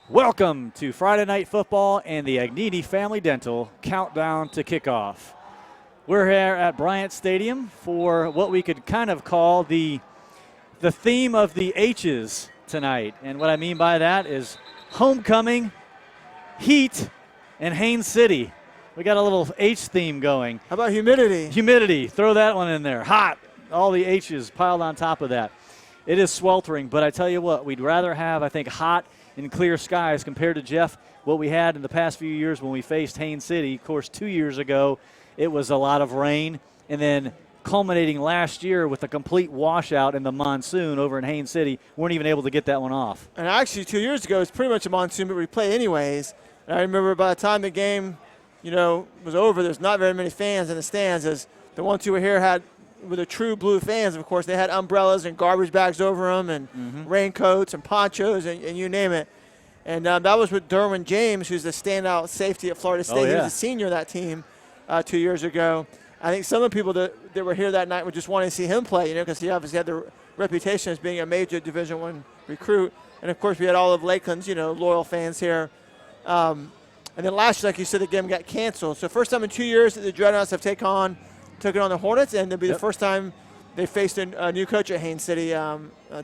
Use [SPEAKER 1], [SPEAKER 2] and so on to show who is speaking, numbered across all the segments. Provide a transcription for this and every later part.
[SPEAKER 1] Welcome to Friday Night Football and the Agnini Family Dental Countdown to Kickoff. We're here at Bryant Stadium for what we could kind of call the theme of the H's tonight. And what I mean by that is homecoming, heat, and Haines City. We got a little H theme going.
[SPEAKER 2] How about humidity?
[SPEAKER 1] Humidity, throw that one in there. Hot, all the H's piled on top of that. It is sweltering, but I tell you what, we'd rather have, I think, hot and clear skies compared to, Jeff, what we had in the past few years when we faced Haines City. Of course, 2 years ago, it was a lot of rain, and then culminating last year with a complete washout in the monsoon over in Haines City. Weren't even able to get that one off.
[SPEAKER 2] And actually, 2 years ago, it was pretty much a monsoon, but we played anyways. And I remember by the time the game, was over, there's not very many fans in the stands, as the ones who were here had, with the true blue fans, of course, they had umbrellas and garbage bags over them and raincoats and ponchos and you name it. And that was with Derwin James, who's the standout safety at Florida State.
[SPEAKER 1] Oh, yeah.
[SPEAKER 2] He was a senior of that team 2 years ago. I think some of the people that were here that night were just wanting to see him play, because he obviously had the reputation as being a major Division I recruit. And, of course, we had all of Lakeland's, loyal fans here. And then last year, like you said, the game got canceled. So first time in 2 years that the Dreadnaughts have taken on the Hornets, and it'll be the first time they faced a new coach at Haines City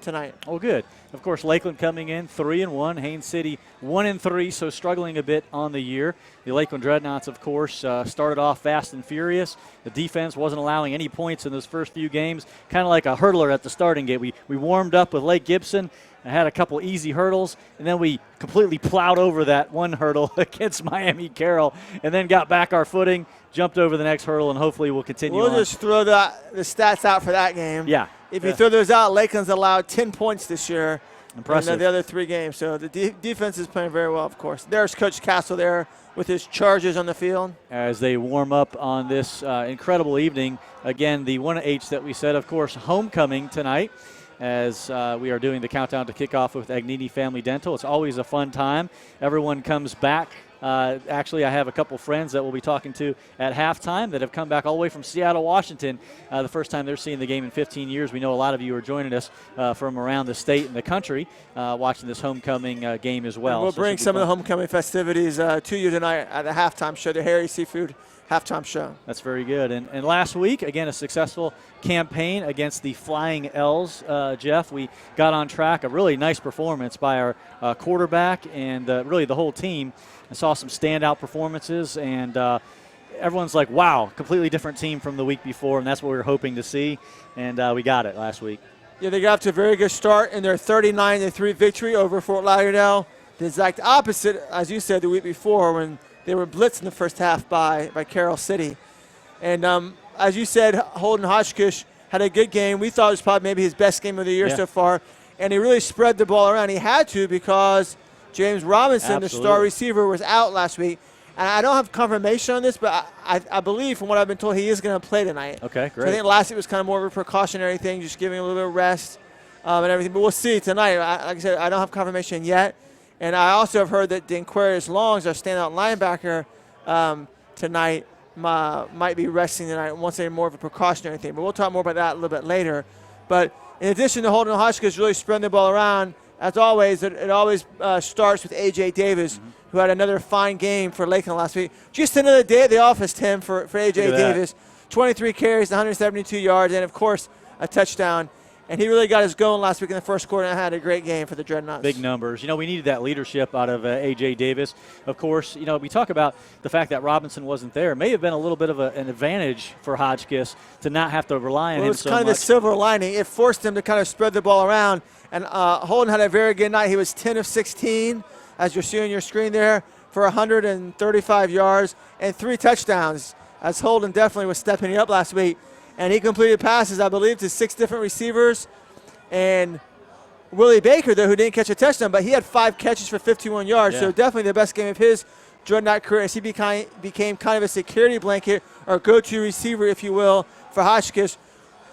[SPEAKER 2] tonight.
[SPEAKER 1] Oh, good. Of course, Lakeland coming in 3-1, Haines City 1-3, so struggling a bit on the year. The Lakeland Dreadnaughts, of course, started off fast and furious. The defense wasn't allowing any points in those first few games, kind of like a hurdler at the starting gate. We warmed up with Lake Gibson. I had a couple easy hurdles, and then we completely plowed over that one hurdle against Miami Carroll, and then got back our footing, jumped over the next hurdle, and hopefully we'll continue
[SPEAKER 2] We'll
[SPEAKER 1] on.
[SPEAKER 2] just throw the stats out for that game.
[SPEAKER 1] Yeah.
[SPEAKER 2] If you throw those out, Lakeland's allowed 10 points this year.
[SPEAKER 1] Impressive.
[SPEAKER 2] In the other three games. So the defense is playing very well, of course. There's Coach Castle there with his Chargers on the field. As
[SPEAKER 1] they warm up on this incredible evening. Again, the 1H that we said, of course, homecoming tonight, as we are doing the countdown to kickoff with Agnini Family Dental. It's always a fun time. Everyone comes back. Actually, I have a couple friends that we'll be talking to at halftime that have come back all the way from Seattle, Washington. The first time they're seeing the game in 15 years. We know a lot of you are joining us from around the state and the country watching this homecoming game as well.
[SPEAKER 2] And we'll bring some of the homecoming festivities to you tonight at the halftime show, the Harry Seafood halftime show.
[SPEAKER 1] That's very good. And last week, again, a successful campaign against the Flying L's, Jeff. We got on track, a really nice performance by our quarterback and really the whole team. I saw some standout performances, and everyone's like, wow, completely different team from the week before, and that's what we were hoping to see, and we got it last week.
[SPEAKER 2] Yeah, they got off to a very good start in their 39-3 victory over Fort Lauderdale. The exact opposite, as you said, the week before when they were blitzed in the first half by Carroll City. And as you said, Holden Hotchkiss had a good game. We thought it was probably maybe his best game of the year so far, and he really spread the ball around. He had to because James Robinson, the star receiver, was out last week. And I don't have confirmation on this, but I believe from what I've been told he is going to play tonight.
[SPEAKER 1] Okay, great.
[SPEAKER 2] So I think last week was kind of more of a precautionary thing, just giving him a little bit of rest and everything. But we'll see tonight. Like I said, I don't have confirmation yet. And I also have heard that Denquarius Longs, our standout linebacker tonight, might be resting tonight. Once again, more of a precautionary thing. But we'll talk more about that a little bit later. But in addition to Holden Hotchkiss really spreading the ball around, as always, it always starts with A.J. Davis, who had another fine game for Lakeland last week. Just another day at the office, Tim, for A.J. Davis. 23 carries, 172 yards, and, of course, a touchdown. And he really got us going last week in the first quarter and had a great game for the Dreadnaughts.
[SPEAKER 1] Big numbers. We needed that leadership out of A.J. Davis. Of course, we talk about the fact that Robinson wasn't there. It may have been a little bit of an advantage for Hotchkiss to not have to rely on him so much.
[SPEAKER 2] It was kind of the silver lining. It forced him to kind of spread the ball around. And Holden had a very good night. He was 10 of 16, as you're seeing on your screen there, for 135 yards and 3 touchdowns, as Holden definitely was stepping up last week. And he completed passes, I believe, to 6 different receivers. And Willie Baker, though, who didn't catch a touchdown, but he had 5 catches for 51 yards. So definitely the best game of his Dreadnaught career, as he became kind of a security blanket or go-to receiver, if you will, for Hotchkiss.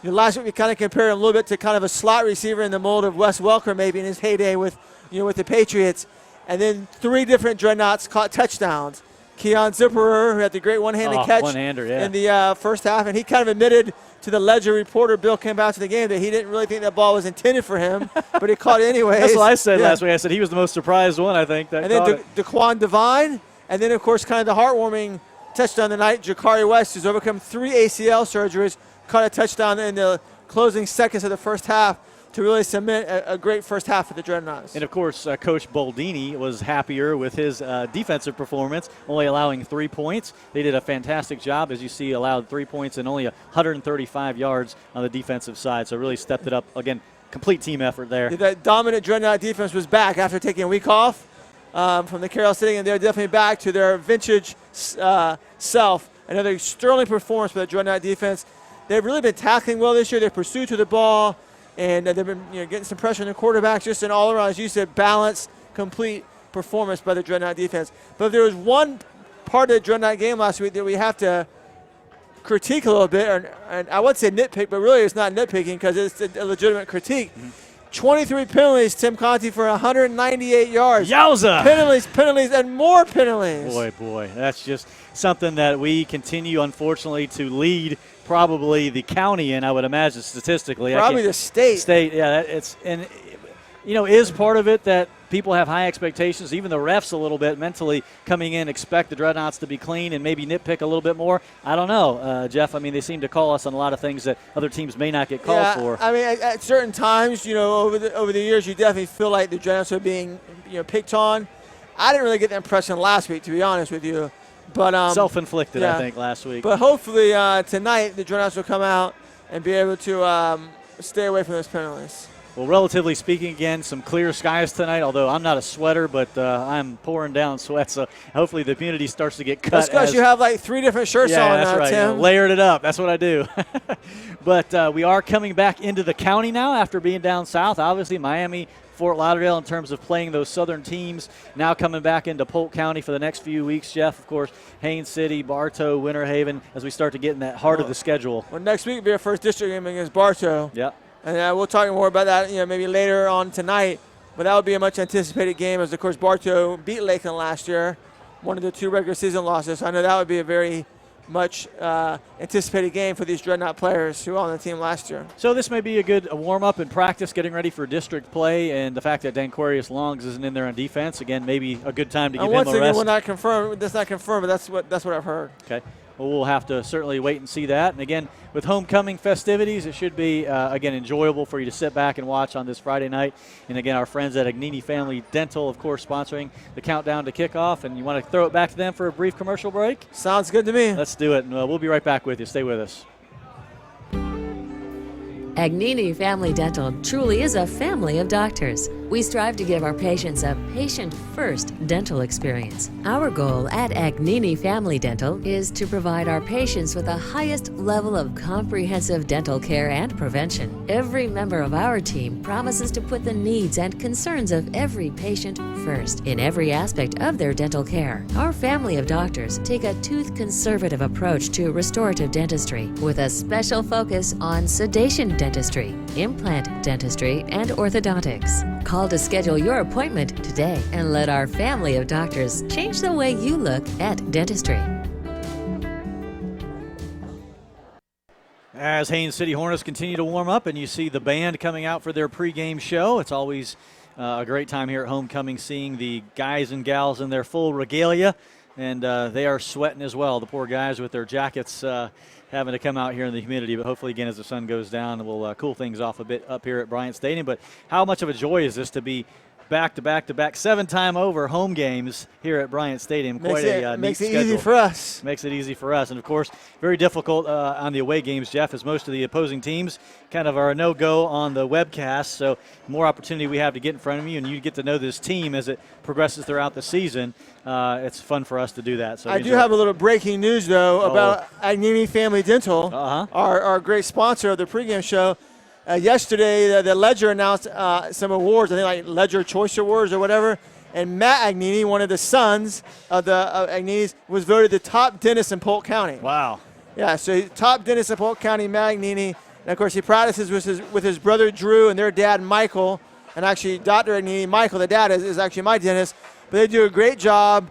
[SPEAKER 2] Last week we kind of compared him a little bit to kind of a slot receiver in the mold of Wes Welker maybe in his heyday with the Patriots. And then 3 different Dreadnaughts caught touchdowns. Keon Zipperer, who had the great one-handed catch
[SPEAKER 1] one-hander, yeah.
[SPEAKER 2] in the first half. And he kind of admitted to the Ledger reporter, Bill came out to the game, that he didn't really think that ball was intended for him, but he caught it anyways.
[SPEAKER 1] That's what I said last week. I said he was the most surprised one, I think.
[SPEAKER 2] And then Daquan Devine, and then, of course, kind of the heartwarming touchdown of the night, Jakari West, who's overcome 3 ACL surgeries, caught a touchdown in the closing seconds of the first half to really cement a great first half for the Dreadnaughts.
[SPEAKER 1] And, of course, Coach Boldini was happier with his defensive performance, only allowing 3 points. They did a fantastic job, as you see, allowed 3 points and only 135 yards on the defensive side. So really stepped it up. Again, complete team effort there.
[SPEAKER 2] That dominant Dreadnought defense was back after taking a week off from the Carroll City, and they're definitely back to their vintage self. Another sterling performance for the Dreadnought defense. They've really been tackling well this year. Their pursuit to the ball, and they've been getting some pressure on the quarterback. Just an all-around, as you said, balanced, complete performance by the Dreadnought defense. But if there was one part of the Dreadnought game last week that we have to critique a little bit, and I would say nitpick, but really it's not nitpicking because it's a legitimate critique. 23 penalties, Tim Conti, for 198 yards.
[SPEAKER 1] Yowza!
[SPEAKER 2] Penalties, and more penalties.
[SPEAKER 1] Boy, that's just something that we continue, unfortunately, to lead probably the county in, I would imagine, statistically.
[SPEAKER 2] Probably the state.
[SPEAKER 1] Yeah, is part of it that people have high expectations, even the refs a little bit mentally coming in, expect the Dreadnaughts to be clean and maybe nitpick a little bit more. I don't know, Jeff. I mean, they seem to call us on a lot of things that other teams may not get called for.
[SPEAKER 2] I mean, at certain times, over the years, you definitely feel like the Dreadnaughts are being picked on. I didn't really get the impression last week, to be honest with you. But
[SPEAKER 1] self-inflicted, I think, last week.
[SPEAKER 2] But hopefully tonight the Dreadnaughts will come out and be able to stay away from those penalties.
[SPEAKER 1] Well, relatively speaking, again, some clear skies tonight, although I'm not a sweater, but I'm pouring down sweat, so hopefully the humidity starts to get cut.
[SPEAKER 2] That's because you have like 3 different shirts on,
[SPEAKER 1] that's right.
[SPEAKER 2] Tim.
[SPEAKER 1] Layered it up. That's what I do. But we are coming back into the county now after being down south. Obviously, Miami, Fort Lauderdale in terms of playing those southern teams. Now coming back into Polk County for the next few weeks, Jeff. Of course, Haines City, Bartow, Winter Haven, as we start to get in that heart of the schedule.
[SPEAKER 2] Well, next week will be our first district game against Bartow.
[SPEAKER 1] Yep.
[SPEAKER 2] And we'll talk more about that, maybe later on tonight. But that would be a much anticipated game, as of course Bartow beat Lakeland last year, one of the 2 regular season losses. So I know that would be a very much anticipated game for these Dreadnought players who were on the team last year.
[SPEAKER 1] So this may be a good warm-up and practice, getting ready for district play, and the fact that Danquarius Longs isn't in there on defense, again, maybe a good time to give him a rest.
[SPEAKER 2] Once again, we're not confirmed. That's not confirmed, but that's what I've heard.
[SPEAKER 1] Okay. Well, we'll have to certainly wait and see that. And again, with homecoming festivities, it should be, again, enjoyable for you to sit back and watch on this Friday night. And again, our friends at Agnini Family Dental, of course, sponsoring the countdown to kickoff. And you want to throw it back to them for a brief commercial break?
[SPEAKER 2] Sounds good to me.
[SPEAKER 1] Let's do it. And we'll be right back with you. Stay with us.
[SPEAKER 3] Agnini Family Dental truly is a family of doctors. We strive to give our patients a patient-first dental experience. Our goal at Agnini Family Dental is to provide our patients with the highest level of comprehensive dental care and prevention. Every member of our team promises to put the needs and concerns of every patient first in every aspect of their dental care. Our family of doctors take a tooth-conservative approach to restorative dentistry with a special focus on sedation dentistry, implant dentistry, and orthodontics. Call to schedule your appointment today and let our family of doctors change the way you look at dentistry.
[SPEAKER 1] As Haines City Hornets continue to warm up and you see the band coming out for their pregame show, it's always a great time here at homecoming, seeing the guys and gals in their full regalia, and they are sweating as well. The poor guys with their jackets having to come out here in the humidity, but hopefully, again, as the sun goes down, we'll cool things off a bit up here at Bryant Stadium. But how much of a joy is this to be back-to-back-to-back 7-time over home games here at Bryant Stadium? Quite a neat
[SPEAKER 2] makes it
[SPEAKER 1] schedule.
[SPEAKER 2] easy for us.
[SPEAKER 1] Makes it easy for us. And, of course, very difficult on the away games, Jeff, as most of the opposing teams kind of are a no-go on the webcast. So more opportunity we have to get in front of you, and you get to know this team as it progresses throughout the season. It's fun for us to do that. So
[SPEAKER 2] I do have a little breaking news, though, about Agnini Family Dental,
[SPEAKER 1] Uh-huh.
[SPEAKER 2] our great sponsor of the pregame show. Yesterday, the Ledger announced some awards, I think like Ledger Choice Awards or whatever. And Matt Agnini, one of the sons of the Agninis, was voted the top dentist in Polk County.
[SPEAKER 1] Wow.
[SPEAKER 2] Yeah, so he's top dentist in Polk County, Matt Agnini. And, of course, he practices with his brother Drew and their dad Michael. And actually, Dr. Agnini, Michael, the dad, is actually my dentist. But they do a great job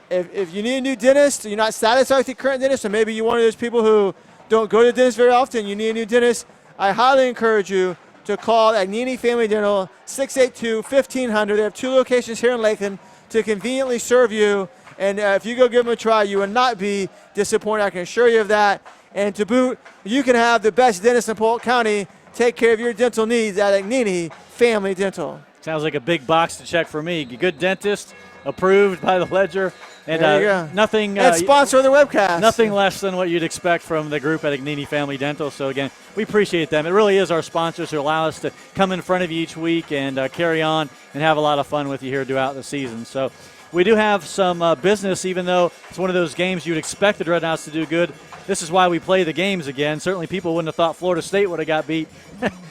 [SPEAKER 2] if you need a new dentist, you're not satisfied with your current dentist, or maybe you're one of those people who don't go to the dentist very often, you need a new dentist, I highly encourage you to call Agnini Family Dental, 682-1500. They have 2 locations here in Lakeland to conveniently serve you. And if you go give them a try, you will not be disappointed. I can assure you of that. And to boot, you can have the best dentist in Polk County take care of your dental needs at Agnini Family Dental.
[SPEAKER 1] Sounds like a big box to check for me. Good dentist, approved by the Ledger. And
[SPEAKER 2] there you go.
[SPEAKER 1] Nothing.
[SPEAKER 2] And sponsor of the webcast.
[SPEAKER 1] Nothing less than what you'd expect from the group at Agnini Family Dental. So again, we appreciate them. It really is our sponsors who allow us to come in front of you each week and carry on and have a lot of fun with you here throughout the season. So we do have some business, even though it's one of those games you'd expect the Dreadnaughts to do good. This is why we play the games again. Certainly people wouldn't have thought Florida State would have got beat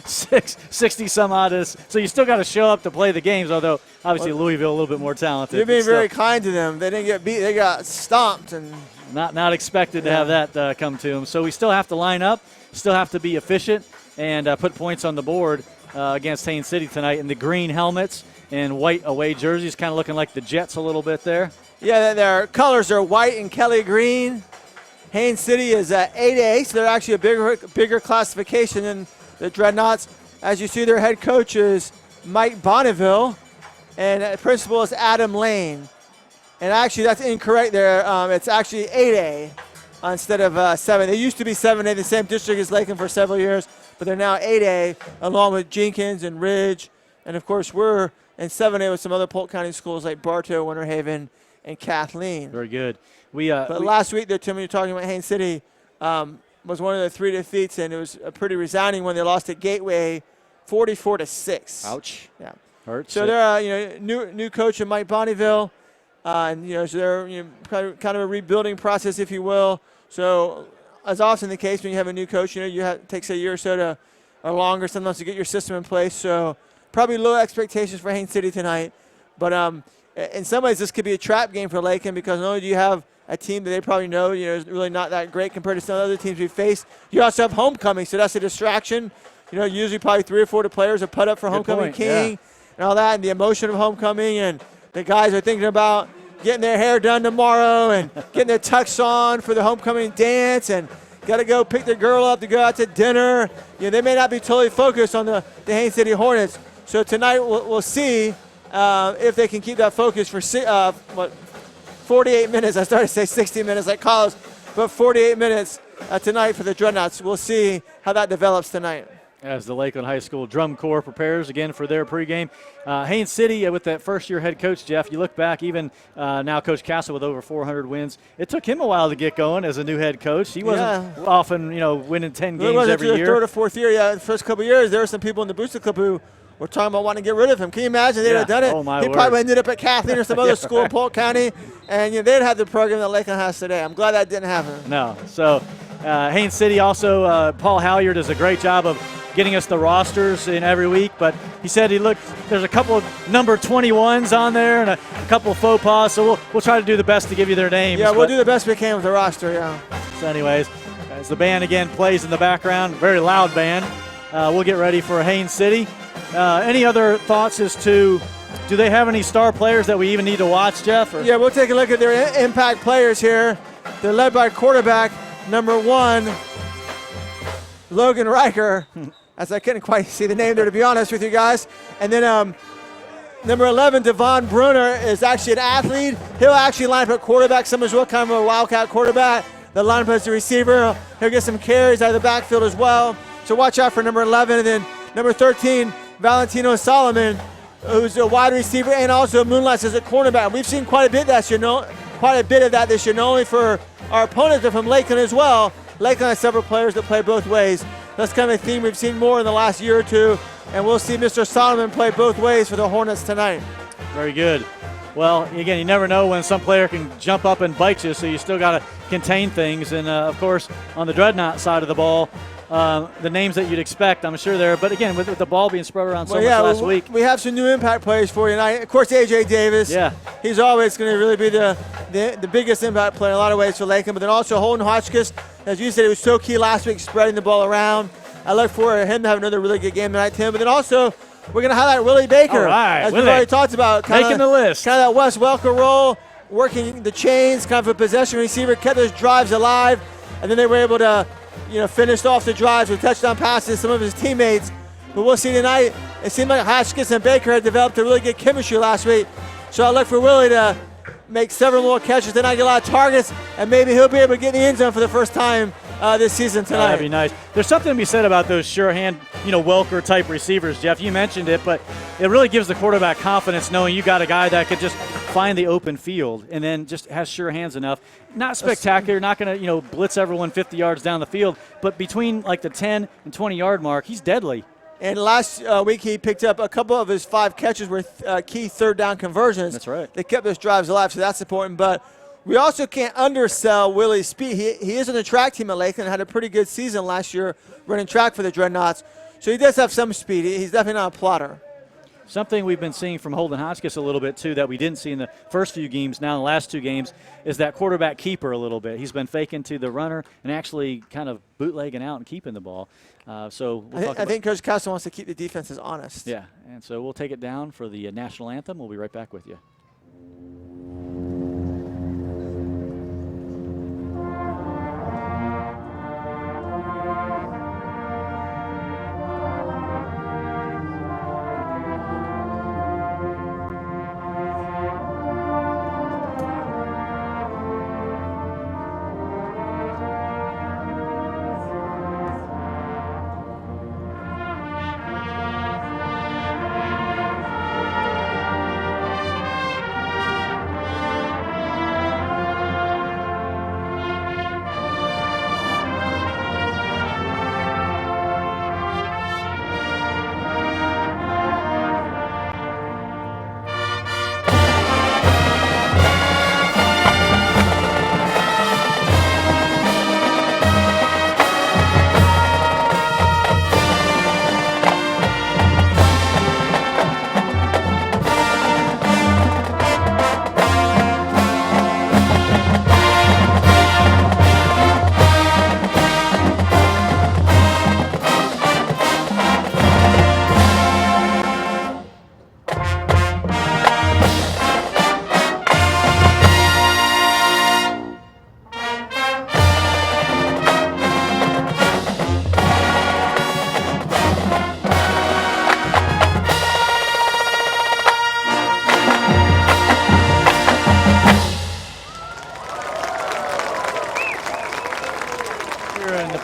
[SPEAKER 1] 60 some odd. So you still got to show up to play the games, although obviously Louisville a little bit more talented.
[SPEAKER 2] You're being very kind to them. They didn't get beat. They got stomped. And
[SPEAKER 1] not expected to have that come to them. So we still have to line up, still have to be efficient, and put points on the board against Haines City tonight in the green helmets and white away jerseys, kind of looking like the Jets a little bit there.
[SPEAKER 2] Yeah, their colors are white and Kelly green. Haines City is 8A, so they're actually a bigger classification than the Dreadnaughts. As you see, their head coach is Mike Bonneville, and principal is Adam Lane. And actually, that's incorrect there. It's actually 8A instead of 7. They used to be 7A, the same district as Lakeland for several years, but they're now 8A, along with Jenkins and Ridge. And, of course, we're in 7A with some other Polk County schools like Bartow, Winter Haven, and Kathleen.
[SPEAKER 1] Very good.
[SPEAKER 2] But last week, there, Tim, you're talking about Haines City, was one of the 3 defeats, and it was a pretty resounding one. They lost at Gateway 44-6.
[SPEAKER 1] Ouch.
[SPEAKER 2] Yeah.
[SPEAKER 1] Hurts.
[SPEAKER 2] So they're new coach in Mike Bonneville, and so they're kind of a rebuilding process, if you will. So as often the case when you have a new coach, it takes a year or so or longer sometimes to get your system in place. So probably low expectations for Haines City tonight, but in some ways this could be a trap game for Lakeland because not only do you have a team that they probably know, is really not that great compared to some other teams we faced. You also have homecoming, so that's a distraction. Usually probably 3 or 4 players are put up for homecoming king and all that, and the emotion of homecoming, and the guys are thinking about getting their hair done tomorrow and getting their tux on for the homecoming dance, and got to go pick their girl up to go out to dinner. They may not be totally focused on the Haines City Hornets. So tonight we'll see if they can keep that focus for 48 minutes. I started to say 60 minutes like college, but 48 minutes tonight for the Dreadnaughts. We'll see how that develops tonight.
[SPEAKER 1] As the Lakeland High School Drum Corps prepares again for their pregame. Haines City with that first-year head coach, Jeff, you look back, even now Coach Castle with over 400 wins. It took him a while to get going as a new head coach. He wasn't often, winning 10 games every year.
[SPEAKER 2] Third or fourth year, the first couple of years, there were some people in the Booster Club who were talking about wanting to get rid of him. Can you imagine they'd have done it?
[SPEAKER 1] Oh, my
[SPEAKER 2] he
[SPEAKER 1] word.
[SPEAKER 2] probably ended up at Kathleen or some other school in Polk County, and they'd have the program that Lakeland has today. I'm glad that didn't happen.
[SPEAKER 1] No. So Haines City also, Paul Halyard does a great job of getting us the rosters in every week, but he said there's a couple of number 21s on there and a couple of faux pas, so we'll try to do the best to give you their names.
[SPEAKER 2] Yeah, we'll do the best we can with the roster,
[SPEAKER 1] So anyways, as the band again plays in the background, very loud band, we'll get ready for Haines City. Any other thoughts as to, do they have any star players that we even need to watch, Jeff? Or?
[SPEAKER 2] Yeah, we'll take a look at their impact players here. They're led by quarterback number 1, Logan Riker, as I couldn't quite see the name there, to be honest with you guys. And then number 11, Devon Bruner, is actually an athlete. He'll actually line up at quarterback, some as well, kind of a wildcat quarterback. They'll line up as a receiver. He'll get some carries out of the backfield as well. So watch out for number 11. And then number 13, Valentino Solomon, who's a wide receiver and also moonlights as a cornerback. We've seen quite a bit of that this year, not only for our opponents, but from Lakeland as well. Lakeland has several players that play both ways. That's kind of a theme we've seen more in the last year or two, and we'll see Mr. Solomon play both ways for the Hornets tonight.
[SPEAKER 1] Very good. Well, again, you never know when some player can jump up and bite you, so you still got to contain things. And, of course, on the Dreadnought side of the ball, the names that you'd expect, I'm sure there. But, again, with the ball being spread around so much last week.
[SPEAKER 2] We have some new impact players for you tonight. Of course, A.J. Davis.
[SPEAKER 1] Yeah.
[SPEAKER 2] He's always going to really be the biggest impact player in a lot of ways for Lakeland. But then also Holden Hotchkiss, as you said, he was so key last week, spreading the ball around. I look for him to have another really good game tonight, Tim. But then also, we're going to highlight Willie Baker.
[SPEAKER 1] All right,
[SPEAKER 2] as
[SPEAKER 1] Willie.
[SPEAKER 2] we've already talked about.
[SPEAKER 1] Making the list.
[SPEAKER 2] Kind of that Wes Welker role. working the chains, kind of a possession receiver, kept those drives alive, and then they were able to, finish off the drives with touchdown passes to some of his teammates. But we'll see tonight. It seemed like Hotchkiss and Baker had developed a really good chemistry last week. So I look for Willie to make several more catches tonight, get a lot of targets, and maybe he'll be able to get in the end zone for the first time this season tonight.
[SPEAKER 1] That'd be nice. There's something to be said about those sure hand, Welker type receivers, Jeff. You mentioned it, but it really gives the quarterback confidence knowing you got a guy that could just find the open field and then just has sure hands enough. Not spectacular, not going to, blitz everyone 50 yards down the field, but between like the 10 and 20-yard mark, he's deadly.
[SPEAKER 2] And last week he picked up a couple of his 5 catches were key third down conversions.
[SPEAKER 1] That's right.
[SPEAKER 2] They kept those drives alive, so that's important. But we also can't undersell Willie's speed. He is on the track team at Lakeland, had a pretty good season last year running track for the Dreadnaughts. So he does have some speed. He's definitely not a plotter.
[SPEAKER 1] Something we've been seeing from Holden Hotchkiss a little bit, too, that we didn't see in the first few games, now in the last 2 games, is that quarterback keeper a little bit. He's been faking to the runner and actually kind of bootlegging out and keeping the ball.
[SPEAKER 2] I think Coach Castle wants to keep the defenses honest.
[SPEAKER 1] Yeah, and so we'll take it down for the national anthem. We'll be right back with you.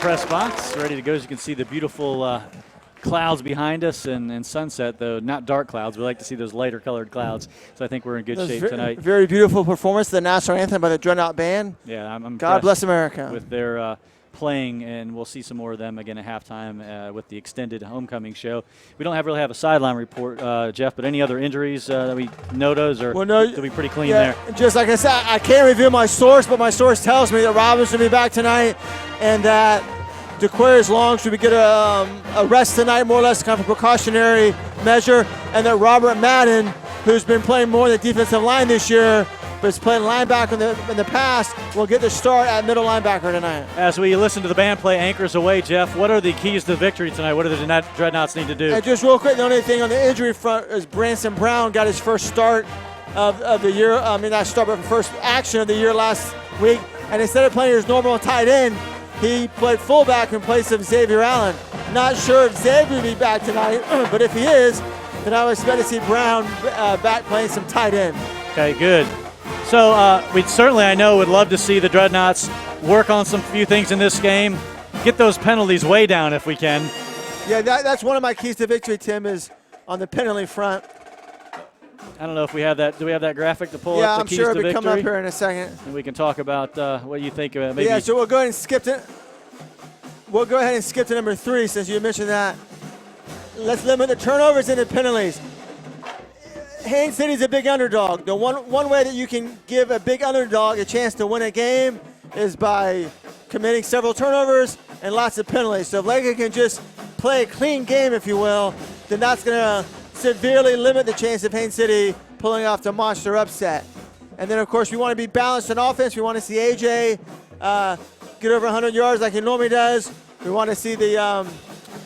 [SPEAKER 1] Press box, ready to go. As you can see, the beautiful clouds behind us and sunset, though not dark clouds. We like to see those lighter colored clouds. So I think we're in good shape tonight.
[SPEAKER 2] Very beautiful performance, the national anthem by the Dreadnought Band.
[SPEAKER 1] Yeah, I'm
[SPEAKER 2] God bless America.
[SPEAKER 1] With their playing, and we'll see some more of them again at halftime with the extended homecoming show. We don't really have a sideline report, Jeff, but any other injuries that we notice, or it'll be pretty clean there?
[SPEAKER 2] Just like I said, I can't reveal my source, but my source tells me that Robbins will be back tonight and that DeQuarius Long should get a rest tonight, more or less kind of a precautionary measure, and that Robert Madden, who's been playing more in the defensive line this year, but is playing linebacker in the past, will get the start at middle linebacker tonight.
[SPEAKER 1] As we listen to the band play Anchors Away, Jeff, what are the keys to victory tonight? What do the Dreadnoughts need to do?
[SPEAKER 2] And just real quick, the only thing on the injury front is Branson Brown got his first start of the year. I mean, not start, but first action of the year last week. And instead of playing his normal tight end, he played fullback in place of Xavier Allen. Not sure if Xavier will be back tonight, but if he is, then I would expect to see Brown back playing some tight end.
[SPEAKER 1] Okay, good. So we certainly, I know, would love to see the Dreadnaughts work on some few things in this game. Get those penalties way down if we can.
[SPEAKER 2] Yeah, that's one of my keys to victory, Tim, is on the penalty front.
[SPEAKER 1] I don't know if we have that. Do we have that graphic to pull
[SPEAKER 2] yeah,
[SPEAKER 1] up the
[SPEAKER 2] I'm
[SPEAKER 1] keys
[SPEAKER 2] sure
[SPEAKER 1] to
[SPEAKER 2] it'll
[SPEAKER 1] victory?
[SPEAKER 2] come up here in a second.
[SPEAKER 1] And we can talk about what you think of it. Maybe.
[SPEAKER 2] Yeah, so we'll go ahead and skip it. We'll go ahead and skip to number 3 since you mentioned that. Let's limit the turnovers and the penalties. Haines City's a big underdog. The one way that you can give a big underdog a chance to win a game is by committing several turnovers and lots of penalties. So if Lakeland can just play a clean game, if you will, then that's going to severely limit the chance of Haines City pulling off the monster upset. And then, of course, we want to be balanced in offense. We want to see AJ get over 100 yards like he normally does. We want to see the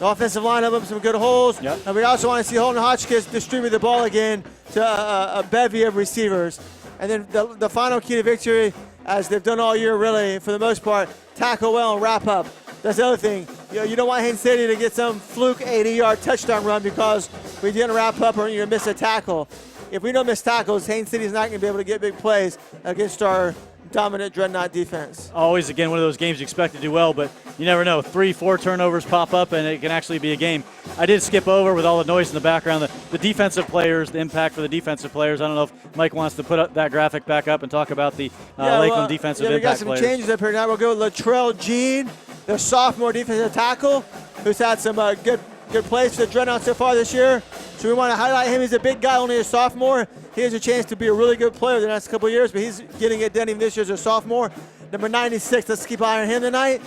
[SPEAKER 2] offensive line open some good holes.
[SPEAKER 1] Yep.
[SPEAKER 2] And we also want to see Holden Hotchkiss distribute the ball again to a bevy of receivers. And then the final key to victory, as they've done all year really, for the most part, tackle well and wrap up. That's the other thing. You don't want Haines City to get some fluke 80-yard touchdown run because we didn't wrap up or you miss a tackle. If we don't miss tackles, Haines City is not going to be able to get big plays against our dominant Dreadnought defense.
[SPEAKER 1] Always, again, one of those games you expect to do well, but you never know. 3-4 turnovers pop up, and it can actually be a game. I did skip over with all the noise in the background. The defensive players, the impact for the defensive players. I don't know if Mike wants to put up that graphic back up and talk about the Lakeland defensive impact players.
[SPEAKER 2] We got some changes up here now. We'll go with Latrell Jean, the sophomore defensive tackle, who's had some good plays for the Dreadnoughts so far this year. So we want to highlight him. He's a big guy, only a sophomore. He has a chance to be a really good player the next couple of years, but he's getting it done even this year as a sophomore. Number 96, let's keep an eye on him tonight.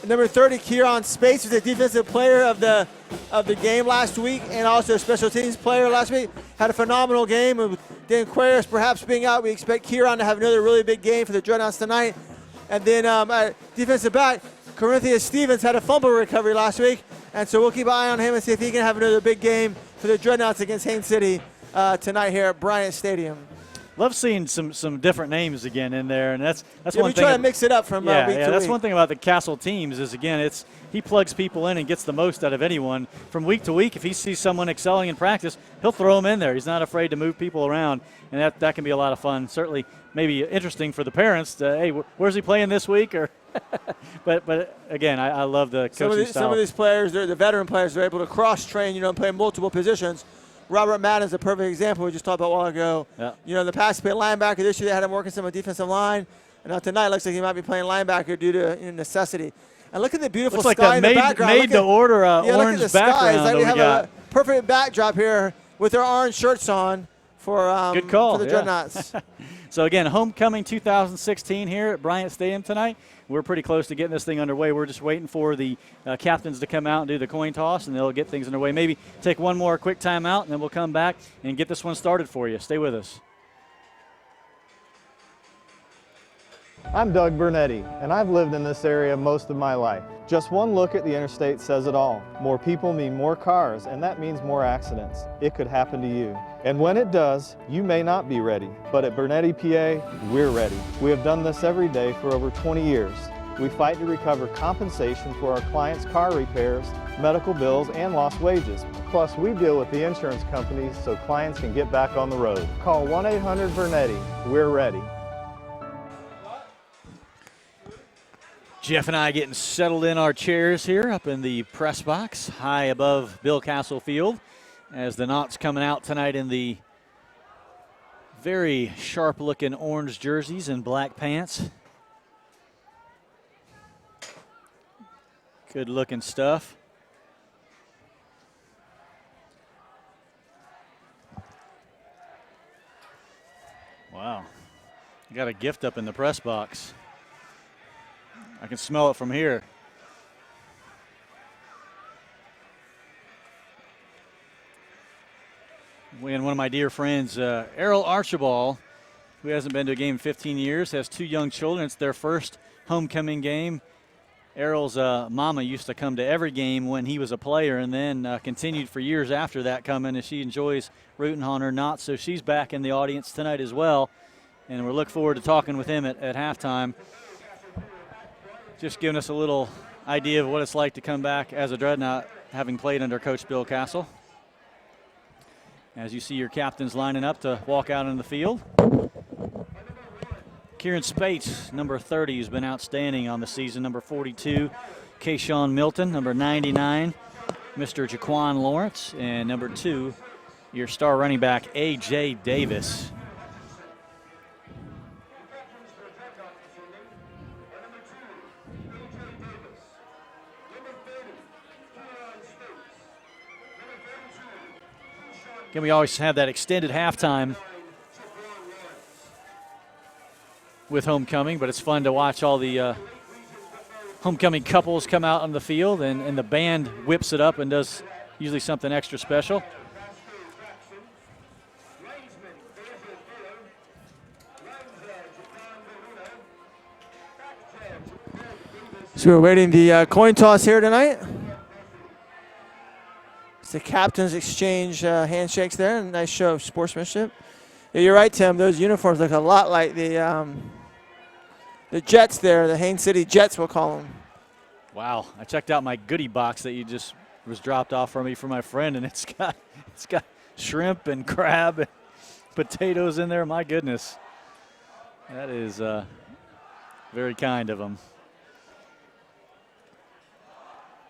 [SPEAKER 2] Number 30, Kieran Space, who's the defensive player of the game last week and also a special teams player last week. Had a phenomenal game. With Dan Aquarius perhaps being out, we expect Kieran to have another really big game for the Dreadnoughts tonight. And then defensive back, Corinthians Stevens had a fumble recovery last week, and so we'll keep an eye on him and see if he can have another big game for the Dreadnoughts against Haines City tonight here at Bryant Stadium.
[SPEAKER 1] Love seeing some different names again in there, and that's one
[SPEAKER 2] we
[SPEAKER 1] thing.
[SPEAKER 2] try to mix it up from week to week.
[SPEAKER 1] That's one thing about the Castle teams is, again, he plugs people in and gets the most out of anyone from week to week. If he sees someone excelling in practice, he'll throw them in there. He's not afraid to move people around, and that can be a lot of fun. Certainly, maybe interesting for the parents. Hey, where's he playing this week? Or but again, I love the coaching style.
[SPEAKER 2] Some of these players, they're the veteran players. They're able to cross-train, and play multiple positions. Robert Madden's a perfect example we just talked about a while ago. Yeah. In the past, he played linebacker. This year, they had him working some defensive line. And now tonight, looks like he might be playing linebacker due to necessity. And look at the beautiful sky in the background.
[SPEAKER 1] Made to order orange
[SPEAKER 2] look at the
[SPEAKER 1] background.
[SPEAKER 2] Like we have a perfect backdrop here with their orange shirts on for
[SPEAKER 1] good call,
[SPEAKER 2] for the Dreadnaughts.
[SPEAKER 1] So again, homecoming 2016 here at Bryant Stadium tonight. We're pretty close to getting this thing underway. We're just waiting for the captains to come out and do the coin toss, and they'll get things underway. Maybe take one more quick timeout, and then we'll come back and get this one started for you. Stay with us.
[SPEAKER 4] I'm Doug Bernetti, and I've lived in this area most of my life. Just one look at the interstate says it all. More people mean more cars, and that means more accidents. It could happen to you. And when it does, you may not be ready. But at Bernetti, PA, we're ready. We have done this every day for over 20 years. We fight to recover compensation for our clients' car repairs, medical bills, and lost wages. Plus, we deal with the insurance companies so clients can get back on the road. Call 1-800-BERNETTI. We're ready.
[SPEAKER 1] Jeff and I getting settled in our chairs here up in the press box high above Bill Castle Field as the Knots coming out tonight in the very sharp-looking orange jerseys and black pants. Good-looking stuff. Wow. You got a gift up in the press box. I can smell it from here. And one of my dear friends, Errol Archibald, who hasn't been to a game in 15 years, has two young children. It's their first homecoming game. Errol's mama used to come to every game when he was a player, and then continued for years after that coming, as she enjoys rooting on her Knots. So she's back in the audience tonight as well, and we're looking forward to talking with him at halftime. Just giving us a little idea of what it's like to come back as a Dreadnought, having played under Coach Bill Castle. As you see your captains lining up to walk out on the field. Kieran Spates, number 30, has been outstanding on the season. Number 42, Kayshawn Milton. Number 99, Mr. Jaquan Lawrence. And number 2, your star running back, A.J. Davis. Again, we always have that extended halftime with homecoming, but it's fun to watch all the homecoming couples come out on the field, and the band whips it up and does usually something extra special.
[SPEAKER 2] So we're waiting the coin toss here tonight. It's the captains exchange handshakes there. A nice show of sportsmanship. Yeah, you're right, Tim. Those uniforms look a lot like the Jets there, the Haines City Jets, we'll call them.
[SPEAKER 1] Wow, I checked out my goodie box that you just was dropped off for me from my friend, and it's got shrimp and crab and potatoes in there. My goodness, that is very kind of them.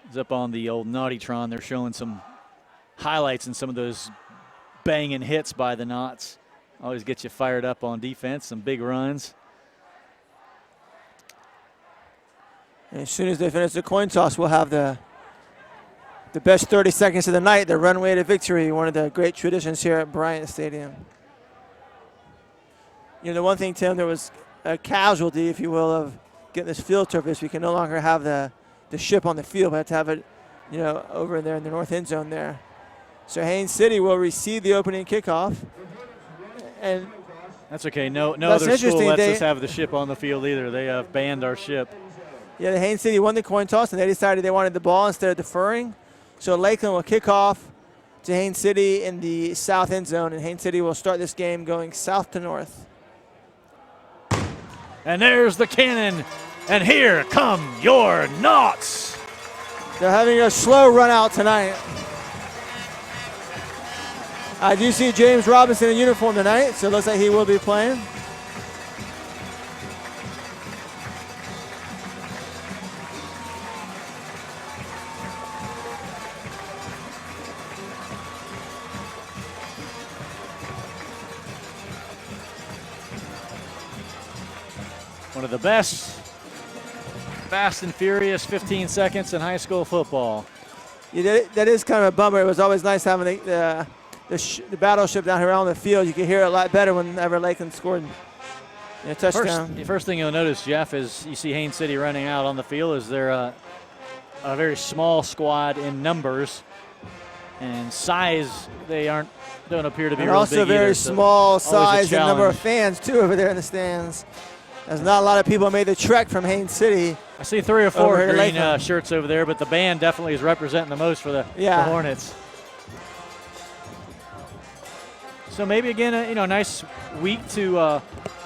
[SPEAKER 1] It's up on the old Naughtitron. They're showing some highlights and some of those banging hits by the Knots. Always gets you fired up on defense, some big runs.
[SPEAKER 2] And as soon as they finish the coin toss, we'll have the best 30 seconds of the night, the runway to victory, one of the great traditions here at Bryant Stadium. You know, the one thing, Tim, there was a casualty, if you will, of getting this field turf. We can no longer have the ship on the field. We have to have it, you know, over there in the north end zone there. So Haines City will receive the opening kickoff. And
[SPEAKER 1] that's okay. No other school lets us have the ship on the field either. They have banned our ship.
[SPEAKER 2] Yeah, the Haines City won the coin toss, and they decided they wanted the ball instead of deferring. So Lakeland will kick off to Haines City in the south end zone, and Haines City will start this game going south to north.
[SPEAKER 1] And there's the cannon, and here come your Knots.
[SPEAKER 2] They're having a slow run out tonight. I do see James Robinson in uniform tonight, so it looks like he will be playing.
[SPEAKER 1] One of the best fast and furious 15 seconds in high school football.
[SPEAKER 2] Yeah, that is kind of a bummer. It was always nice having the battleship down here on the field. You could hear it a lot better whenever Lakeland scored a touchdown.
[SPEAKER 1] The first thing you'll notice, Jeff, is you see Haines City running out on the field. Is they're a very small squad in numbers and size. They don't appear to be.
[SPEAKER 2] And
[SPEAKER 1] real
[SPEAKER 2] also
[SPEAKER 1] big
[SPEAKER 2] very
[SPEAKER 1] either,
[SPEAKER 2] small
[SPEAKER 1] so
[SPEAKER 2] size and number of fans too over there in the stands. There's not a lot of people made the trek from Haines City.
[SPEAKER 1] I see 3 or 4 green
[SPEAKER 2] Lakeland.
[SPEAKER 1] shirts over there, but the band definitely is representing the most for the Hornets. So maybe again, a nice week to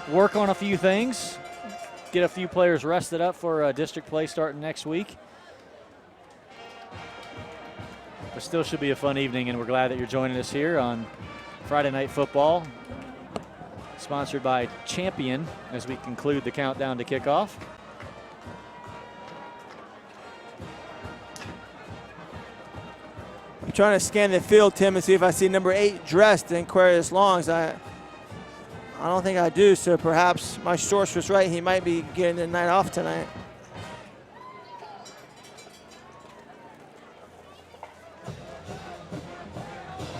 [SPEAKER 1] work on a few things, get a few players rested up for district play starting next week. But still should be a fun evening, and we're glad that you're joining us here on Friday Night Football, sponsored by Champion, as we conclude the countdown to kickoff.
[SPEAKER 2] I'm trying to scan the field, Tim, and see if I see number 8 dressed in Aquarius Longs. I don't think I do, so perhaps my source was right. He might be getting the night off tonight.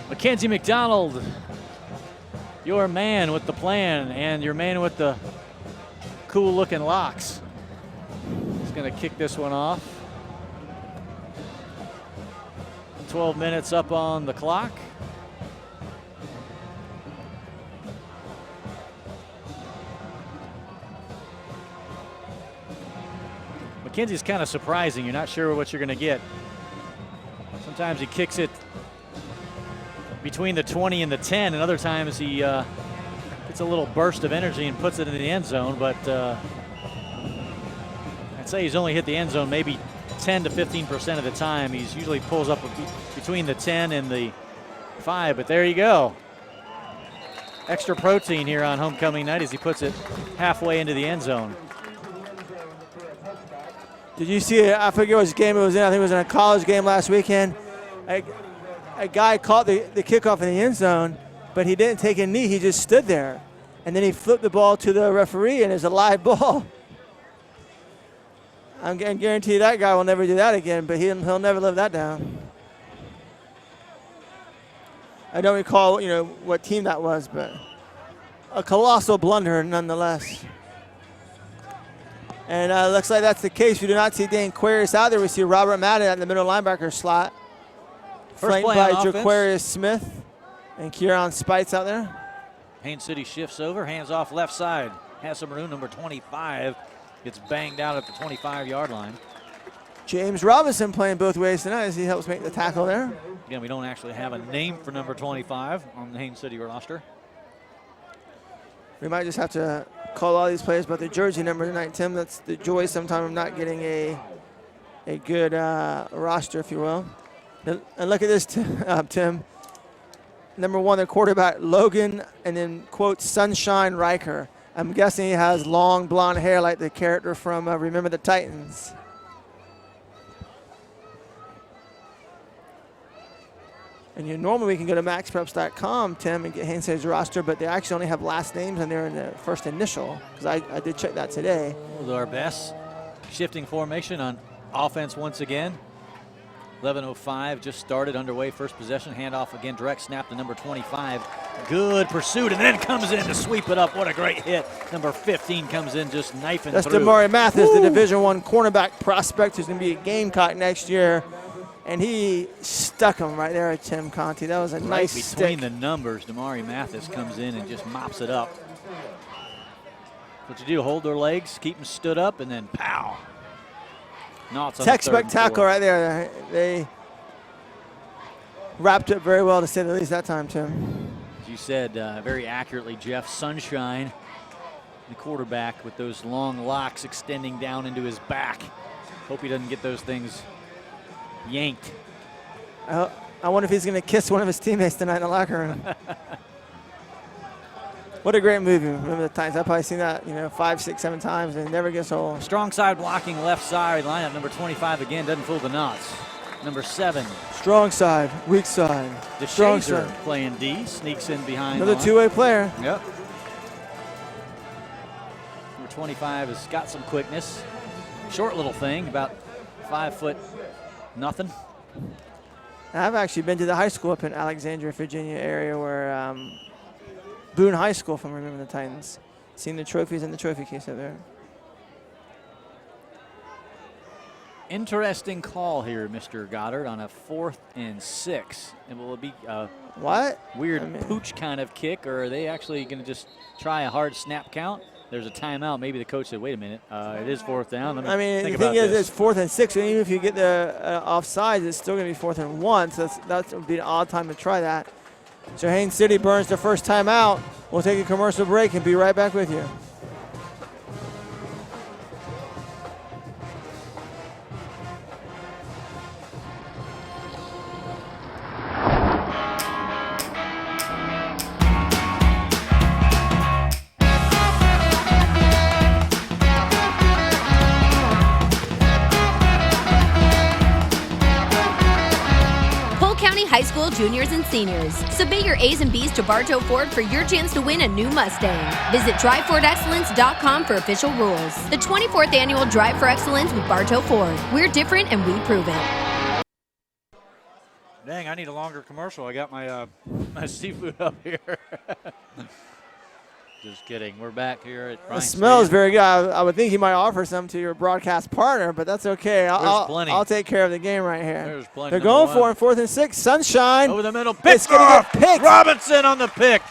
[SPEAKER 1] Mackenzie McDonald, your man with the plan and your man with the cool looking locks. He's going to kick this one off. 12 minutes up on the clock. Mackenzie's kind of surprising. You're not sure what you're going to get. Sometimes he kicks it between the 20 and the 10, and other times he gets a little burst of energy and puts it in the end zone, but I'd say he's only hit the end zone maybe 10 to 15% of the time. He's usually pulls up between the 10 and the 5, but there you go. Extra protein here on homecoming night as he puts it halfway into the end zone.
[SPEAKER 2] Did you see it? I forget which game it was in. I think it was in a college game last weekend. A guy caught the kickoff in the end zone, but he didn't take a knee. He just stood there. And then he flipped the ball to the referee, and it's a live ball. I guarantee that guy will never do that again, but he'll never live that down. I don't recall, what team that was, but a colossal blunder nonetheless. And looks like that's the case. We do not see Dane Quarius out there. We see Robert Madden at the middle linebacker slot, flanked by Jaquarius Smith and Kieran Spites out there.
[SPEAKER 1] Haines City shifts over, hands off left side. Has some room, number 25. Gets banged out at the 25-yard line.
[SPEAKER 2] James Robinson playing both ways tonight as he helps make the tackle there.
[SPEAKER 1] Again, we don't actually have a name for number 25 on the Haines City roster.
[SPEAKER 2] We might just have to call all these players about their jersey number tonight, Tim. That's the joy sometimes of not getting a good roster, if you will. And look at this, Tim. Number 1, the quarterback, Logan, and then, quote, Sunshine Riker. I'm guessing he has long blonde hair like the character from Remember the Titans. And normally we can go to maxpreps.com, Tim, and get Haines City's roster, but they actually only have last names in there in the first initial, because I did check that today.
[SPEAKER 1] We'll do our best. Shifting formation on offense once again. 11:05 just started, underway. First possession, handoff again, direct snap to number 25. Good pursuit, and then comes in to sweep it up. What a great hit. Number 15 comes in just knifing
[SPEAKER 2] That's
[SPEAKER 1] through.
[SPEAKER 2] Damari Mathis, the Division I cornerback prospect who's going to be a Gamecock next year. And he stuck him right there at Tim Conti. That was a nice
[SPEAKER 1] between
[SPEAKER 2] stick.
[SPEAKER 1] the numbers, Damari Mathis comes in and just mops it up. What you do, hold their legs, keep them stood up, and then pow.
[SPEAKER 2] Textbook tackle right there. They wrapped it very well, to say the least, that time, Tim.
[SPEAKER 1] As you said very accurately, Jeff, Sunshine, the quarterback with those long locks extending down into his back. Hope he doesn't get those things yanked.
[SPEAKER 2] I wonder if he's going to kiss one of his teammates tonight in the locker room. What a great movie. Remember the Titans? I've probably seen that 5, 6, 7 times, and it never gets old.
[SPEAKER 1] Strong side blocking left side lineup. Number 25 again, doesn't fool the Knots. Number 7.
[SPEAKER 2] Strong side, weak side. Strong
[SPEAKER 1] DeShazer
[SPEAKER 2] side.
[SPEAKER 1] playing D, sneaks in behind.
[SPEAKER 2] Another two-way player.
[SPEAKER 1] Yep. Number 25 has got some quickness. Short little thing, about 5 foot nothing.
[SPEAKER 2] I've actually been to the high school up in Alexandria, Virginia area where Boone High School, from Remember the Titans. Seen the trophies in the trophy case up there.
[SPEAKER 1] Interesting call here, Mr. Goddard, on a 4th and 6. And will it be a weird pooch kind of kick, or are they actually going to just try a hard snap count? There's a timeout. Maybe the coach said, wait a minute, it is 4th down.
[SPEAKER 2] The thing is, it's 4th and 6, and even if you get the offsides, it's still going to be 4th and 1, so that would be an odd time to try that. So Haines City burns their first timeout. We'll take a commercial break and be right back with you.
[SPEAKER 5] High school juniors and seniors. Submit your A's and B's to Bartow Ford for your chance to win a new Mustang. Visit DriveFordExcellence.com for official rules. The 24th annual Drive for Excellence with Bartow Ford. We're different and we prove it.
[SPEAKER 1] Dang, I need a longer commercial. I got my my seafood up here. Just kidding. We're back here at Bryant
[SPEAKER 2] The smell is
[SPEAKER 1] Stadium.
[SPEAKER 2] very good. I would think you might offer some to your broadcast partner, but that's okay. I'll take care of the game right here.
[SPEAKER 1] There's plenty.
[SPEAKER 2] They're going for it, 4th and 6. Sunshine.
[SPEAKER 1] Over the middle. Pick
[SPEAKER 2] It's going to get picked.
[SPEAKER 1] Robinson on the pick.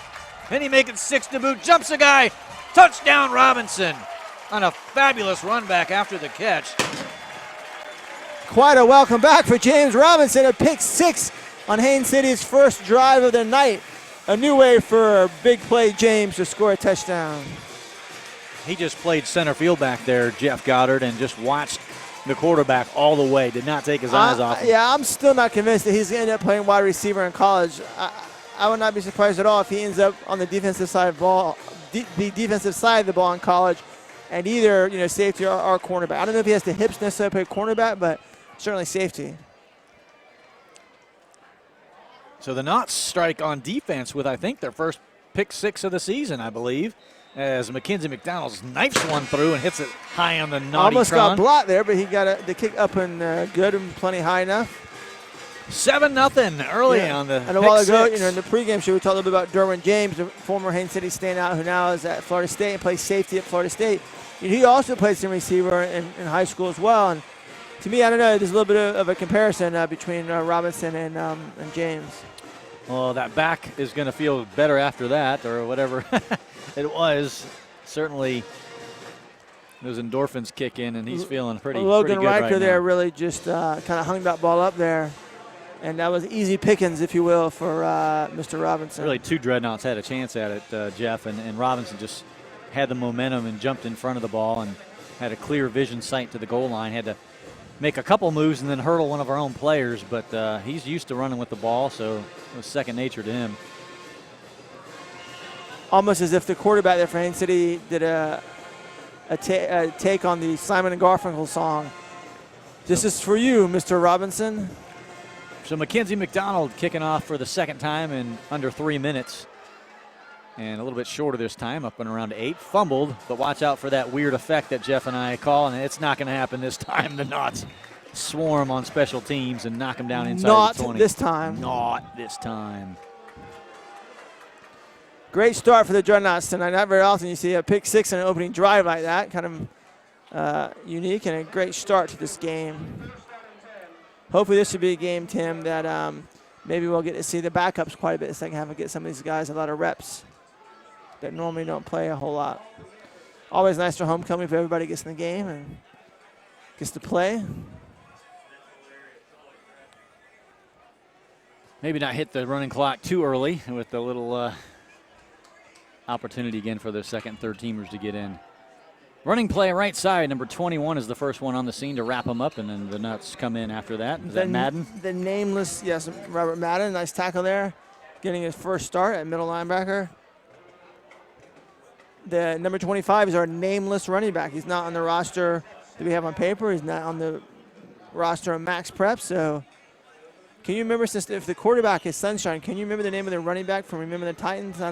[SPEAKER 1] Then he makes it 6 to boot. Jumps a guy. Touchdown Robinson on a fabulous run back after the catch.
[SPEAKER 2] Quite a welcome back for James Robinson. A pick 6 on Haines City's first drive of the night. A new way for big play James to score a touchdown.
[SPEAKER 1] He just played center field back there, Jeff Goddard, and just watched the quarterback all the way. Did not take his eyes off him.
[SPEAKER 2] Yeah, I'm still not convinced that he's going to end up playing wide receiver in college. I would not be surprised at all if he ends up on the defensive side of the ball, the defensive side of the ball in college, and either safety or cornerback. I don't know if he has the hips necessarily to play cornerback, but certainly safety.
[SPEAKER 1] So the Knots strike on defense with, I think, their first pick 6 of the season, I believe, as Mackenzie McDonald's knifes one through and hits it high on the naughty
[SPEAKER 2] Almost
[SPEAKER 1] tron.
[SPEAKER 2] got blocked there, but he got the kick up and good and plenty high enough.
[SPEAKER 1] 7-0 early on the
[SPEAKER 2] And a while ago,
[SPEAKER 1] pick 6.
[SPEAKER 2] in the pregame show, we talked a little bit about Derwin James, the former Haines City standout who now is at Florida State and plays safety at Florida State. He also played some receiver in high school as well. And to me, I don't know, there's a little bit of a comparison between Robinson and James.
[SPEAKER 1] Well, that back is going to feel better after that, or whatever it was. Certainly, those endorphins kick in, and he's feeling pretty
[SPEAKER 2] Logan
[SPEAKER 1] good
[SPEAKER 2] Riker
[SPEAKER 1] right
[SPEAKER 2] there
[SPEAKER 1] now.
[SPEAKER 2] really just kind of hung that ball up there. And that was easy pickings, if you will, for Mr. Robinson.
[SPEAKER 1] Really, 2 Dreadnaughts had a chance at it, Jeff, and Robinson just had the momentum and jumped in front of the ball and had a clear vision sight to the goal line. Had to make a couple moves and then hurdle one of our own players, but he's used to running with the ball, so it was second nature to him.
[SPEAKER 2] Almost as if the quarterback there for Haines City did a take on the Simon and Garfunkel song. This is for you, Mr. Robinson.
[SPEAKER 1] So Mackenzie McDonald kicking off for the second time in under 3 minutes. And a little bit shorter this time, up and around 8. Fumbled, but watch out for that weird effect that Jeff and I call, and it's not going to happen this time. The Knots swarm on special teams and knock them down inside the 20.
[SPEAKER 2] Not this time.
[SPEAKER 1] Not this time.
[SPEAKER 2] Great start for the Dreadnaughts tonight. Not very often you see a pick 6 and an opening drive like that. Kind of unique and a great start to this game. Hopefully this should be a game, Tim, that maybe we'll get to see the backups quite a bit in the second half and get some of these guys a lot of reps that normally don't play a whole lot. Always nice for homecoming if everybody gets in the game and gets to play.
[SPEAKER 1] Maybe not hit the running clock too early with the little opportunity again for the second and third teamers to get in. Running play right side, number 21 is the first one on the scene to wrap them up, and then the Nuts come in after that. Is that Madden?
[SPEAKER 2] The nameless, yes, Robert Madden. Nice tackle there, getting his first start at middle linebacker. The number 25 is our nameless running back. He's not on the roster that we have on paper. He's not on the roster of Max Prep. So can you remember, since if the quarterback is Sunshine, can you remember the name of the running back from Remember the Titans? I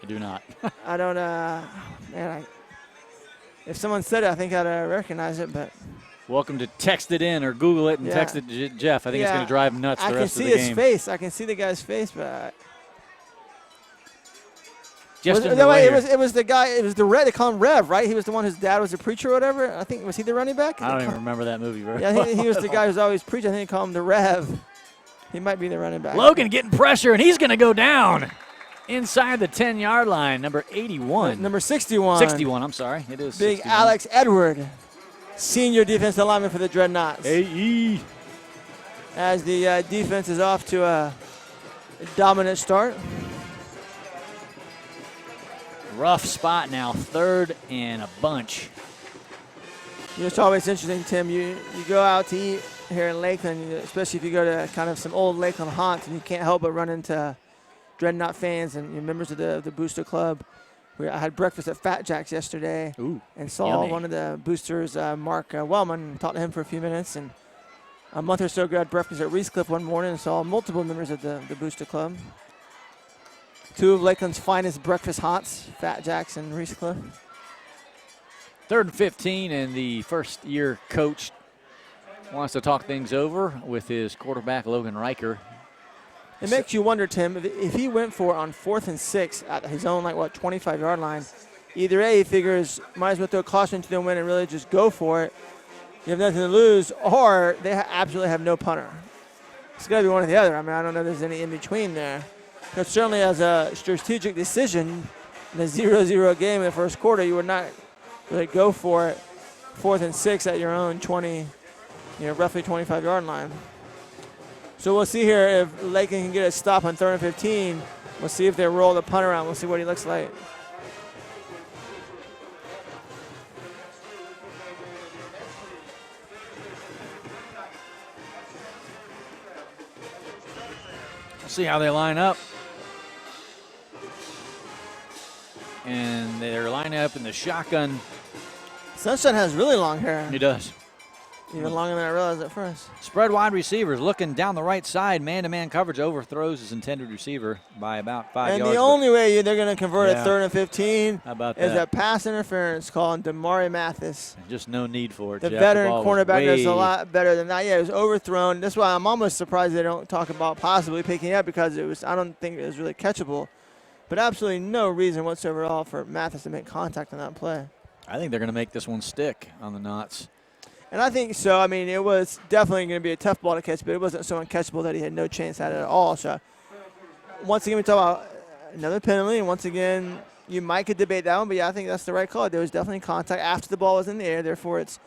[SPEAKER 1] do not.
[SPEAKER 2] I don't, man, if someone said it, I think I'd recognize it, but.
[SPEAKER 1] Welcome to text it in or Google it and text it to Jeff. I think it's going to drive him nuts the rest of the game.
[SPEAKER 2] I can see his face. I can see the guy's face, but. It was the guy. It was the Rev. They call him Rev, right? He was the one whose dad was a preacher or whatever. I think, was he the running back?
[SPEAKER 1] I don't even remember that movie very
[SPEAKER 2] well. Yeah, I think he was the guy who's always preaching. I think they call him the Rev. He might be the running back.
[SPEAKER 1] Logan getting pressure, and he's going to go down inside the 10-yard line. Number 81.
[SPEAKER 2] Number 61.
[SPEAKER 1] 61, I'm sorry. It is
[SPEAKER 2] Big
[SPEAKER 1] 61.
[SPEAKER 2] Alex Edward, senior defensive lineman for the Dreadnaughts.
[SPEAKER 1] AE.
[SPEAKER 2] As the defense is off to a dominant start.
[SPEAKER 1] Rough spot now, 3rd and a bunch.
[SPEAKER 2] It's always interesting, Tim. You go out to eat here in Lakeland, especially if you go to kind of some old Lakeland haunts, and you can't help but run into Dreadnaught fans and members of the Booster Club. I had breakfast at Fat Jack's yesterday.
[SPEAKER 1] Ooh,
[SPEAKER 2] and saw
[SPEAKER 1] yummy.
[SPEAKER 2] One of the boosters, Mark Wellman, talked to him for a few minutes. And a month or so ago, I had breakfast at Reese Cliff one morning and saw multiple members of the Booster Club. 2 of Lakeland's finest breakfast haunts, Fat Jack's and Reese Cliff.
[SPEAKER 1] 3rd and 15, and the first-year coach wants to talk things over with his quarterback, Logan Riker.
[SPEAKER 2] It makes you wonder, Tim, if he went for it on 4th and 6 at his own, 25-yard line, either A, he figures might as well throw caution to the wind and really just go for it. You have nothing to lose, or they absolutely have no punter. It's got to be one or the other. I mean, I don't know if there's any in between there. But certainly as a strategic decision in a 0-0 game in the first quarter, you would not really go for it 4th and 6 at your own 20, roughly 25-yard line. So we'll see here if Lakeland can get a stop on 3rd and 15. We'll see if they roll the punt around. We'll see what he looks like.
[SPEAKER 1] We'll see how they line up. And they're lining up in the shotgun.
[SPEAKER 2] Sunshine has really long hair.
[SPEAKER 1] He does.
[SPEAKER 2] Even longer than I realized at first.
[SPEAKER 1] Spread wide receivers looking down the right side. Man-to-man coverage overthrows his intended receiver by about 5 yards.
[SPEAKER 2] And the only way they're going to convert a 3rd and 15
[SPEAKER 1] how about
[SPEAKER 2] is
[SPEAKER 1] that?
[SPEAKER 2] a pass interference call on Damari Mathis.
[SPEAKER 1] Just no need for it,
[SPEAKER 2] The
[SPEAKER 1] Jeff.
[SPEAKER 2] veteran
[SPEAKER 1] ball
[SPEAKER 2] cornerback
[SPEAKER 1] was
[SPEAKER 2] does a lot better than that. Yeah, it was overthrown. That's why I'm almost surprised they don't talk about possibly picking it up, because I don't think it was really catchable. But absolutely no reason whatsoever at all for Mathis to make contact on that play.
[SPEAKER 1] I think they're going to make this one stick on the Knots.
[SPEAKER 2] And I think so. I mean, it was definitely going to be a tough ball to catch, but it wasn't so uncatchable that he had no chance at it at all. So once again, we talk about another penalty, and once again, you might could debate that one, but yeah, I think that's the right call. There was definitely contact after the ball was in the air. Therefore, it's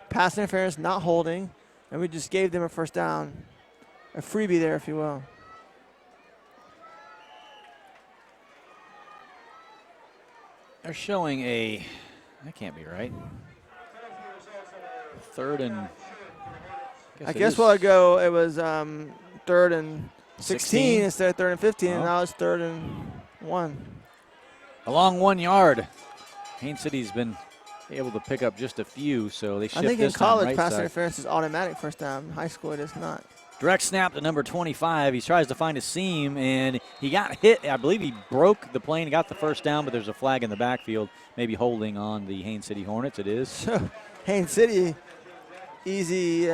[SPEAKER 2] pass interference, not holding, and we just gave them a first down. a freebie there, if you will.
[SPEAKER 1] They're showing that can't be right. Third and.
[SPEAKER 2] I guess while ago it was 3rd and 16 instead of 3rd and 15, and now it's 3rd and 1.
[SPEAKER 1] Along 1 yard. Haines City's been able to pick up just a few, so they shift this
[SPEAKER 2] I think in college,
[SPEAKER 1] right
[SPEAKER 2] pass
[SPEAKER 1] side.
[SPEAKER 2] interference is automatic first down. In high school, it is not.
[SPEAKER 1] Direct snap to number 25. He tries to find a seam, and he got hit. I believe he broke the plane, got the first down, but there's a flag in the backfield, maybe holding on the Haines City Hornets. It is.
[SPEAKER 2] So, Haines City, easy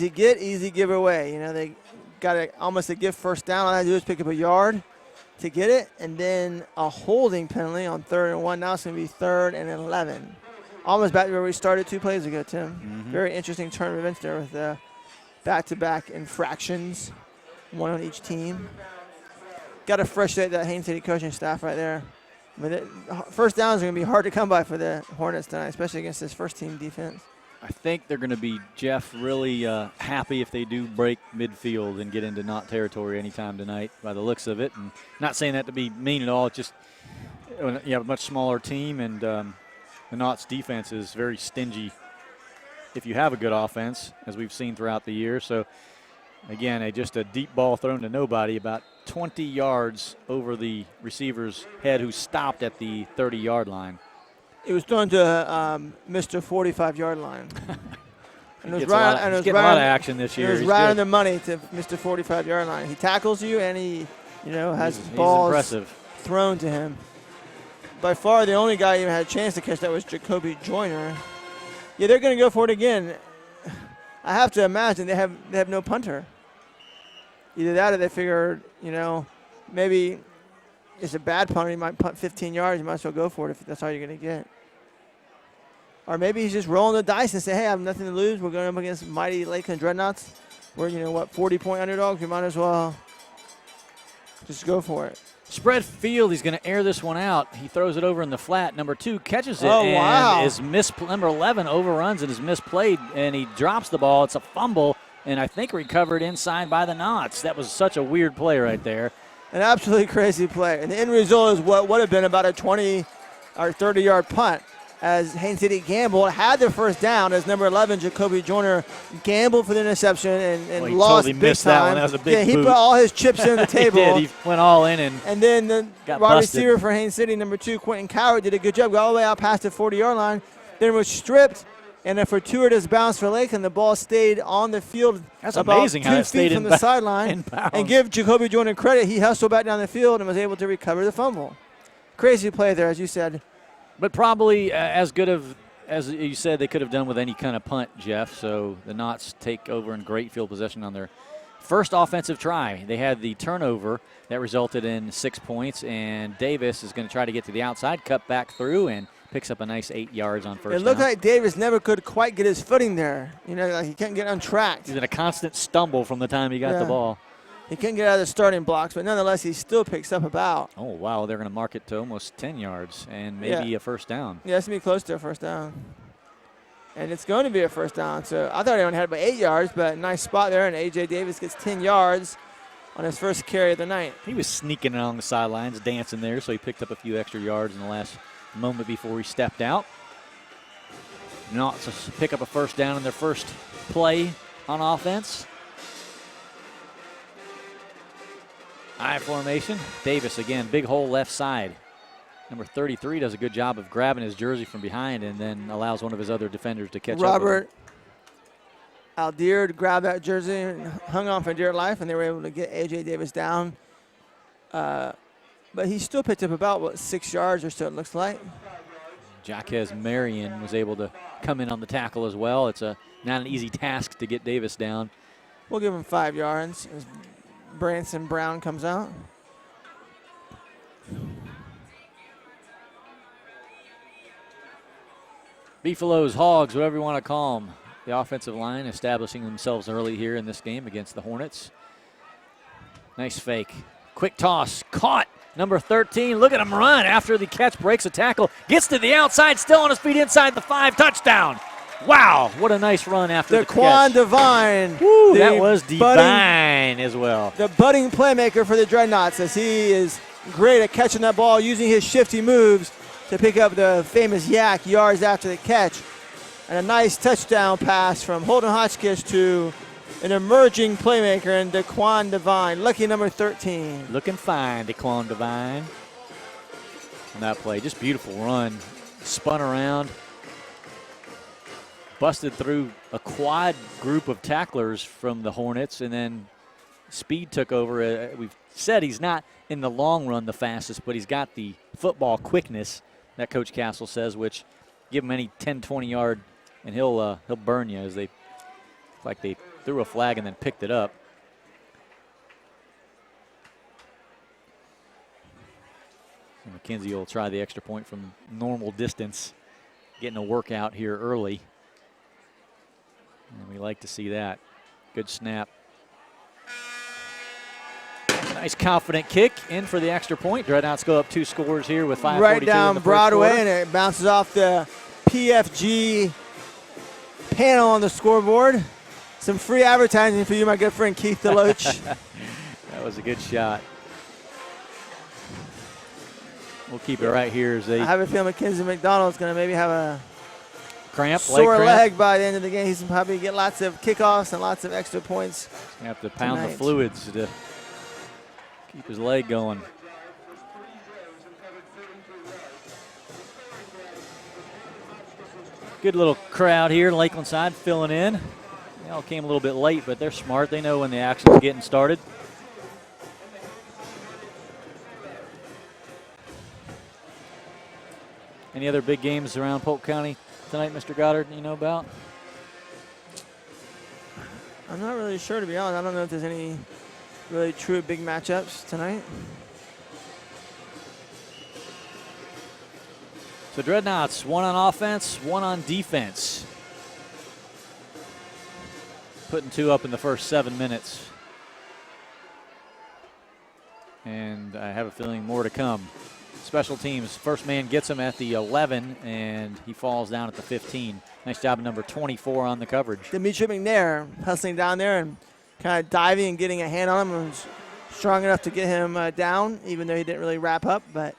[SPEAKER 2] get, easy give away. You know, they got almost a gift first down. All I do is pick up a yard to get it, and then a holding penalty on 3rd and 1. Now it's going to be 3rd and 11. Almost back to where we started 2 plays ago, Tim. Very interesting turn of events there with back-to-back infractions, 1 on each team. Got to frustrate that Haines City coaching staff right there. I mean, first downs are going to be hard to come by for the Hornets tonight, especially against this first-team defense.
[SPEAKER 1] I think they're going to be, Jeff, really happy if they do break midfield and get into knot territory anytime tonight by the looks of it. And not saying that to be mean at all. It's just you have a much smaller team, and the Knots defense is very stingy if you have a good offense, as we've seen throughout the year. So, again, just a deep ball thrown to nobody, about 20 yards over the receiver's head, who stopped at the 30-yard line.
[SPEAKER 2] It was thrown to Mr. 45-yard line.
[SPEAKER 1] And he's getting a lot of action this year.
[SPEAKER 2] It was right on the money to Mr. 45-yard line. He tackles you, and he, has balls thrown to him. By far, the only guy who even had a chance to catch that was Jacoby Joyner. Yeah, they're going to go for it again. I have to imagine they have no punter. Either that, or they figured, maybe it's a bad punter. He might punt 15 yards. You might as well go for it if that's all you're going to get. Or maybe he's just rolling the dice and say, hey, I have nothing to lose. We're going up against mighty Lakeland Dreadnaughts. We're, 40-point underdogs. We might as well just go for it.
[SPEAKER 1] Spread field. He's going to air this one out. He throws it over in the flat. Number 2 catches it is number 11 overruns and is misplayed, and he drops the ball. It's a fumble, and I think recovered inside by the Knots. That was such a weird play right there.
[SPEAKER 2] An absolutely crazy play. And the end result is what would have been about a 20 or 30-yard punt, as Haines City gambled, had the first down, as number 11, Jacoby Joyner, gambled for the interception and lost
[SPEAKER 1] totally
[SPEAKER 2] big
[SPEAKER 1] missed
[SPEAKER 2] time.
[SPEAKER 1] That one. That was a big
[SPEAKER 2] he
[SPEAKER 1] boot.
[SPEAKER 2] put all his chips in the table.
[SPEAKER 1] He did. He went all in
[SPEAKER 2] and then the wide receiver for Haines City, number 2, Quentin Coward, did a good job. Got all the way out past the 40-yard line. Then was stripped, and a fortuitous bounce for Lakeland. The ball stayed on the field.
[SPEAKER 1] That's
[SPEAKER 2] about
[SPEAKER 1] amazing
[SPEAKER 2] 2
[SPEAKER 1] how it stayed
[SPEAKER 2] feet from the sideline. And give Jacoby Joyner credit. He hustled back down the field and was able to recover the fumble. Crazy play there, as you said.
[SPEAKER 1] But probably as good of, as you said, they could have done with any kind of punt, Jeff. So the Knots take over in great field possession on their first offensive try. They had the turnover that resulted in 6 points, and Davis is going to try to get to the outside, cut back through, and picks up a nice 8 yards on first down.
[SPEAKER 2] It looked like Davis never could quite get his footing there. Like he couldn't get untracked.
[SPEAKER 1] He's in a constant stumble from the time he got the ball.
[SPEAKER 2] He couldn't get out of the starting blocks, but nonetheless, he still picks up about.
[SPEAKER 1] Oh, wow. They're going to mark it to almost 10 yards and maybe a first down.
[SPEAKER 2] Yeah, it's going to be close to a first down. And it's going to be a first down. So I thought he only had about 8 yards, but nice spot there, and A.J. Davis gets 10 yards on his first carry of the night.
[SPEAKER 1] He was sneaking along the sidelines, dancing there, so he picked up a few extra yards in the last moment before he stepped out. Knots pick up a first down in their first play on offense. I formation. Davis again, big hole left side. Number 33 does a good job of grabbing his jersey from behind and then allows one of his other defenders to catch up.
[SPEAKER 2] Robert Aldeer grabbed that jersey and hung on for dear life, and they were able to get A.J. Davis down. But he still picked up about, 6 yards or so, it looks like.
[SPEAKER 1] Jaquez Marion was able to come in on the tackle as well. It's not an easy task to get Davis down.
[SPEAKER 2] We'll give him 5 yards as Branson Brown comes out.
[SPEAKER 1] Beefaloes, Hogs, whatever you want to call them. The offensive line establishing themselves early here in this game against the Hornets. Nice fake. Quick toss. Caught. Number 13. Look at him run after the catch. Breaks a tackle. Gets to the outside. Still on his feet inside the 5. Touchdown. Wow, what a nice run after the
[SPEAKER 2] Daquan
[SPEAKER 1] catch.
[SPEAKER 2] Devine.
[SPEAKER 1] Woo, that was divine as well.
[SPEAKER 2] The budding playmaker for the Dreadnaughts, as he is great at catching that ball, using his shifty moves to pick up the famous yak yards after the catch. And a nice touchdown pass from Holden Hotchkiss to an emerging playmaker in Daquan Devine, lucky number 13.
[SPEAKER 1] Looking fine, Daquan Devine. On that play, just beautiful run. Spun around. Busted through a quad group of tacklers from the Hornets, and then speed took over. We've said he's not in the long run the fastest, but he's got the football quickness that Coach Castle says, which give him any 10, 20-yard, and he'll burn you as they threw a flag and then picked it up. And McKenzie will try the extra point from normal distance, getting a workout here early. And we like to see that. Good snap. Nice confident kick in for the extra point. Dreadnaughts go up 2 scores here with 5:42
[SPEAKER 2] right down
[SPEAKER 1] in the
[SPEAKER 2] Broadway,
[SPEAKER 1] first
[SPEAKER 2] and it bounces off the PFG panel on the scoreboard. Some free advertising for you, my good friend Keith Deloach.
[SPEAKER 1] That was a good shot. We'll keep it right here as they
[SPEAKER 2] I have a feeling Mackenzie McDonald's going to maybe have a
[SPEAKER 1] leg
[SPEAKER 2] sore
[SPEAKER 1] cramp.
[SPEAKER 2] leg by the end of the game. He's probably get lots of kickoffs and lots of extra points.
[SPEAKER 1] You have to pound
[SPEAKER 2] tonight.
[SPEAKER 1] the fluids to keep his leg going. Good little crowd here, Lakeland side filling in. They all came a little bit late, but they're smart. They know when the action's getting started. Any other big games around Polk County tonight, Mr. Goddard, you know about?
[SPEAKER 2] I'm not really sure, to be honest. I don't know if there's any really true big matchups tonight.
[SPEAKER 1] So Dreadnaughts, 1 on offense, 1 on defense. Putting 2 up in the first 7 minutes. And I have a feeling more to come. Special teams, first man gets him at the 11, and he falls down at the 15. Nice job of number 24 on the coverage.
[SPEAKER 2] Demetri McNair hustling down there and kind of diving and getting a hand on him. Was strong enough to get him down, even though he didn't really wrap up. But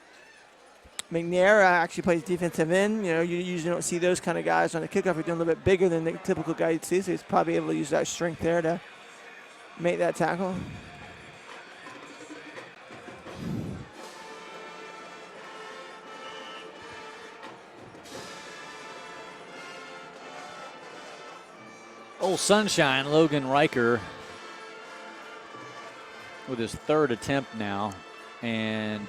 [SPEAKER 2] McNair actually plays defensive end. You know, you usually don't see those kind of guys on the kickoff. He's doing a little bit bigger than the typical guy you'd see, so he's probably able to use that strength there to make that tackle.
[SPEAKER 1] Old Sunshine, Logan Riker, with his 3rd attempt now. And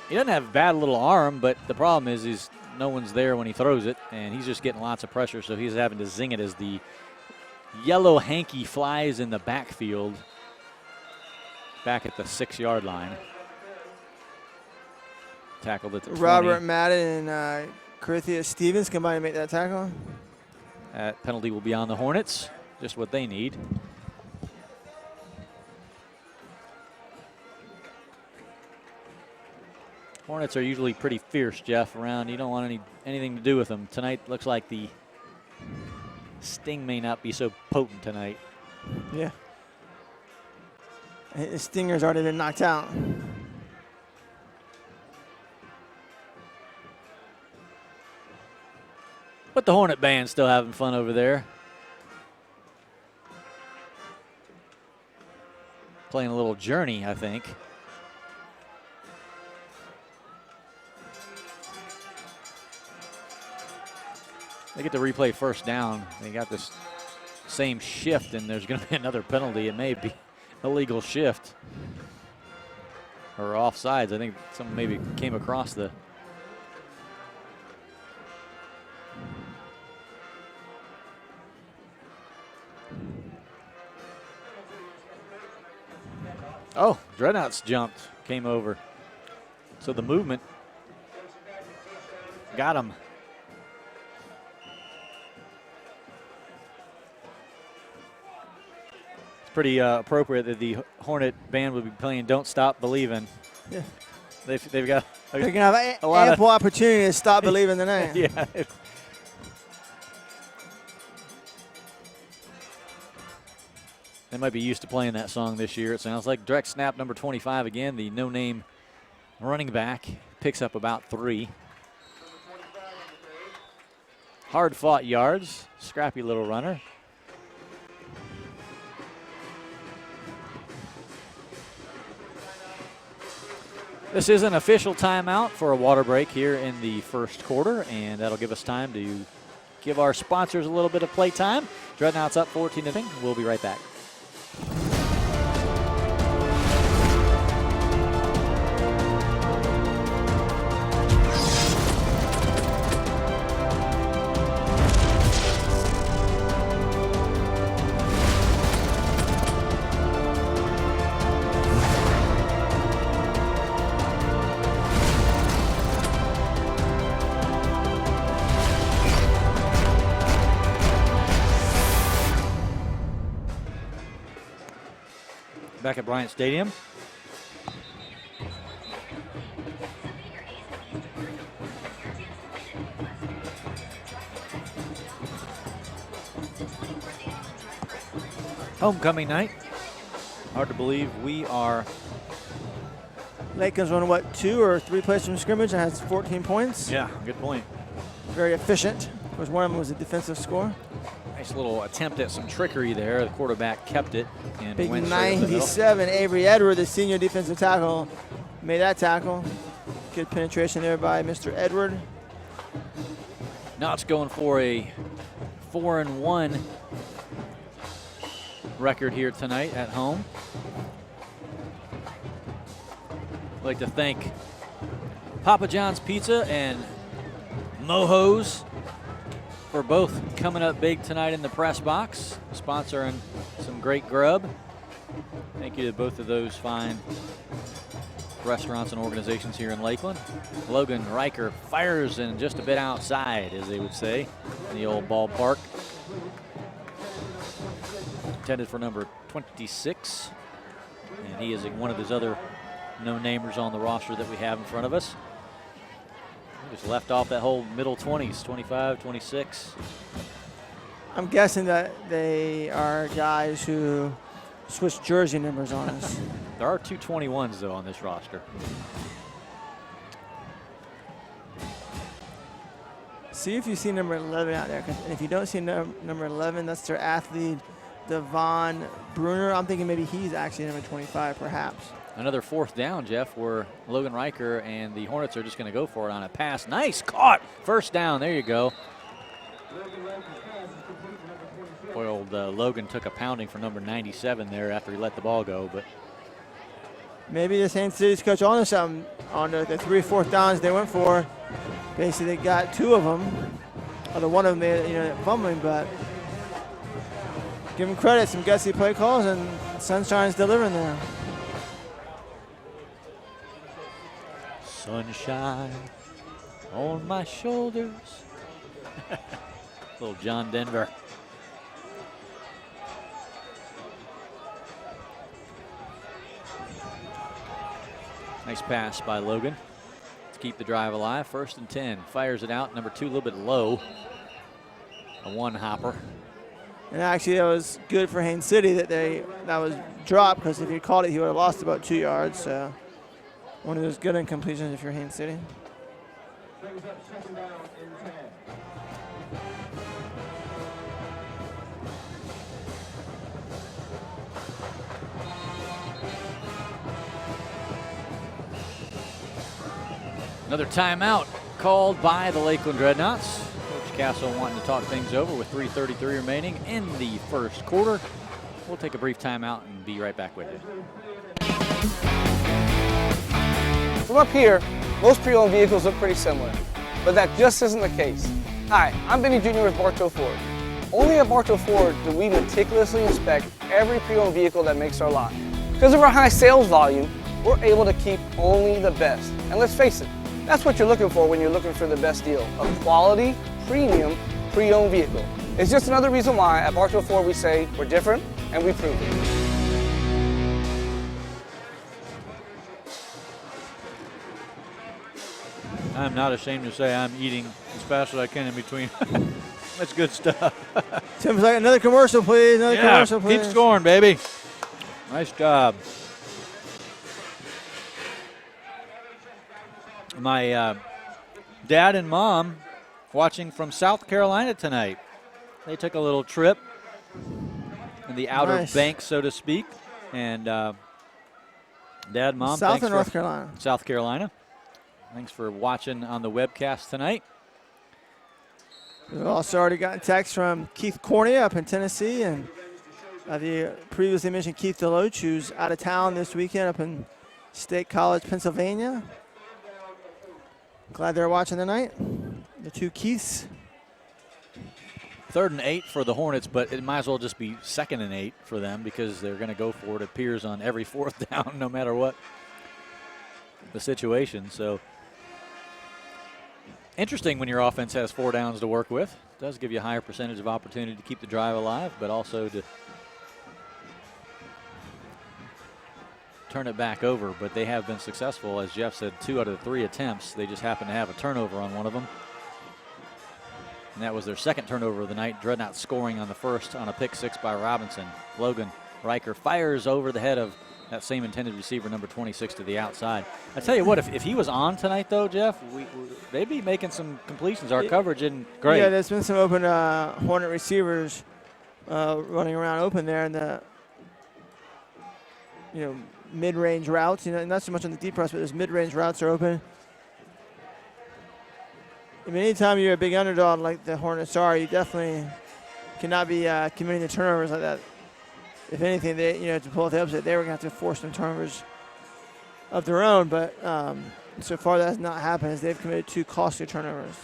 [SPEAKER 1] he doesn't have a bad little arm, but the problem is no one's there when he throws it, and he's just getting lots of pressure, so he's having to zing it as the yellow hanky flies in the backfield back at the 6-yard line. Tackled at the 20.
[SPEAKER 2] Robert Madden and Corinthia Stevens combined to make that tackle.
[SPEAKER 1] That penalty will be on the Hornets, just what they need. Hornets are usually pretty fierce, Jeff, around. You don't want anything to do with them. Tonight looks like the sting may not be so potent tonight.
[SPEAKER 2] Yeah. The Stinger's already been knocked out.
[SPEAKER 1] But the Hornet band's still having fun over there. Playing a little Journey, I think. They get to replay first down. They got this same shift, and there's going to be another penalty. It may be illegal shift or offsides. I think someone maybe came across the. Oh, Dreadnaughts jumped, came over. So the movement got him. It's pretty appropriate that the Hornet band would be playing "Don't Stop Believin'."
[SPEAKER 2] Yeah.
[SPEAKER 1] They've got.
[SPEAKER 2] They're going to have ample opportunity to stop believing tonight.
[SPEAKER 1] Yeah. They might be used to playing that song this year, it sounds like. Direct snap, number 25 again, the no-name running back, picks up about 3. Hard-fought yards, scrappy little runner. This is an official timeout for a water break here in the first quarter, and that'll give us time to give our sponsors a little bit of play time. Dreadnaughts up 14-0. We'll be right back. Back at Bryant Stadium. Homecoming night. Hard to believe we are.
[SPEAKER 2] Lakeland's won, what, 2 or 3 plays from scrimmage and has 14 points.
[SPEAKER 1] Yeah, good point.
[SPEAKER 2] Very efficient. Of course, one of them was a defensive score.
[SPEAKER 1] Nice little attempt at some trickery there. The quarterback kept it and
[SPEAKER 2] Big
[SPEAKER 1] went straight up the middle.
[SPEAKER 2] 97, Avery Edward, the senior defensive tackle, made that tackle. Good penetration there by Mr. Edward.
[SPEAKER 1] Knott's going for a 4-1 record here tonight at home. I'd like to thank Papa John's Pizza and Mojo's for both coming up big tonight in the press box, sponsoring some great grub. Thank you to both of those fine restaurants and organizations here in Lakeland. Logan Riker fires in just a bit outside, as they would say, in the old ballpark. Intended for number 26, and he is one of those other no-namers on the roster that we have in front of us. Just left off that whole middle 20s, 25, 26.
[SPEAKER 2] I'm guessing that they are guys who switch jersey numbers on us.
[SPEAKER 1] There are 2 21s, though, on this roster.
[SPEAKER 2] See if you see number 11 out there. And if you don't see number 11, that's their athlete, Devon Bruner. I'm thinking maybe he's actually number 25, perhaps.
[SPEAKER 1] Another 4th down, Jeff, where Logan Riker and the Hornets are just going to go for it on a pass. Nice caught. First down. There you go. Boy, old Logan took a pounding for number 97 there after he let the ball go. But
[SPEAKER 2] maybe the Haines City's coach on to something on the 3 4th downs they went for. Basically, they got 2 of them. Although one of them, they fumbling, but give them credit. Some gutsy play calls, and Sunshine's delivering there.
[SPEAKER 1] Sunshine on my shoulders. Little John Denver. Nice pass by Logan to keep the drive alive. 1st and 10. Fires it out. Number 2 a little bit low. A 1-hopper.
[SPEAKER 2] And actually, that was good for Haines City that was dropped, because if he caught it, he would have lost about 2 yards. So one of those good incompletions if you're Haines City.
[SPEAKER 1] Another timeout called by the Lakeland Dreadnaughts. Coach Castle wanting to talk things over with 3:33 remaining in the first quarter. We'll take a brief timeout and be right back with you.
[SPEAKER 6] From up here, most pre-owned vehicles look pretty similar, but that just isn't the case. Hi, I'm Benny Jr. with Bartow Ford. Only at Bartow Ford do we meticulously inspect every pre-owned vehicle that makes our lot. Because of our high sales volume, we're able to keep only the best. And let's face it, that's what you're looking for when you're looking for the best deal, a quality, premium, pre-owned vehicle. It's just another reason why at Bartow Ford we say we're different and we prove it.
[SPEAKER 1] I'm not ashamed to say I'm eating as fast as I can in between That's good stuff.
[SPEAKER 2] Tim's like, another commercial, please. Another commercial, please.
[SPEAKER 1] Keep scoring, baby. Nice job. My dad and mom watching from South Carolina tonight. They took a little trip in the Outer Banks, so to speak. And Dad, Mom,
[SPEAKER 2] South or North Carolina?
[SPEAKER 1] South Carolina. Thanks for watching on the webcast tonight.
[SPEAKER 2] We've also already gotten text from Keith Cornea up in Tennessee, and the previously mentioned Keith Deloach, who's out of town this weekend up in State College, Pennsylvania. Glad they're watching tonight. The two Keiths.
[SPEAKER 1] 3rd and 8 for the Hornets, but it might as well just be 2nd and 8 for them because they're going to go for it, appears, on every 4th down, no matter what the situation. So interesting when your offense has 4 downs to work with. It does give you a higher percentage of opportunity to keep the drive alive, but also to turn it back over. But they have been successful, as Jeff said, 2 out of 3 attempts. They just happen to have a turnover on one of them. And that was their 2nd turnover of the night. Dreadnaughts scoring on the first on a pick 6 by Robinson. Logan Riker fires over the head of that same intended receiver, number 26, to the outside. I tell you what, if he was on tonight, though, Jeff, they'd be making some completions. Our coverage isn't great.
[SPEAKER 2] Yeah, there's been some open Hornet receivers running around open there in the mid-range routes. Not so much on the deep routes, but those mid-range routes are open. I mean, anytime you're a big underdog like the Hornets are, you definitely cannot be committing the turnovers like that. If anything, they, to pull the upset, they were going to have to force some turnovers of their own. But so far, that has not happened, as they've committed 2 costly turnovers.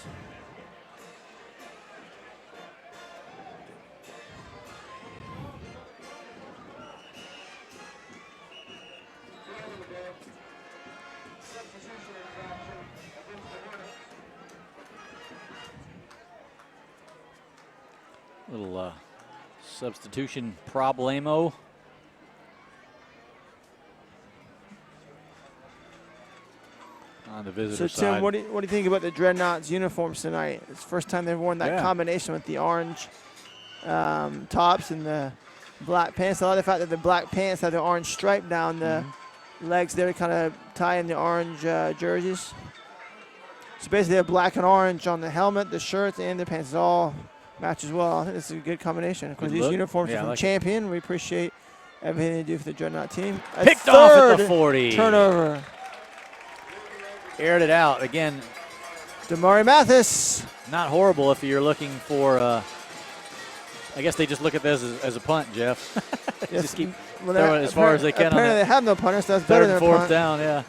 [SPEAKER 1] Little substitution problemo. On the visitor side.
[SPEAKER 2] So, Tim, what do you think about the Dreadnaughts uniforms tonight? It's the first time they've worn that combination with the orange tops and the black pants. I like the fact that the black pants have the orange stripe down the legs there to kind of tie in the orange jerseys. So basically, they have black and orange on the helmet, the shirts, and the pants. It all matches well. I think this is a good combination. Of course, these uniforms are from Champion. We appreciate everything they do for the Dreadnought team.
[SPEAKER 1] Picked off at the 40.
[SPEAKER 2] Turnover.
[SPEAKER 1] Aired it out. Again,
[SPEAKER 2] Damari Mathis.
[SPEAKER 1] Not horrible if you're looking for, I guess they just look at this as a punt, Jeff.
[SPEAKER 2] Yes.
[SPEAKER 1] Just keep throwing it as far as they can.
[SPEAKER 2] Apparently they have no punters, so that's better than a punt.
[SPEAKER 1] 3rd and 4th down, yeah.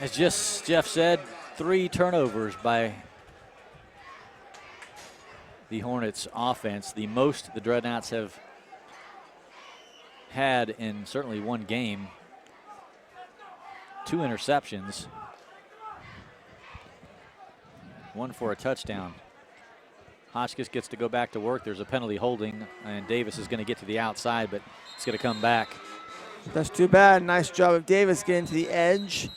[SPEAKER 1] As just Jeff said, 3 turnovers by the Hornets offense, the most the Dreadnaughts have had in certainly one game. 2 interceptions, 1 for a touchdown. Hotchkiss gets to go back to work. There's a penalty holding, and Davis is going to get to the outside, but it's going to come back.
[SPEAKER 2] That's too bad. Nice job of Davis getting to the edge.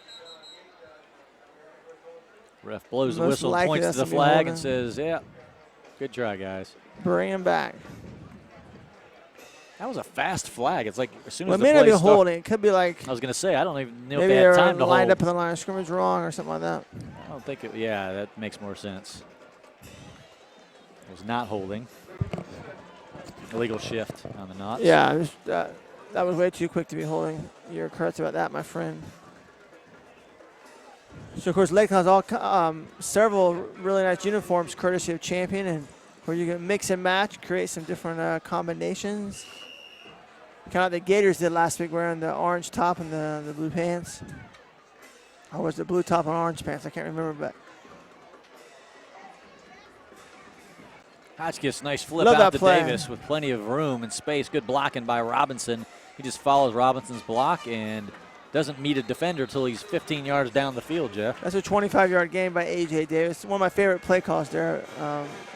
[SPEAKER 1] Ref blows the whistle, points to the flag, and says, yeah, good try, guys.
[SPEAKER 2] Bring him back.
[SPEAKER 1] That was a fast flag. It's like as soon as
[SPEAKER 2] it
[SPEAKER 1] the
[SPEAKER 2] may
[SPEAKER 1] play
[SPEAKER 2] not be
[SPEAKER 1] started,
[SPEAKER 2] holding. It could be like.
[SPEAKER 1] I was going to say, I don't even know if
[SPEAKER 2] maybe
[SPEAKER 1] they had time to hold.
[SPEAKER 2] lined up in the line of scrimmage wrong or something like that.
[SPEAKER 1] I don't think it, yeah, that makes more sense. It was not holding. Illegal shift on the knots.
[SPEAKER 2] Yeah, that was way too quick to be holding. You're correct about that, my friend. So, of course, Lakeland has several really nice uniforms courtesy of Champion, and where you can mix and match, create some different combinations. Kind of like the Gators did last week, wearing the orange top and the blue pants. Or was it blue top and orange pants? I can't remember, but.
[SPEAKER 1] Hotchkiss, nice flip out to Davis with plenty of room and space. Good blocking by Robinson. He just follows Robinson's block and doesn't meet a defender until he's 15 yards down the field, Jeff.
[SPEAKER 2] That's a 25-yard gain by A.J. Davis. One of my favorite play calls there,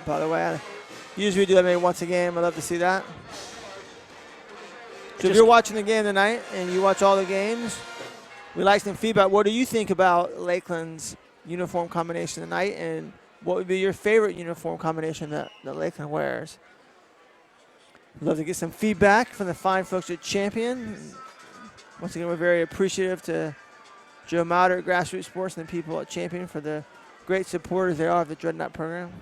[SPEAKER 2] by the way. I usually do that maybe once a game. I love to see that. So if you're watching the game tonight and you watch all the games, We'd like some feedback. What do you think about Lakeland's uniform combination tonight, and what would be your favorite uniform combination that Lakeland wears? We'd love to get some feedback from the fine folks at Champion. Once again, we're very appreciative to Joe Mauder at Grassroots Sports and the people at Champion for the great supporters they are of the Dreadnaught program.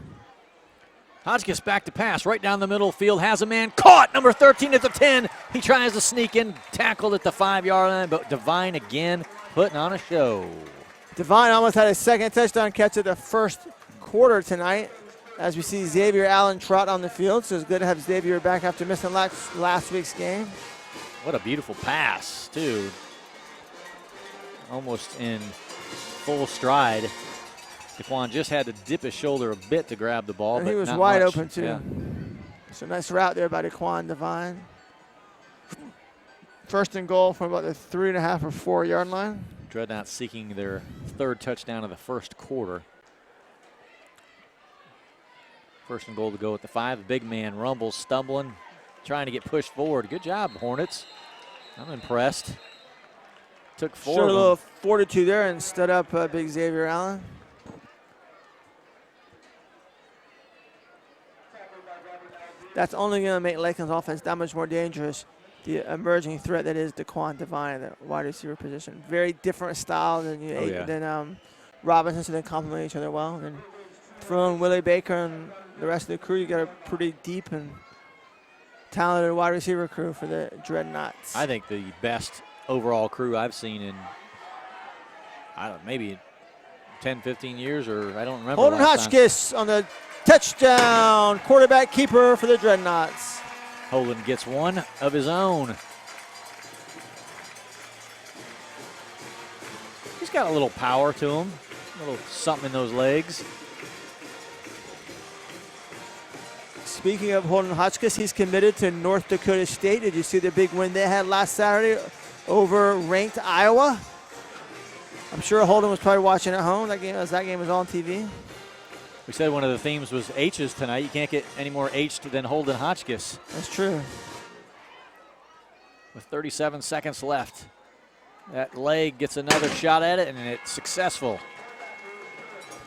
[SPEAKER 1] Hotchkiss back to pass right down the middle field, has a man caught, number 13 at the 10. He tries to sneak in, tackled at the 5-yard line, but Devine again putting on a show.
[SPEAKER 2] Devine almost had a second touchdown catch at the first quarter tonight, as we see Xavier Allen trot on the field. So it's good to have Xavier back after missing last week's game.
[SPEAKER 1] What a beautiful pass, too. Almost in full stride. Daquan just had to dip his shoulder a bit to grab the ball.
[SPEAKER 2] And
[SPEAKER 1] but
[SPEAKER 2] he was
[SPEAKER 1] not
[SPEAKER 2] wide
[SPEAKER 1] much.
[SPEAKER 2] open, too.
[SPEAKER 1] Yeah.
[SPEAKER 2] So nice route there by Daquan Devine. First and goal from about the 3.5 or 4 yard line.
[SPEAKER 1] Dreadnaughts seeking their third touchdown of the first quarter. First and goal to go at the 5. The big man rumbles, stumbling, trying to get pushed forward. Good job, Hornets. I'm impressed. Took 4
[SPEAKER 2] Showed
[SPEAKER 1] of
[SPEAKER 2] a
[SPEAKER 1] them.
[SPEAKER 2] little fortitude there and stood up big Xavier Allen. That's only going to make Lakeland's offense that much more dangerous. The emerging threat that is Daquan Devine at the wide receiver position. Very different style than Robinson, so they complement each other well. And throw in Willie Baker and the rest of the crew, you got a pretty deep and talented wide receiver crew for the Dreadnaughts.
[SPEAKER 1] I think the best overall crew I've seen in, maybe 10, 15 years, or I don't remember.
[SPEAKER 2] Holden Hotchkiss on the touchdown, quarterback keeper for the Dreadnaughts.
[SPEAKER 1] Holden gets one of his own. He's got a little power to him, a little something in those legs.
[SPEAKER 2] Speaking of Holden Hotchkiss, he's committed to North Dakota State. Did you see the big win they had last Saturday over ranked Iowa? I'm sure Holden was probably watching at home. That game was on TV.
[SPEAKER 1] We said one of the themes was H's tonight. You can't get any more H than Holden Hotchkiss.
[SPEAKER 2] That's true.
[SPEAKER 1] With 37 seconds left, that leg gets another shot at it, and it's successful.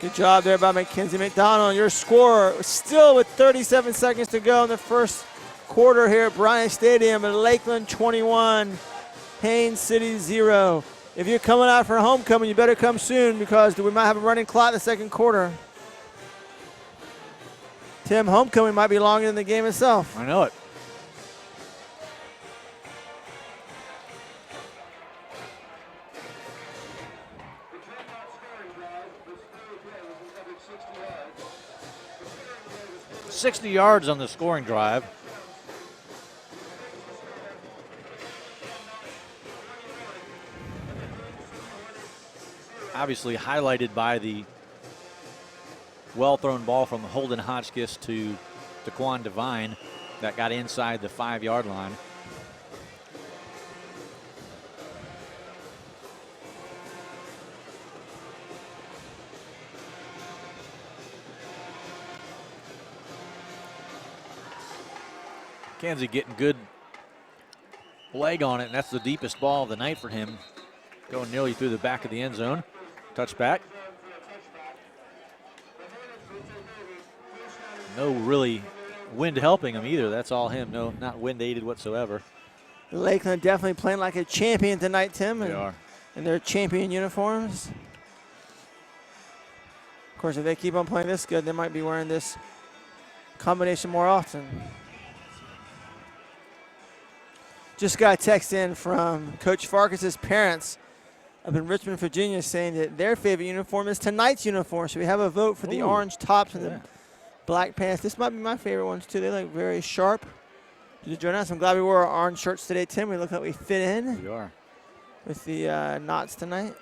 [SPEAKER 2] Good job there by Mackenzie McDonald. Your score still with 37 seconds to go in the first quarter here at Bryant Stadium. Lakeland 21, Haines City 0. If you're coming out for homecoming, you better come soon because we might have a running clock in the second quarter. Tim, homecoming might be longer than the game itself.
[SPEAKER 1] I know it. $60 yards on the scoring drive. Obviously highlighted by the well-thrown ball from Holden Hotchkiss to Daquan Devine that got inside the 5-yard line. Mackenzie getting good leg on it, and that's the deepest ball of the night for him. Going nearly through the back of the end zone. Touchback. No really wind helping him either. That's all him. No, not wind aided whatsoever.
[SPEAKER 2] Lakeland definitely playing like a champion tonight, Tim.
[SPEAKER 1] They are.
[SPEAKER 2] In their champion uniforms. Of course, if they keep on playing this good, they might be wearing this combination more often. Just got a text in from Coach Farkas's parents up in Richmond, Virginia, saying that their favorite uniform is tonight's uniform. So we have a vote for the orange tops and the black pants. This might be my favorite ones, too. They look very sharp. Did you join us? I'm glad we wore our orange shirts today, Tim. We look like we fit in.
[SPEAKER 1] We are.
[SPEAKER 2] With the knots tonight.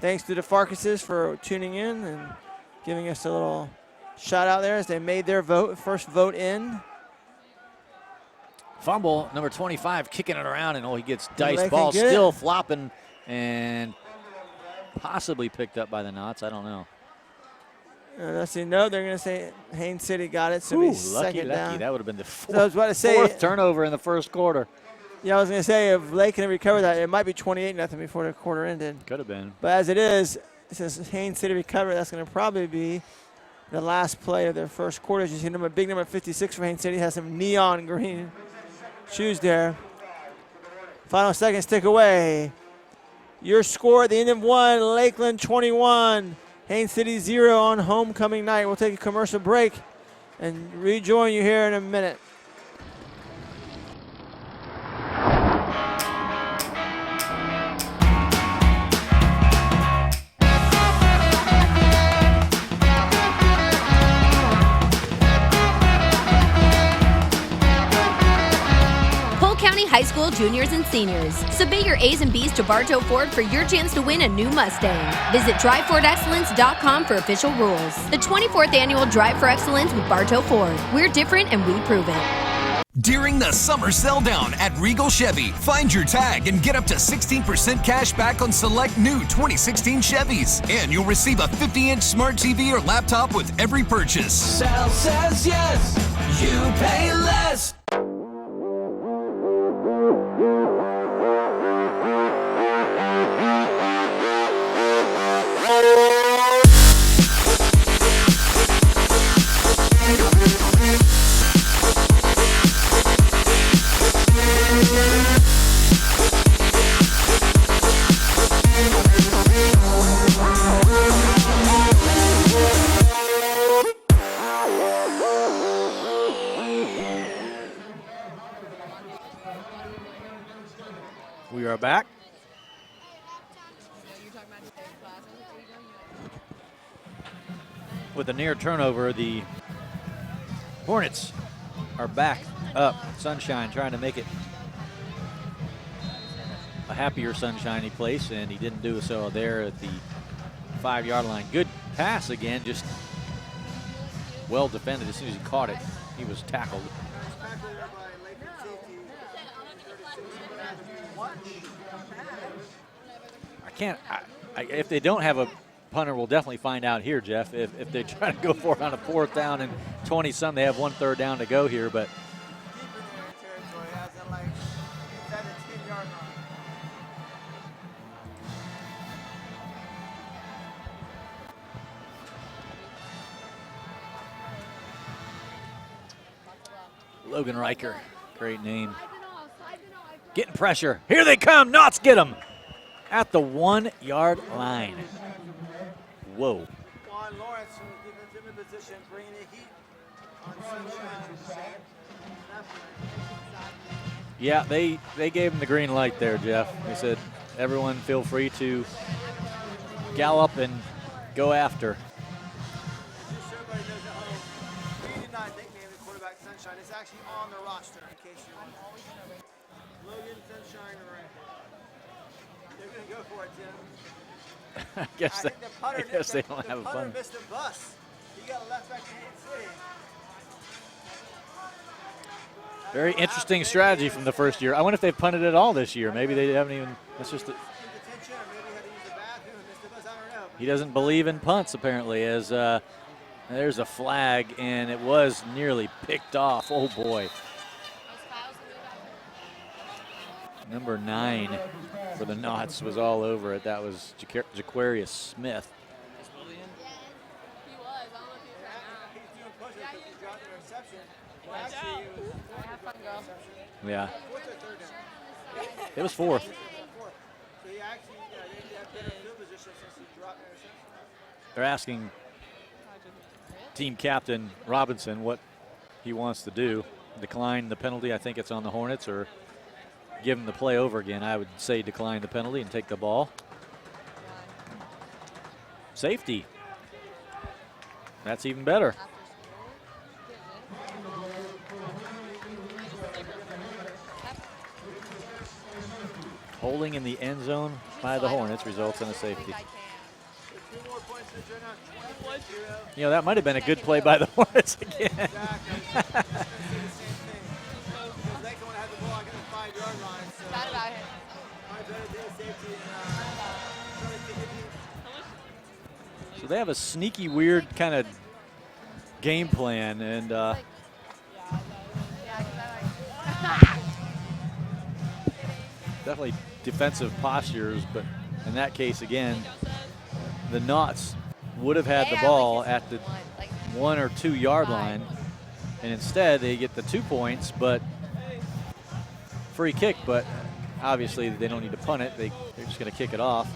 [SPEAKER 2] Thanks to the Farkases for tuning in and giving us a little shout out there as they made their vote, first vote in.
[SPEAKER 1] Fumble, number 25, kicking it around, and he gets diced. Ball
[SPEAKER 2] Get
[SPEAKER 1] still
[SPEAKER 2] it.
[SPEAKER 1] flopping and possibly picked up by the Knots. I don't know.
[SPEAKER 2] Let's see. No, they're going to say Haines City got it, so it'll be second down.
[SPEAKER 1] That would have been the
[SPEAKER 2] So I was about to say,
[SPEAKER 1] fourth turnover in the first quarter.
[SPEAKER 2] Yeah, I was going to say, if Lakeland recovered that, it might be 28-0 before the quarter ended.
[SPEAKER 1] Could have been.
[SPEAKER 2] But as it is, since Haines City recovered, that's going to probably be the last play of their first quarter. As you see, big number 56 for Haines City has some neon green shoes there. Final seconds tick away. Your score at the end of one, Lakeland 21, Haines City 0 on homecoming night. We'll take a commercial break and rejoin you here in a minute.
[SPEAKER 5] High school juniors and seniors. Submit your A's and B's to Bartow Ford for your chance to win a new Mustang. Visit DriveFordExcellence.com for official rules. The 24th annual Drive for Excellence with Bartow Ford. We're different and we prove it.
[SPEAKER 7] During the summer sell down at Regal Chevy, find your tag and get up to 16% cash back on select new 2016 Chevys. And you'll receive a 50-inch smart TV or laptop with every purchase.
[SPEAKER 8] Sal says yes, you pay less.
[SPEAKER 1] We are back. With a near turnover, the Hornets are back up. Sunshine trying to make it a happier sunshiny place, and he didn't do so there at the 5-yard line. Good pass again, just well defended. As soon as he caught it, he was tackled. If they don't have a punter, we'll definitely find out here, Jeff. If they try to go for it on a 4th down and 20-some, they have 1 third down to go here, but Logan Riker, great name. Getting pressure. Here they come. Knots get them at the 1-yard line. Whoa.
[SPEAKER 2] Juan Lawrence from the defensive position, bringing the heat on Sunshine.
[SPEAKER 1] Yeah, they gave him the green light there, Jeff. They said, everyone feel free to gallop and go after.
[SPEAKER 2] Just so everybody knows at home, we did not nickname the quarterback Sunshine. It's actually on the roster, in case you're wondering. Logan Sunshine right there. They're going to go for it, Jim.
[SPEAKER 1] I guess they don't have a
[SPEAKER 2] punter
[SPEAKER 1] fun.
[SPEAKER 2] missed a bus. He got left back to Haines City.
[SPEAKER 1] Very interesting strategy from the first year. I wonder if they've punted at all this year. Maybe they haven't even. That's just. He doesn't believe in punts apparently. As there's a flag, and it was nearly picked off. Oh boy. Number 9 for the Knots was all over it. That was Jaquarius Smith. Yeah. It was 4th. They're asking team captain Robinson what he wants to do. Decline the penalty. I think it's on the Hornets, or give him the play over again. I would say decline the penalty and take the ball. Safety. That's even better. Holding in the end zone by the Hornets results in a safety. You know, that might have been a good play by the Hornets again. So they have a sneaky, weird kind of game plan, and definitely defensive postures, but in that case, again, the Naughts would have had the ball at the 1 or 2 yard line, and instead they get the 2 points, but free kick, but obviously they don't need to punt it. They're just going to kick it off.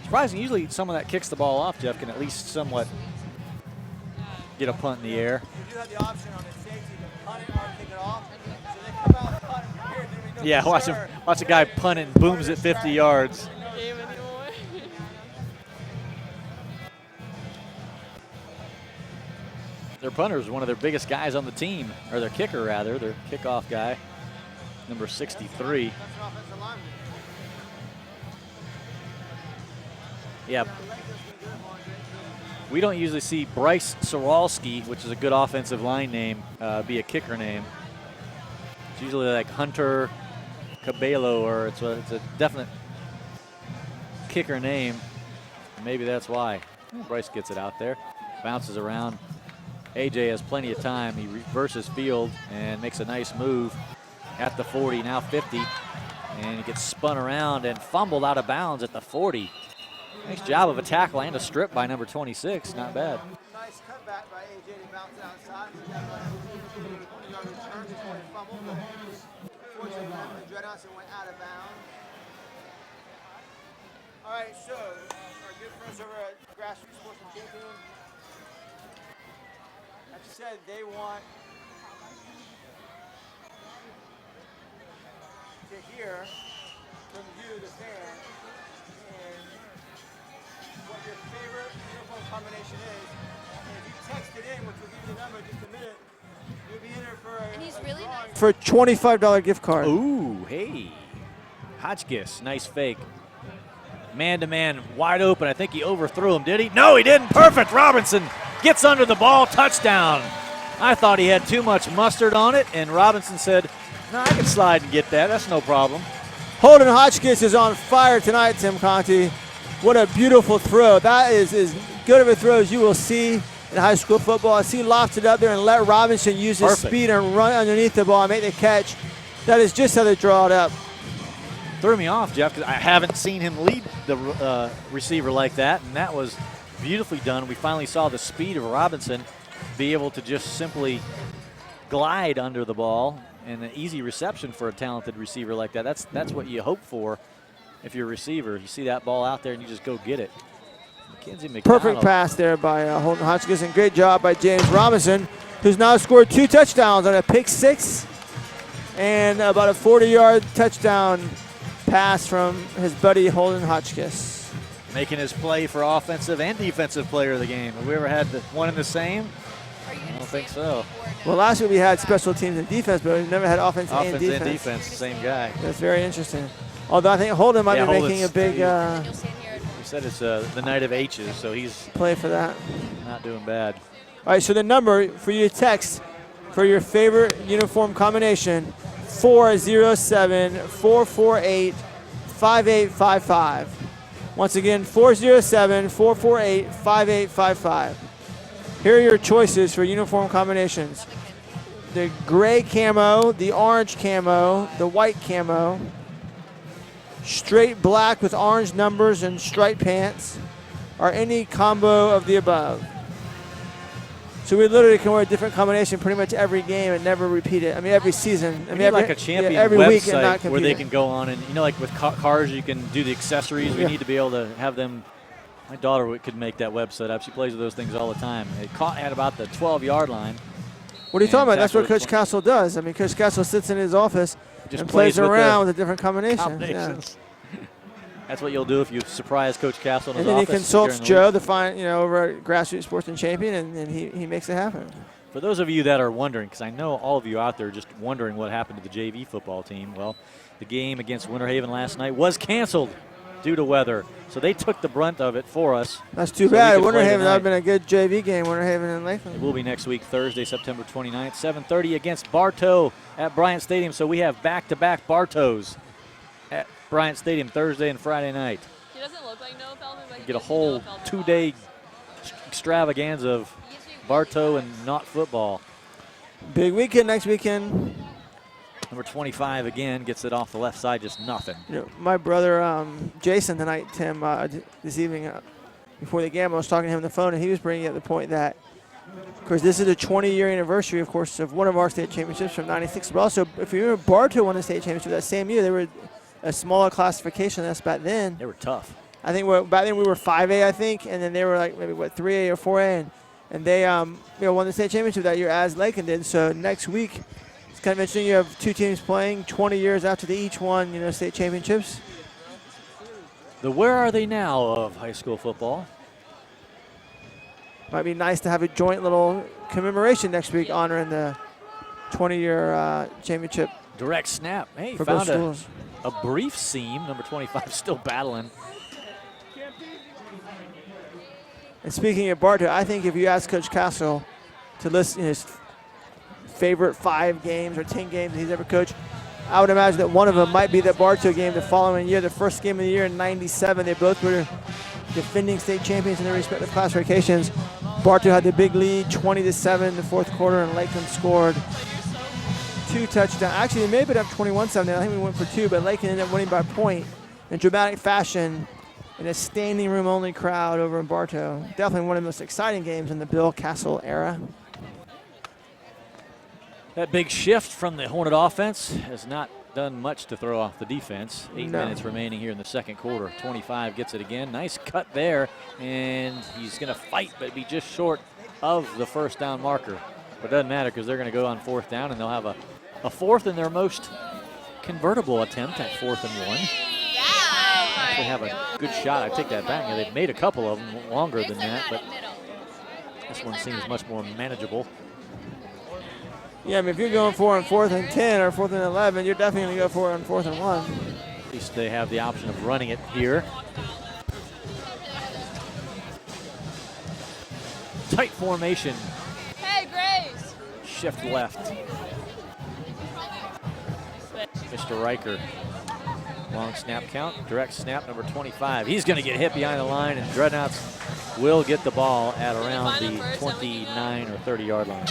[SPEAKER 1] Surprising, usually someone that kicks the ball off, Jeff, can at least somewhat get a punt in the air.
[SPEAKER 2] You do have the option on the safety to punt it or kick it off. So they come out and punt it here. Then we know
[SPEAKER 1] Yeah, watch a guy punt it and booms it 50 yards. Their punter is one of their biggest guys on the team, or their kicker rather, their kickoff guy, number 63. Yeah. We don't usually see Bryce Soralski, which is a good offensive line name, be a kicker name. It's usually like Hunter Cabello, or it's a definite kicker name. Maybe that's why. Bryce gets it out there, bounces around. AJ has plenty of time. He reverses field and makes a nice move at the 40, now 50. And he gets spun around and fumbled out of bounds at the 40. Nice job of a tackle and a strip by number 26. Not bad.
[SPEAKER 2] Nice cutback by AJ to bounce it outside. So that was a 20-yard return before he fumbled. Unfortunately, the Dreadnaughts went out of bounds. All right, so our good friends over at Grassroots Sports and Champion have said they want to hear from you, the fan, and what your favorite uniform combination is. And if you text it in, which will give you the number in just a minute, you'll be in there for a $25 gift card.
[SPEAKER 1] Ooh, hey. Hotchkiss, nice fake. Man-to-man, wide open. I think he overthrew him, did he? No, he didn't. Perfect. Robinson gets under the ball. Touchdown. I thought he had too much mustard on it, and Robinson said, no, I can slide and get that. That's no problem.
[SPEAKER 2] Holden Hotchkiss is on fire tonight, Tim Conti. What a beautiful throw. That is as good of a throw as you will see in high school football. I see he lofted it up there and let Robinson use his speed and run underneath the ball and make the catch. That is just how they draw it up.
[SPEAKER 1] Threw me off, Jeff, because I haven't seen him lead the receiver like that, and that was beautifully done. We finally saw the speed of Robinson be able to just simply glide under the ball, and an easy reception for a talented receiver like that. That's what you hope for if you're a receiver. You see that ball out there and you just go get it. Mackenzie McDonald.
[SPEAKER 2] Perfect pass there by Holden Hotchkiss, and great job by James Robinson, who's now scored 2 touchdowns on a pick 6 and about a 40-yard touchdown pass from his buddy Holden Hotchkiss.
[SPEAKER 1] Making his play for offensive and defensive player of the game. Have we ever had one in the same? I don't think so.
[SPEAKER 2] Well, last week we had special teams and defense, but we've never had offense and defense.
[SPEAKER 1] Offense and defense, same guy.
[SPEAKER 2] That's very interesting. Although I think Holden might be making a big
[SPEAKER 1] he said it's the night of H's, so he's
[SPEAKER 2] play for that.
[SPEAKER 1] Not doing bad.
[SPEAKER 2] All right, so the number for you to text for your favorite uniform combination, 407-448-5855. Once again, 407-448-5855. Here are your choices for uniform combinations. The gray camo, the orange camo, the white camo, straight black with orange numbers and striped pants, or any combo of the above. So we literally can wear a different combination pretty much every game and never repeat it. I mean, every season. I mean,
[SPEAKER 1] like a champion
[SPEAKER 2] every
[SPEAKER 1] website
[SPEAKER 2] week and not
[SPEAKER 1] where they can go on and, like with cars, you can do the accessories. We need to be able to have them. My daughter could make that website up. She plays with those things all the time. It caught at about the 12-yard line.
[SPEAKER 2] What are you talking about? That's what Coach Castle does. I mean, Coach Castle sits in his office and plays around with a different combination. Yeah.
[SPEAKER 1] That's what you'll do if you surprise Coach Castle in his
[SPEAKER 2] office. And then he consults Joe, over at Grassroots Sports and Champion, and he makes it happen.
[SPEAKER 1] For those of you that are wondering, because I know all of you out there are just wondering what happened to the JV football team, well, the game against Winter Haven last night was canceled due to weather. So they took the brunt of it for us.
[SPEAKER 2] That's too bad. Winter Haven, that would have been a good JV game, Winter Haven and Lakeland.
[SPEAKER 1] It will be next week, Thursday, September 29th, 7:30 against Bartow at Bryant Stadium. So we have back-to-back Bartows at Bryant Stadium Thursday and Friday night.
[SPEAKER 9] He doesn't look like Noah Feldman, but
[SPEAKER 1] get a whole 2-day extravaganza of Bartow and not football.
[SPEAKER 2] Big weekend next weekend.
[SPEAKER 1] Number 25 again gets it off the left side, just nothing.
[SPEAKER 2] You know, my brother Jason tonight, Tim, this evening before the game, I was talking to him on the phone, and he was bringing up the point that, of course, this is a 20-year anniversary, of course, of one of our state championships from '96. But also, if you remember, Bartow won the state championship that same year. They were a smaller classification than us back then.
[SPEAKER 1] They were tough.
[SPEAKER 2] I think back then we were 5A, I think, and then they were like maybe 3A or 4A, and they won the state championship that year as Lakeland did. So next week, it's kind of interesting. You have two teams playing 20 years after they each won, state championships.
[SPEAKER 1] The where are they now of high school football?
[SPEAKER 2] Might be nice to have a joint little commemoration next week honoring the 20-year championship.
[SPEAKER 1] Direct snap. Hey,
[SPEAKER 2] for
[SPEAKER 1] found
[SPEAKER 2] both schools.
[SPEAKER 1] A brief seam. Number 25 still battling.
[SPEAKER 2] And speaking of Bartow, I think if you ask Coach Castle to list his favorite 5 games or 10 games he's ever coached, I would imagine that one of them might be the Bartow game the following year, the first game of the year in '97. They both were defending state champions in their respective classifications. Bartow had the big lead, 20-7 in the fourth quarter, and Lakeland scored 2 touchdowns. Actually, they may have been up 21-7. I think we went for 2, but Lakeland ended up winning by a point in dramatic fashion in a standing room only crowd over in Bartow. Definitely one of the most exciting games in the Bill Castle era.
[SPEAKER 1] That big shift from the Hornet offense has not done much to throw off the defense. 8 minutes remaining here in the second quarter. 25 gets it again. Nice cut there, and he's going to fight, but be just short of the first down marker. But it doesn't matter because they're going to go on 4th down, and they'll have a fourth in their most convertible attempt at 4th and 1. They have a good shot. I take that back. Yeah, they've made a couple of them longer than that, but this one seems much more manageable.
[SPEAKER 2] Yeah, I mean, if you're going for on 4th and 10 or 4th and 11, you're definitely going to go for it on 4th and 1.
[SPEAKER 1] At least they have the option of running it here. Tight formation.
[SPEAKER 9] Hey, Grace.
[SPEAKER 1] Shift left. Mr. Riker. Long snap count, direct snap, number 25. He's going to get hit behind the line, and Dreadnaughts will get the ball at around the 29 or 30-yard line.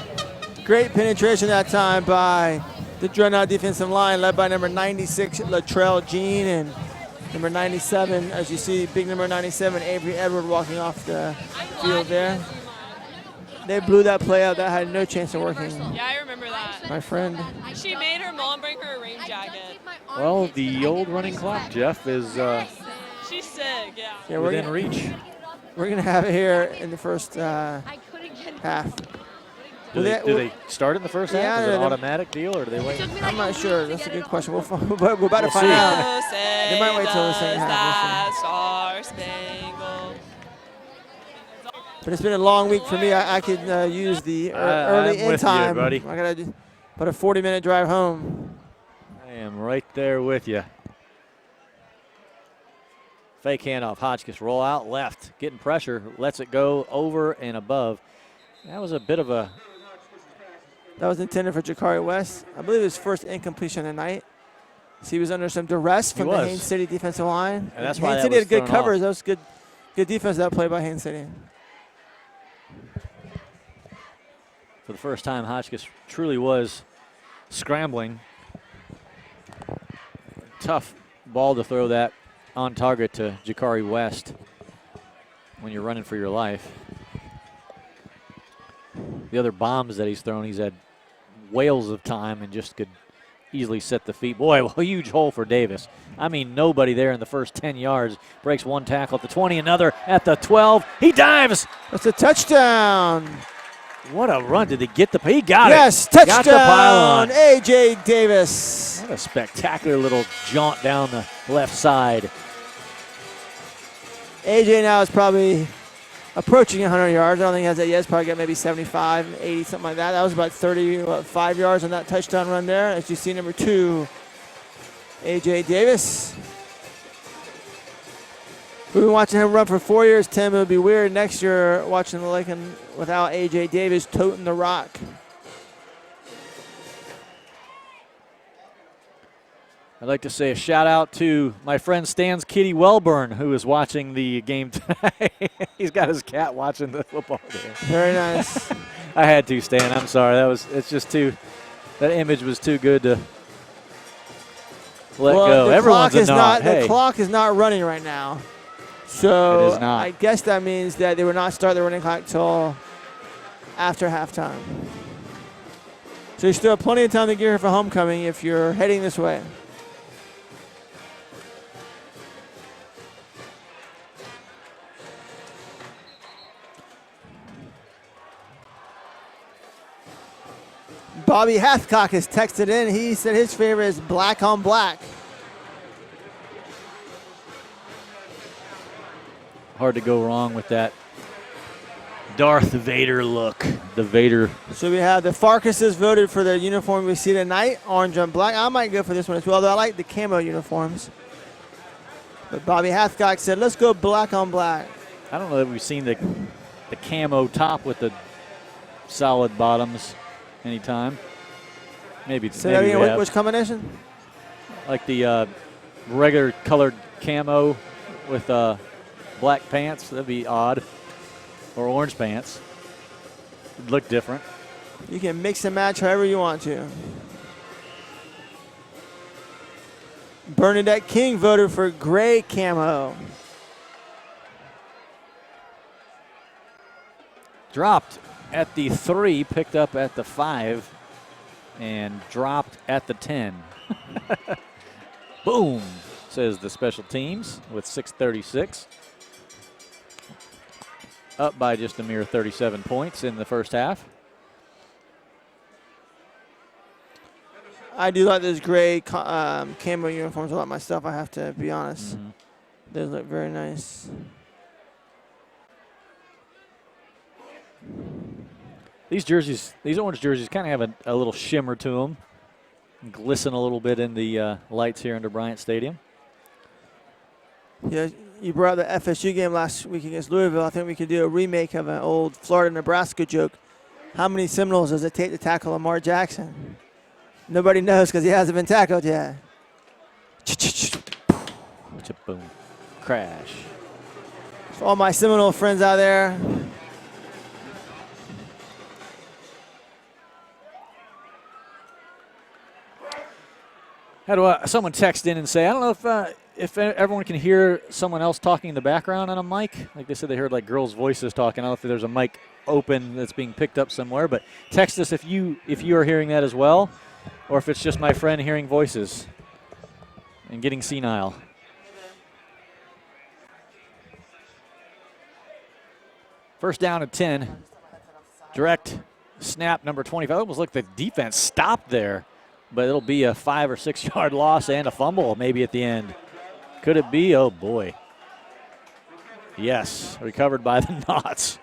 [SPEAKER 2] Great penetration that time by the Dreadnaught defensive line, led by number 96, Latrell Jean, and number 97, as you see, big number 97, Avery Edward walking off the field there. They blew that play out. That had no chance of working.
[SPEAKER 9] Yeah, I remember that.
[SPEAKER 2] My friend.
[SPEAKER 9] She made her mom bring her a rain jacket.
[SPEAKER 1] Well, the old running clock, Jeff, is
[SPEAKER 9] She's sick, yeah.
[SPEAKER 1] within reach.
[SPEAKER 2] We're going to have it here in the first half.
[SPEAKER 1] Do they start in the first half? Is it an automatic deal, or do they wait?
[SPEAKER 2] I'm not sure. That's a good question. We're about to find out. They might wait till the second half. But it's been a long week for me. I could use the early end time.
[SPEAKER 1] You, buddy.
[SPEAKER 2] I got to put a 40-minute drive home.
[SPEAKER 1] I am right there with you. Fake handoff. Hotchkiss roll out left, getting pressure, lets it go over and above. That was a bit of a.
[SPEAKER 2] That was intended for Jakari West. I believe his first incompletion of the night. So he was under some duress from the Haines City defensive line.
[SPEAKER 1] And that's why
[SPEAKER 2] Haines City had good covers. That was good defense that play by Haines City.
[SPEAKER 1] For the first time, Hotchkiss truly was scrambling. Tough ball to throw that on target to Jakari West when you're running for your life. The other bombs that he's thrown, he's had whales of time and just could easily set the feet. Boy, a huge hole for Davis. I mean, nobody there in the first 10 yards. Breaks one tackle at the 20, another at the 12. He dives.
[SPEAKER 2] That's a touchdown.
[SPEAKER 1] What a run. Did he get the – he got it.
[SPEAKER 2] Yes, touchdown,
[SPEAKER 1] got the pylon.
[SPEAKER 2] A.J. Davis.
[SPEAKER 1] What a spectacular little jaunt down the left side.
[SPEAKER 2] A.J. now is probably approaching 100 yards. I don't think he has that yet. He's probably got maybe 75, 80, something like that. That was about 35 yards on that touchdown run there. As you see, number 2, A.J. Davis. We've been watching him run for 4 years, Tim. It would be weird next year watching the Lakeland without A.J. Davis toting the rock.
[SPEAKER 1] I'd like to say a shout out to my friend Stan's Kitty Welburn, who is watching the game tonight. He's got his cat watching the football game.
[SPEAKER 2] Very nice.
[SPEAKER 1] I had to, Stan. I'm sorry. That image was too good to let go.
[SPEAKER 2] The
[SPEAKER 1] Everyone's
[SPEAKER 2] clock is
[SPEAKER 1] a knot.
[SPEAKER 2] The clock is not running right now. So
[SPEAKER 1] It is not.
[SPEAKER 2] I guess that means that they will not start the running clock till after halftime. So you still have plenty of time to get here for homecoming if you're heading this way. Bobby Hathcock has texted in. He said his favorite is black on black.
[SPEAKER 1] Hard to go wrong with that Darth Vader look. The Vader.
[SPEAKER 2] So we have the Farkases voted for the uniform we see tonight, orange and black. I might go for this one as well, though I like the camo uniforms. But Bobby Hathcock said, let's go black on black.
[SPEAKER 1] I don't know that we've seen the camo top with the solid bottoms anytime. Maybe.
[SPEAKER 2] Say
[SPEAKER 1] maybe
[SPEAKER 2] that
[SPEAKER 1] we
[SPEAKER 2] again,
[SPEAKER 1] have.
[SPEAKER 2] which combination?
[SPEAKER 1] Like the regular colored camo with black pants. That'd be odd. Or orange pants. It'd look different.
[SPEAKER 2] You can mix and match however you want to. Bernadette King voted for gray camo.
[SPEAKER 1] Dropped at the 3, picked up at the 5, and dropped at the 10. Boom, says the special teams with 6:36. Up by just a mere 37 points in the first half.
[SPEAKER 2] I do like those gray camo uniforms a lot myself, I have to be honest.
[SPEAKER 1] Mm-hmm.
[SPEAKER 2] They look very nice.
[SPEAKER 1] These jerseys, these orange jerseys kind of have a little shimmer to them. Glisten a little bit in the lights here under Bryant Stadium.
[SPEAKER 2] Yeah, you brought up the FSU game last week against Louisville. I think we could do a remake of an old Florida-Nebraska joke. How many Seminoles does it take to tackle Lamar Jackson? Nobody knows because he hasn't been tackled yet.
[SPEAKER 1] Boom. Crash.
[SPEAKER 2] For all my Seminole friends out there.
[SPEAKER 1] How do someone text in and say, I don't know if everyone can hear someone else talking in the background on a mic. Like they said they heard like girls' voices talking. I don't know if there's a mic open that's being picked up somewhere, but text us if you are hearing that as well, or if it's just my friend hearing voices and getting senile. First down at 10. Direct snap, number 25. It almost looked like the defense stopped there, but it'll be a 5 or 6 yard loss and a fumble maybe at the end. Could it be? Oh, boy. Yes, recovered by the Knots.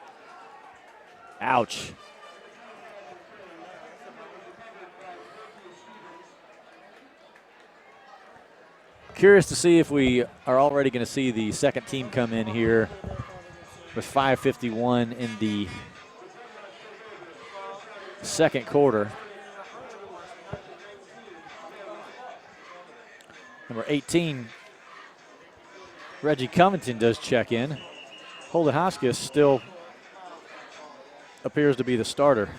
[SPEAKER 1] Ouch. Curious to see if we are already going to see the second team come in here with 5:51 in the second quarter. Number 18, Reggie Covington does check in. Holden Hotchkiss still appears to be the starter.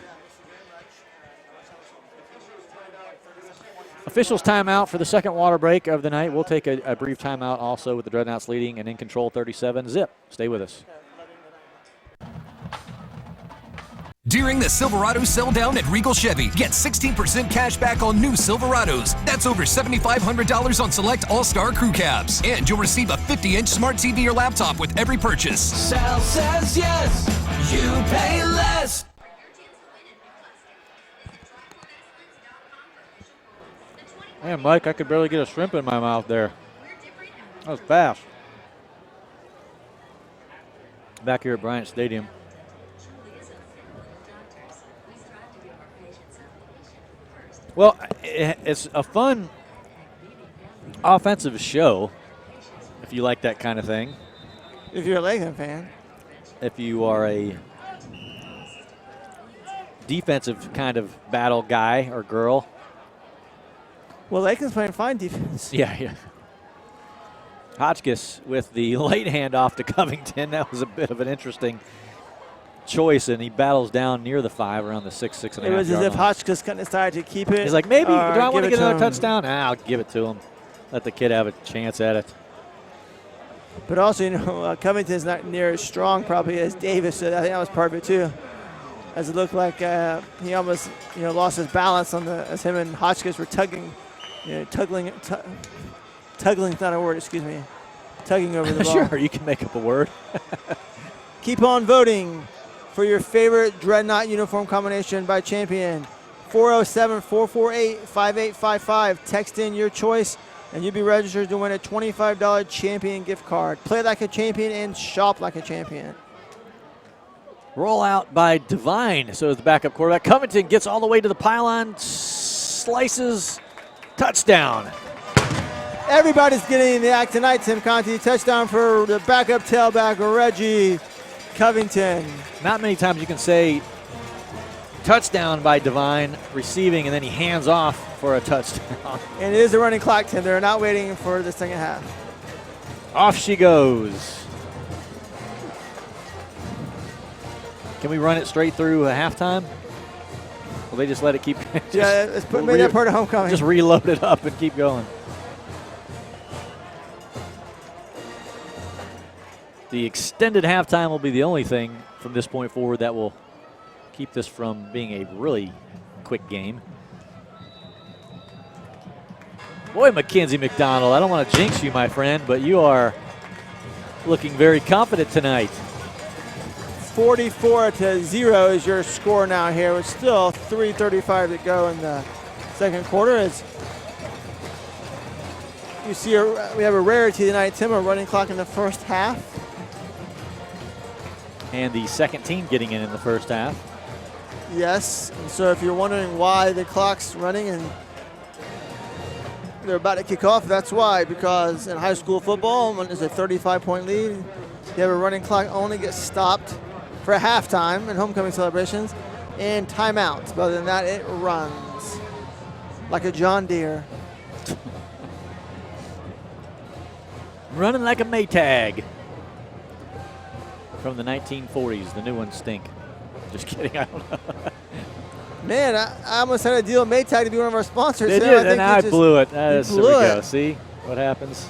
[SPEAKER 1] Officials timeout for the second water break of the night. We'll take a brief timeout also with the Dreadnaughts leading and in control 37-0. Stay with us.
[SPEAKER 7] During the Silverado sell down at Regal Chevy, get 16% cash back on new Silverados. That's over $7,500 on select all-star crew cabs. And you'll receive a 50-inch smart TV or laptop with every purchase.
[SPEAKER 8] Sal says yes, you pay less.
[SPEAKER 1] Man, Mike, I could barely get a shrimp in my mouth there. That was fast. Back here at Bryant Stadium. Well, it's a fun offensive show, if you like that kind of thing.
[SPEAKER 2] If you're a Lakeland fan.
[SPEAKER 1] If you are a defensive kind of battle guy or girl.
[SPEAKER 2] Well, Lakeland's playing fine defense.
[SPEAKER 1] Yeah. Hotchkiss with the late handoff to Covington. That was a bit of an interesting choice, and he battles down near the 5 around the 6.5 yard line.
[SPEAKER 2] It was as if Hotchkiss couldn't decide to keep it.
[SPEAKER 1] He's like, maybe, do I want to get another
[SPEAKER 2] him.
[SPEAKER 1] touchdown? I'll give it to him. let the kid have a chance at it.
[SPEAKER 2] But also, you know, Covington's not near as strong probably as Davis, so I think that was part of it too. As it looked like he almost, you know, lost his balance on as him and Hotchkiss were tugging, you know, tuggling's not a word, excuse me, tugging over the ball.
[SPEAKER 1] Sure, you can make up a word.
[SPEAKER 2] Keep on voting for your favorite Dreadnought uniform combination by champion. 407-448-5855. Text in your choice, and you'll be registered to win a $25 champion gift card. Play like a champion and shop like a champion.
[SPEAKER 1] Roll out by Divine. So is the backup quarterback. Covington gets all the way to the pylon, slices, touchdown.
[SPEAKER 2] Everybody's getting in the act tonight, Tim Conti. Touchdown for the backup tailback, Reggie Covington.
[SPEAKER 1] Not many times you can say touchdown by Divine, receiving, and then he hands off for a touchdown.
[SPEAKER 2] And it is a running clock, Tim. They're not waiting for the second half.
[SPEAKER 1] Off she goes. Can we run it straight through a halftime? Will they just let it keep?
[SPEAKER 2] Yeah, let's make that part of homecoming.
[SPEAKER 1] Just reload it up and keep going. The extended halftime will be the only thing from this point forward that will keep this from being a really quick game. Boy, Mackenzie McDonald, I don't want to jinx you, my friend, but you are looking very confident tonight.
[SPEAKER 2] 44-0 is your score now here, with still 3:35 to go in the second quarter. As you see, we have a rarity tonight, Tim, a running clock in the first half.
[SPEAKER 1] And the second team getting in the first half.
[SPEAKER 2] Yes, and so if you're wondering why the clock's running and they're about to kick off, that's why, because in high school football, when there's a 35-point lead, you have a running clock only gets stopped for halftime in homecoming celebrations and timeouts. But other than that, it runs like a John Deere.
[SPEAKER 1] Running like a Maytag from the 1940s. The new ones stink. Just kidding, I don't know.
[SPEAKER 2] Man, I almost had a deal with Maytag to be one of our sponsors.
[SPEAKER 1] They did, and I blew it. There we go. See what happens?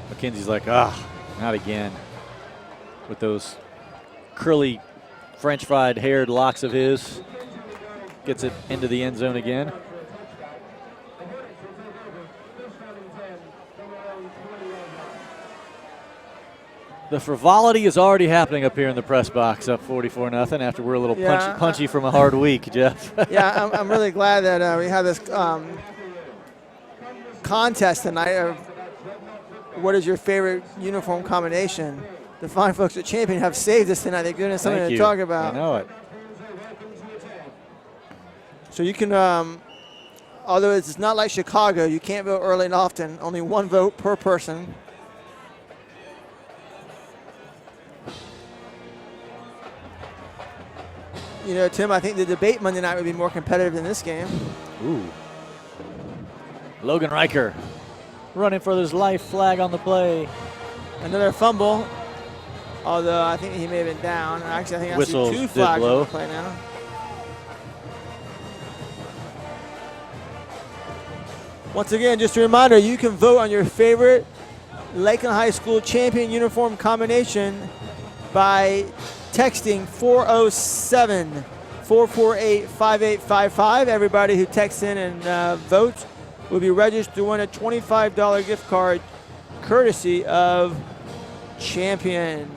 [SPEAKER 1] Mackenzie's like, not again. With those curly French fried haired locks of his. Gets it into the end zone again. The frivolity is already happening up here in the press box, up 44-0 after we're a little punchy from a hard week, Jeff.
[SPEAKER 2] Yeah, I'm really glad that we have this contest tonight of what is your favorite uniform combination. The fine folks at Champion have saved us tonight. They've given us something to talk about.
[SPEAKER 1] I know it.
[SPEAKER 2] So you can, although it's not like Chicago, you can't vote early and often, only one vote per person. You know, Tim, I think the debate Monday night would be more competitive than this game.
[SPEAKER 1] Ooh. Logan Riker running for his life, flag on the play.
[SPEAKER 2] Another fumble, although I think he may have been down. Actually, I think I see two flags on the play now. Once again, just a reminder, you can vote on your favorite Lakeland High School champion uniform combination by texting 407-448-5855. Everybody who texts in and votes will be registered to win a $25 gift card courtesy of Champion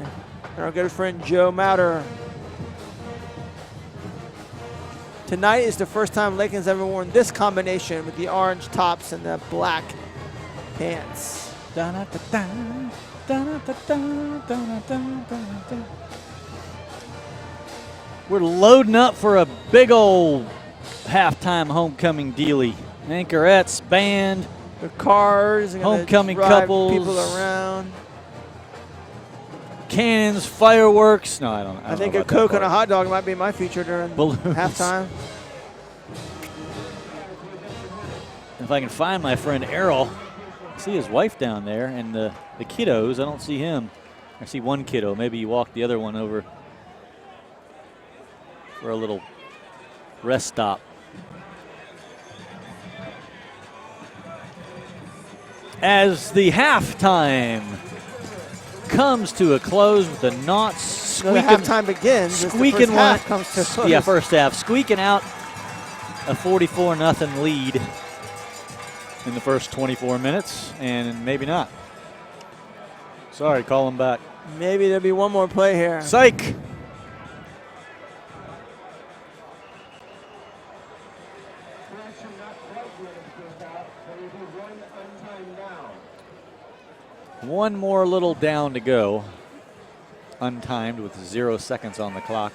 [SPEAKER 2] and our good friend Joe Matter. Tonight is the first time Lakeland's ever worn this combination with the orange tops and the black pants.
[SPEAKER 1] We're loading up for a big old halftime homecoming dealie. Anchorettes, band,
[SPEAKER 2] the cars,
[SPEAKER 1] homecoming couples,
[SPEAKER 2] people around.
[SPEAKER 1] Cannons, fireworks. No, I don't.
[SPEAKER 2] I think a Coke and a hot dog might be my feature during halftime.
[SPEAKER 1] If I can find my friend Errol, I see his wife down there and the kiddos. I don't see him. I see one kiddo. Maybe he walked the other one over. for a little rest stop. As the halftime comes to a close with the Naughts
[SPEAKER 2] So the halftime begins. as the
[SPEAKER 1] squeaking
[SPEAKER 2] first half
[SPEAKER 1] one.
[SPEAKER 2] comes to a close.
[SPEAKER 1] Yeah, first half. Squeaking out a 44-0 lead in the first 24 minutes, and maybe not. Sorry, call him back.
[SPEAKER 2] Maybe there'll be one more play here.
[SPEAKER 1] Psych. One more little down to go. Untimed with 0 seconds on the clock.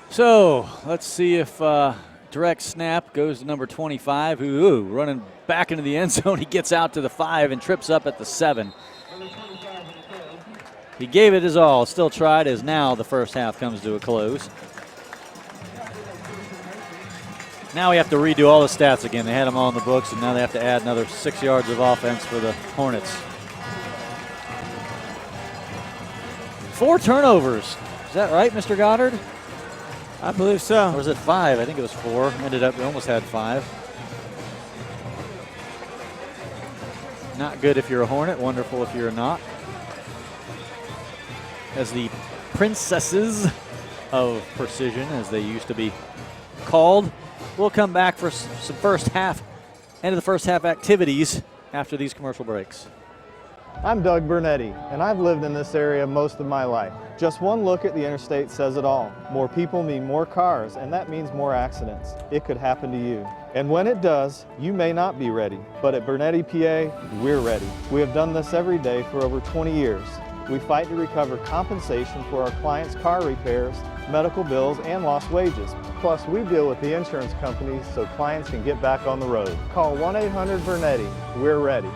[SPEAKER 1] So let's see if direct snap goes to number 25, who running back into the end zone. He gets out to the 5 and trips up at the 7. He gave it his all, still tried as now the first half comes to a close. Now we have to redo all the stats again. They had them all in the books, and now they have to add another 6 yards of offense for the Hornets. 4 turnovers. Is that right, Mr. Goddard?
[SPEAKER 2] I believe so.
[SPEAKER 1] Or was it 5? I think it was 4. Ended up, we almost had 5. Not good if you're a Hornet, wonderful if you're not. As the princesses of precision, as they used to be called, we'll come back for some first half, end of the first half activities after these commercial breaks.
[SPEAKER 4] I'm Doug Bernetti, and I've lived in this area most of my life. Just one look at the interstate says it all. More people mean more cars, and that means more accidents. It could happen to you. And when it does, you may not be ready. But at Bernetti PA, we're ready. We have done this every day for over 20 years. We fight to recover compensation for our clients' car repairs, medical bills, and lost wages. Plus, we deal with the insurance companies so clients can get back on the road. Call 1-800-BERNETTI. We're ready.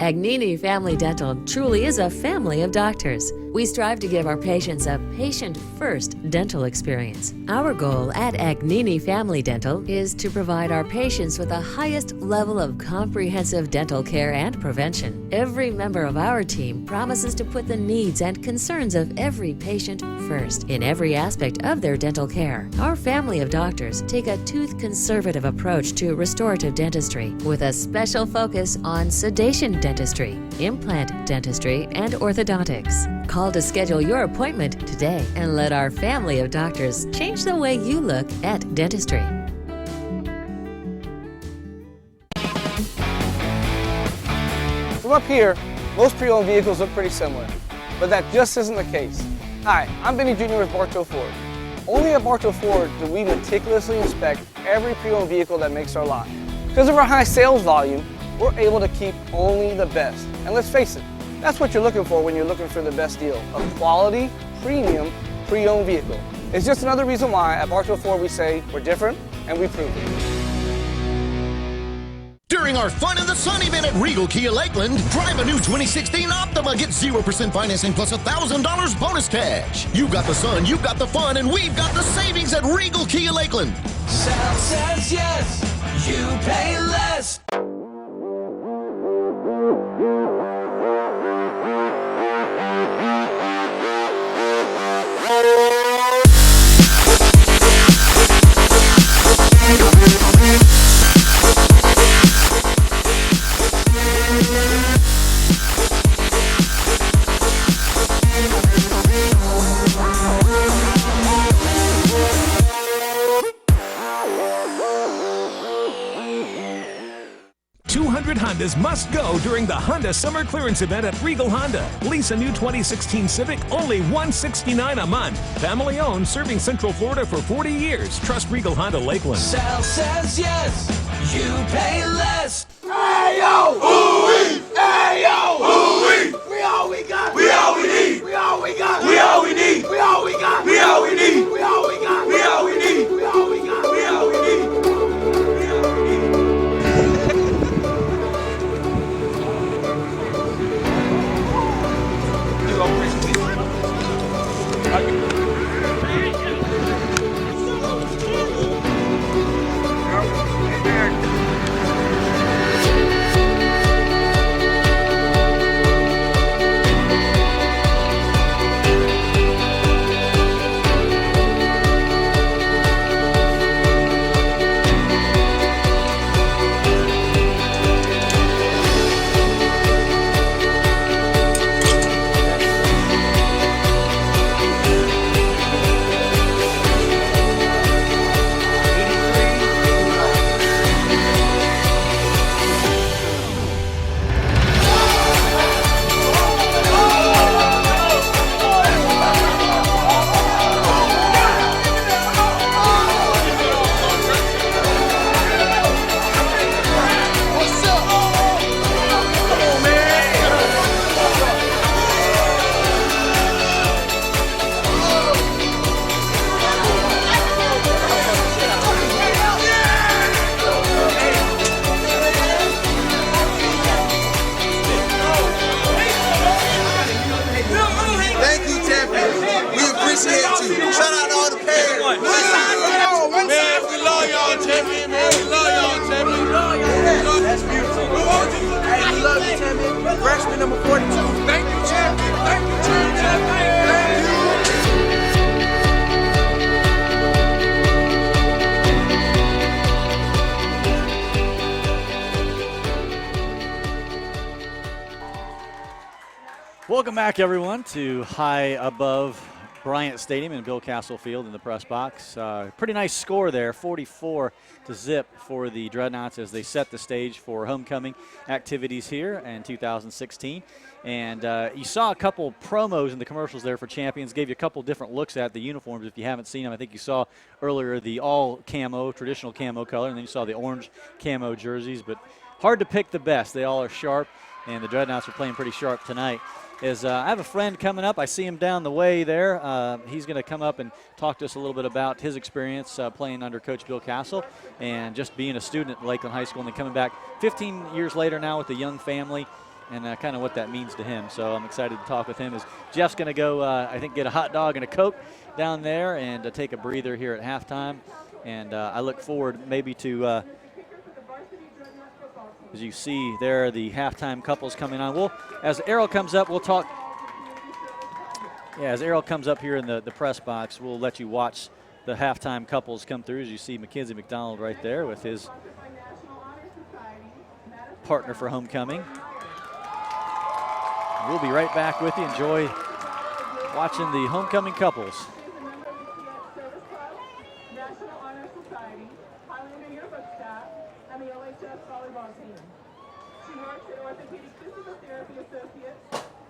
[SPEAKER 3] Agnini Family Dental truly is a family of doctors. We strive to give our patients a patient-first dental experience. Our goal at Agnini Family Dental is to provide our patients with the highest level of comprehensive dental care and prevention. Every member of our team promises to put the needs and concerns of every patient first in every aspect of their dental care. Our family of doctors take a tooth-conservative approach to restorative dentistry with a special focus on sedation dentistry, implant dentistry, and orthodontics. Call to schedule your appointment today and let our family of doctors change the way you look at dentistry.
[SPEAKER 6] From up here, most pre-owned vehicles look pretty similar, but that just isn't the case. Hi, I'm Benny Jr. with Bartow Ford. Only at Bartow Ford do we meticulously inspect every pre-owned vehicle that makes our lot. Because of our high sales volume, we're able to keep only the best. And let's face it, that's what you're looking for when you're looking for the best deal. A quality, premium, pre-owned vehicle. It's just another reason why at Bartow Ford we say we're different and we prove it.
[SPEAKER 10] During our Fun in the Sun event at Regal Kia Lakeland, drive a new 2016 Optima, get 0% financing plus $1,000 bonus cash. You got the sun, you got the fun, and we've got the savings at Regal Kia Lakeland.
[SPEAKER 8] Sound says yes, you pay less.
[SPEAKER 11] Hondas must go during the Honda Summer Clearance Event at Regal Honda. Lease a new 2016 Civic, only $169 a month. Family owned, serving Central Florida for 40 years. Trust Regal Honda Lakeland.
[SPEAKER 8] Sal says yes, you pay less.
[SPEAKER 12] Ayo! Ooh-wee! Ayo! Ooh-wee! We all we got! We all we need! We all we got! We all we need! We all we got! We all we need! We all we got! We all we need! We all we got! We all we need!
[SPEAKER 1] Welcome back, everyone, to high above Bryant Stadium in Bill Castle Field in the press box. Pretty nice score there, 44-0 for the Dreadnaughts as they set the stage for homecoming activities here in 2016. And you saw a couple promos in the commercials there for Champions, gave you a couple different looks at the uniforms if you haven't seen them. I think you saw earlier the all camo, traditional camo color, and then you saw the orange camo jerseys. But hard to pick the best. They all are sharp, and the Dreadnaughts are playing pretty sharp tonight. I have a friend coming up. I see him down the way there. He's going to come up and talk to us a little bit about his experience playing under Coach Bill Castle and just being a student at Lakeland High School and then coming back 15 years later now with a young family and kind of what that means to him. So I'm excited to talk with him. As Jeff's going to go, I think, get a hot dog and a Coke down there and take a breather here at halftime. And I look forward maybe to as you see there, the halftime couples coming on. As Errol comes up, we'll talk. Yeah, as Errol comes up here in the press box, we'll let you watch the halftime couples come through. As you see Mackenzie McDonald right there with his partner for homecoming. We'll be right back with you. Enjoy watching the homecoming couples.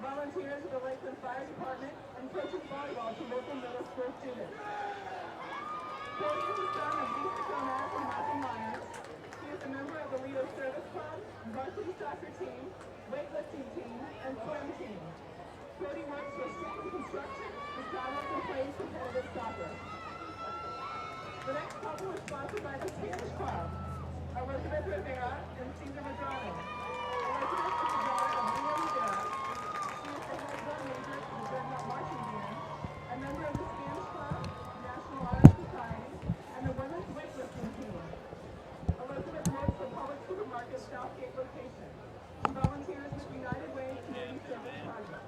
[SPEAKER 13] Volunteers of the Lakeland Fire Department and coaches volleyball to local middle school students. Cody is the son of Lisa Gomez and Michael Myers. He is a member of the Lido Service Club, varsity soccer team, weightlifting team, and swim team. Cody works for Street Construction and travels and plays competitive soccer. The next couple is sponsored by the Spanish Club, Elizabeth Rivera and Cesar Medrano. Elizabeth is the daughter of Leo Rivera. A member of the Spanish Club, National Honor Society, and the Women's Weightlifting Team. Elizabeth works for Public Supermarket Southgate location. She volunteers with United Way Community Service Project.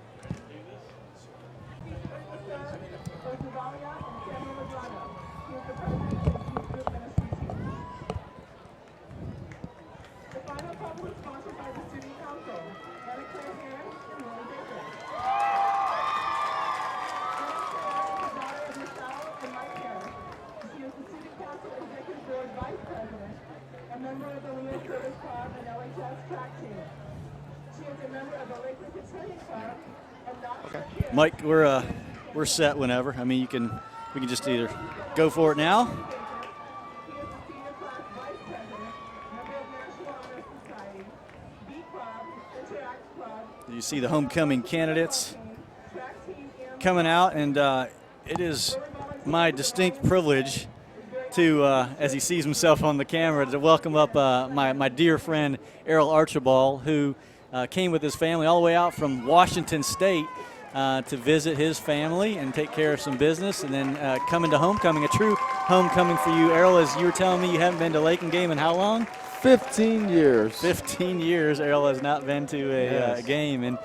[SPEAKER 13] Rosalia and Samuel Medrano. He is the president of the Youth Group Ministry Team. The final couple is sponsored by the City Council, Lakeland
[SPEAKER 1] Mike, we're set whenever. I mean, we can just either go for it now. You see the homecoming candidates coming out, and it is my distinct privilege to, as he sees himself on the camera, to welcome up my dear friend Errol Archibald, who came with his family all the way out from Washington State to visit his family and take care of some business, and then coming to homecoming, a true homecoming for you. Errol, as you were telling me, you haven't been to Lakeland game in how long?
[SPEAKER 14] 15 years.
[SPEAKER 1] 15 years Errol has not been to a game. And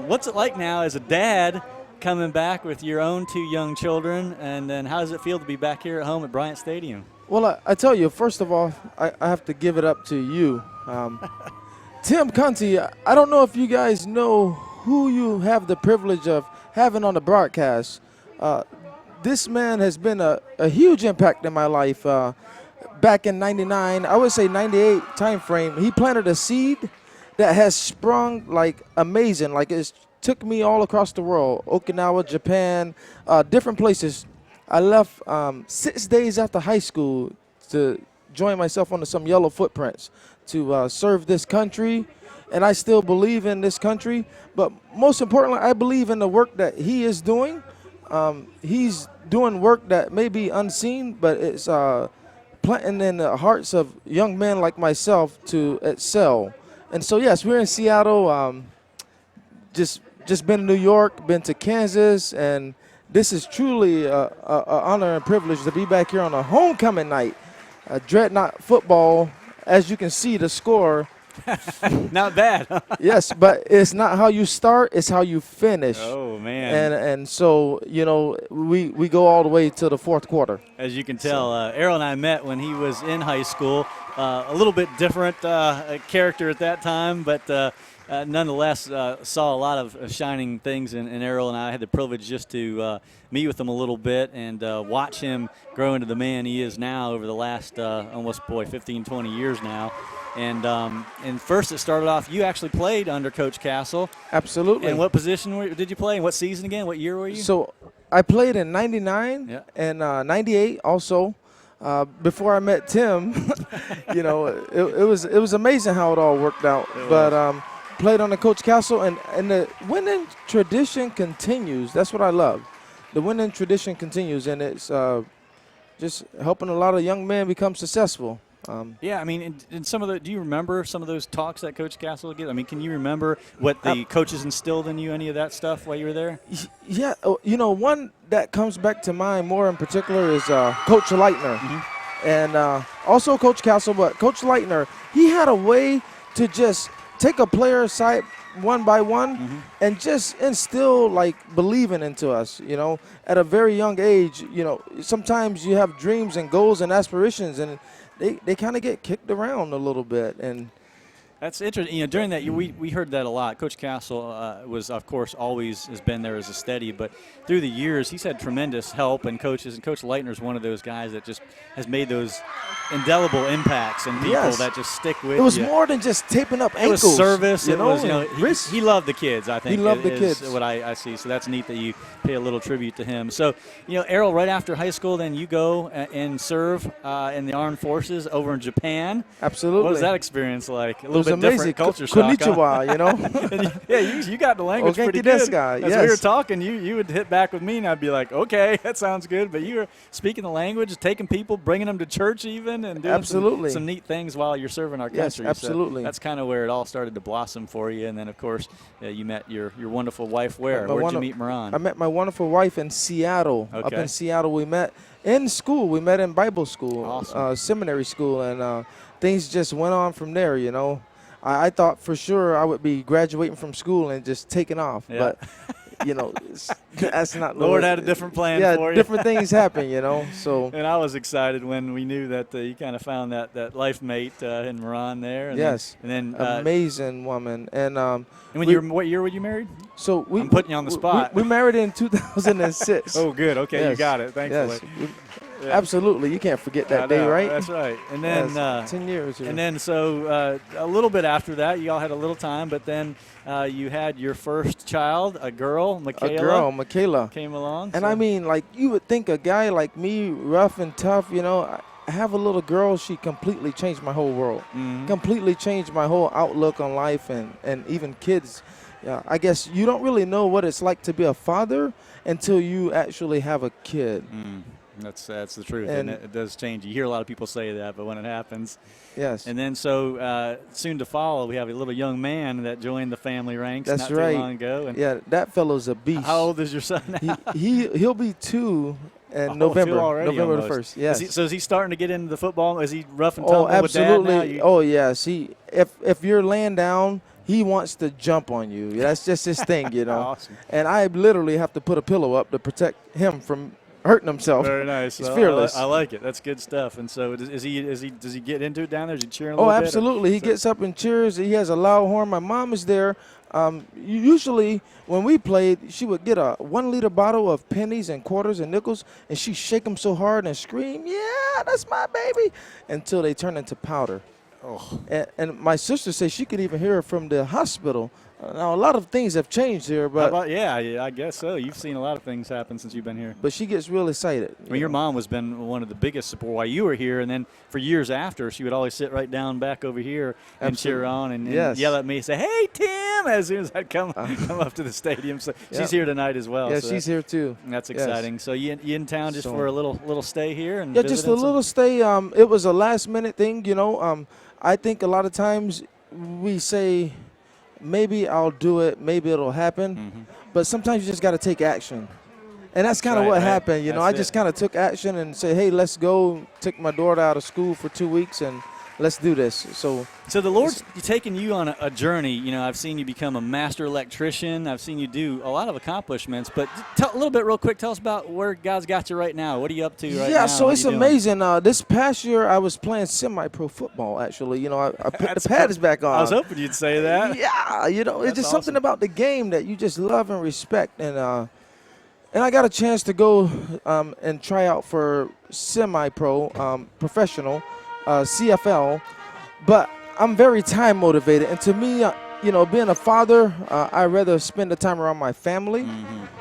[SPEAKER 1] what's it like now as a dad coming back with your own 2 young children, and then how does it feel to be back here at home at Bryant Stadium?
[SPEAKER 14] Well, I tell you, first of all, I have to give it up to you. Tim Cunty, I don't know if you guys know who you have the privilege of having on the broadcast. This man has been a huge impact in my life. Back in 99, I would say 98 time frame, he planted a seed that has sprung like amazing. Like it took me all across the world, Okinawa, Japan, different places. I left 6 days after high school to join myself onto some yellow footprints to serve this country. And I still believe in this country. But most importantly, I believe in the work that he is doing. He's doing work that may be unseen, but it's planting in the hearts of young men like myself to excel. And so, yes, we're in Seattle. Just been to New York, been to Kansas, and this is truly an honor and privilege to be back here on a homecoming night. Dreadnaught football, as you can see, the score.
[SPEAKER 1] Not bad.
[SPEAKER 14] Yes, but it's not how you start, it's how you finish.
[SPEAKER 1] Oh, man.
[SPEAKER 14] And so, you know, we go all the way to the fourth quarter.
[SPEAKER 1] As you can tell, Errol and I met when he was in high school. A little bit different character at that time, but nonetheless saw a lot of shining things in Errol, and I had the privilege just to meet with him a little bit and watch him grow into the man he is now over the last almost, 15, 20 years now. And first it started off, you actually played under Coach Castle.
[SPEAKER 14] Absolutely.
[SPEAKER 1] And what position did you play? And what season again? What year were you?
[SPEAKER 14] So I played in 99 and 98 also. Before I met Tim, you know, it was amazing how it all worked out. But played under Coach Castle, and the winning tradition continues. That's what I love. The winning tradition continues, and it's just helping a lot of young men become successful.
[SPEAKER 1] Yeah, I mean, in some of the, do you remember some of those talks that Coach Castle would give? I mean, can you remember what the coaches instilled in you, any of that stuff while you were there?
[SPEAKER 14] Yeah, you know, one that comes back to mind more in particular is Coach Leitner. Mm-hmm. And also Coach Castle, but Coach Leitner, he had a way to just take a player aside one by one and just instill, like, believing into us, you know. At a very young age, you know, sometimes you have dreams and goals and aspirations, and they kind of get kicked around a little bit. And
[SPEAKER 1] that's interesting. You know, during that year, we heard that a lot. Coach Castle was, of course, always has been there as a steady, but through the years, he's had tremendous help and coaches. And Coach Leitner is one of those guys that just has made those indelible impacts in people that just stick with you.
[SPEAKER 14] It was more than just taping up ankles.
[SPEAKER 1] It was service.
[SPEAKER 14] You know,
[SPEAKER 1] he loved the kids, I think.
[SPEAKER 14] He loved the kids.
[SPEAKER 1] What I see. So that's neat that you pay a little tribute to him. So, you know, Errol, right after high school, then you go and serve in the armed forces over in Japan.
[SPEAKER 14] Absolutely.
[SPEAKER 1] What was that experience like? A little bit
[SPEAKER 14] amazing.
[SPEAKER 1] Different culture shock.
[SPEAKER 14] Konnichiwa, you know.
[SPEAKER 1] Yeah, you got the language pretty good. As
[SPEAKER 14] yes.
[SPEAKER 1] we were talking, you would hit back with me, and I'd be like, okay, that sounds good. But you were speaking the language, taking people, bringing them to church even, and doing some neat things while you're serving our country.
[SPEAKER 14] Yes, absolutely.
[SPEAKER 1] So that's kind of where it all started to blossom for you. And then, of course, you met your wonderful wife where? Where'd you meet Moran?
[SPEAKER 14] I met my wonderful wife in Seattle.
[SPEAKER 1] Okay.
[SPEAKER 14] Up in Seattle, we met in school. We met in Bible school,
[SPEAKER 1] awesome.
[SPEAKER 14] Seminary school, and things just went on from there, you know. I thought for sure I would be graduating from school and just taking off, but you know, that's not.
[SPEAKER 1] Lord had a different plan for you.
[SPEAKER 14] Different things happen, you know. So.
[SPEAKER 1] And I was excited when we knew that you kind of found that life mate in Moran there. And
[SPEAKER 14] yes.
[SPEAKER 1] Then
[SPEAKER 14] amazing woman. And
[SPEAKER 1] what year were you married?
[SPEAKER 14] So
[SPEAKER 1] I'm putting you on the spot.
[SPEAKER 14] We married in 2006.
[SPEAKER 1] Oh, good. Okay,
[SPEAKER 14] yes.
[SPEAKER 1] You got it. Thankfully.
[SPEAKER 14] Yes. Absolutely. You can't forget that day, right?
[SPEAKER 1] That's right. And then
[SPEAKER 14] Yes, 10 years.
[SPEAKER 1] And then so a little bit after that, you all had a little time, but then you had your first child, a girl,
[SPEAKER 14] Michaela.
[SPEAKER 1] Came along.
[SPEAKER 14] And I mean, like, you would think a guy like me, rough and tough, you know, I have a little girl, she completely changed my whole world. Completely changed my whole outlook on life and even kids. I guess you don't really know what it's like to be a father until you actually have a kid.
[SPEAKER 1] That's the truth, and it does change. You hear a lot of people say that, but when it happens.
[SPEAKER 14] Yes.
[SPEAKER 1] And then so soon to follow, we have a little young man that joined the family ranks
[SPEAKER 14] That's
[SPEAKER 1] not
[SPEAKER 14] right.
[SPEAKER 1] too long ago. And
[SPEAKER 14] yeah, that fellow's a beast.
[SPEAKER 1] How old is your son now?
[SPEAKER 14] He'll be 2 in November. November the 1st. Yes.
[SPEAKER 1] So is he starting to get into the football? Is he rough and tumble
[SPEAKER 14] absolutely.
[SPEAKER 1] with dad now?
[SPEAKER 14] Oh, yes. If you're laying down, he wants to jump on you. That's just his thing, you know.
[SPEAKER 1] Awesome.
[SPEAKER 14] And I literally have to put a pillow up to protect him from hurting himself.
[SPEAKER 1] Very nice.
[SPEAKER 14] He's fearless.
[SPEAKER 1] I like it. That's good stuff. And so does he get into it down there? Is he cheering a little bit?
[SPEAKER 14] Oh, absolutely. He gets up and cheers. He has a loud horn. My mom is there. Usually when we played, she would get a 1-liter bottle of pennies and quarters and nickels, and she'd shake them so hard and scream, "Yeah, that's my baby," until they turn into powder.
[SPEAKER 1] Oh.
[SPEAKER 14] And my sister says she could even hear it from the hospital. Now, a lot of things have changed here, but
[SPEAKER 1] yeah, I guess so. You've seen a lot of things happen since you've been here.
[SPEAKER 14] But she gets real excited.
[SPEAKER 1] I mean, your mom has been one of the biggest support while you were here, and then for years after, she would always sit right down back over here and cheer on and yell at me and say, "Hey, Tim," as soon as I'd come up to the stadium. So she's here tonight as well.
[SPEAKER 14] Yeah,
[SPEAKER 1] so
[SPEAKER 14] she's here too.
[SPEAKER 1] That's exciting. So you in town just for a little stay here? And
[SPEAKER 14] yeah, just a little stay. It was a last-minute thing, you know. I think a lot of times we say, maybe I'll do it, maybe it'll happen. But sometimes you just got to take action. And that's kind of what happened. You know, I just kind of took action and said, hey, let's go. Took my daughter out of school for 2 weeks and let's do this. So
[SPEAKER 1] the Lord's taking you on a journey. You know, I've seen you become a master electrician. I've seen you do a lot of accomplishments. But a little bit real quick, tell us about where God's got you right now. What are you up to right now?
[SPEAKER 14] Yeah, so it's amazing. This past year, I was playing semi-pro football, actually. You know, I put the pads back on.
[SPEAKER 1] I was hoping you'd say that.
[SPEAKER 14] Yeah, you know, it's just something about the game that you just love and respect. And I got a chance to go and try out for semi-pro, professional, CFL. But I'm very time motivated. And to me, you know, being a father, I'd rather spend the time around my family.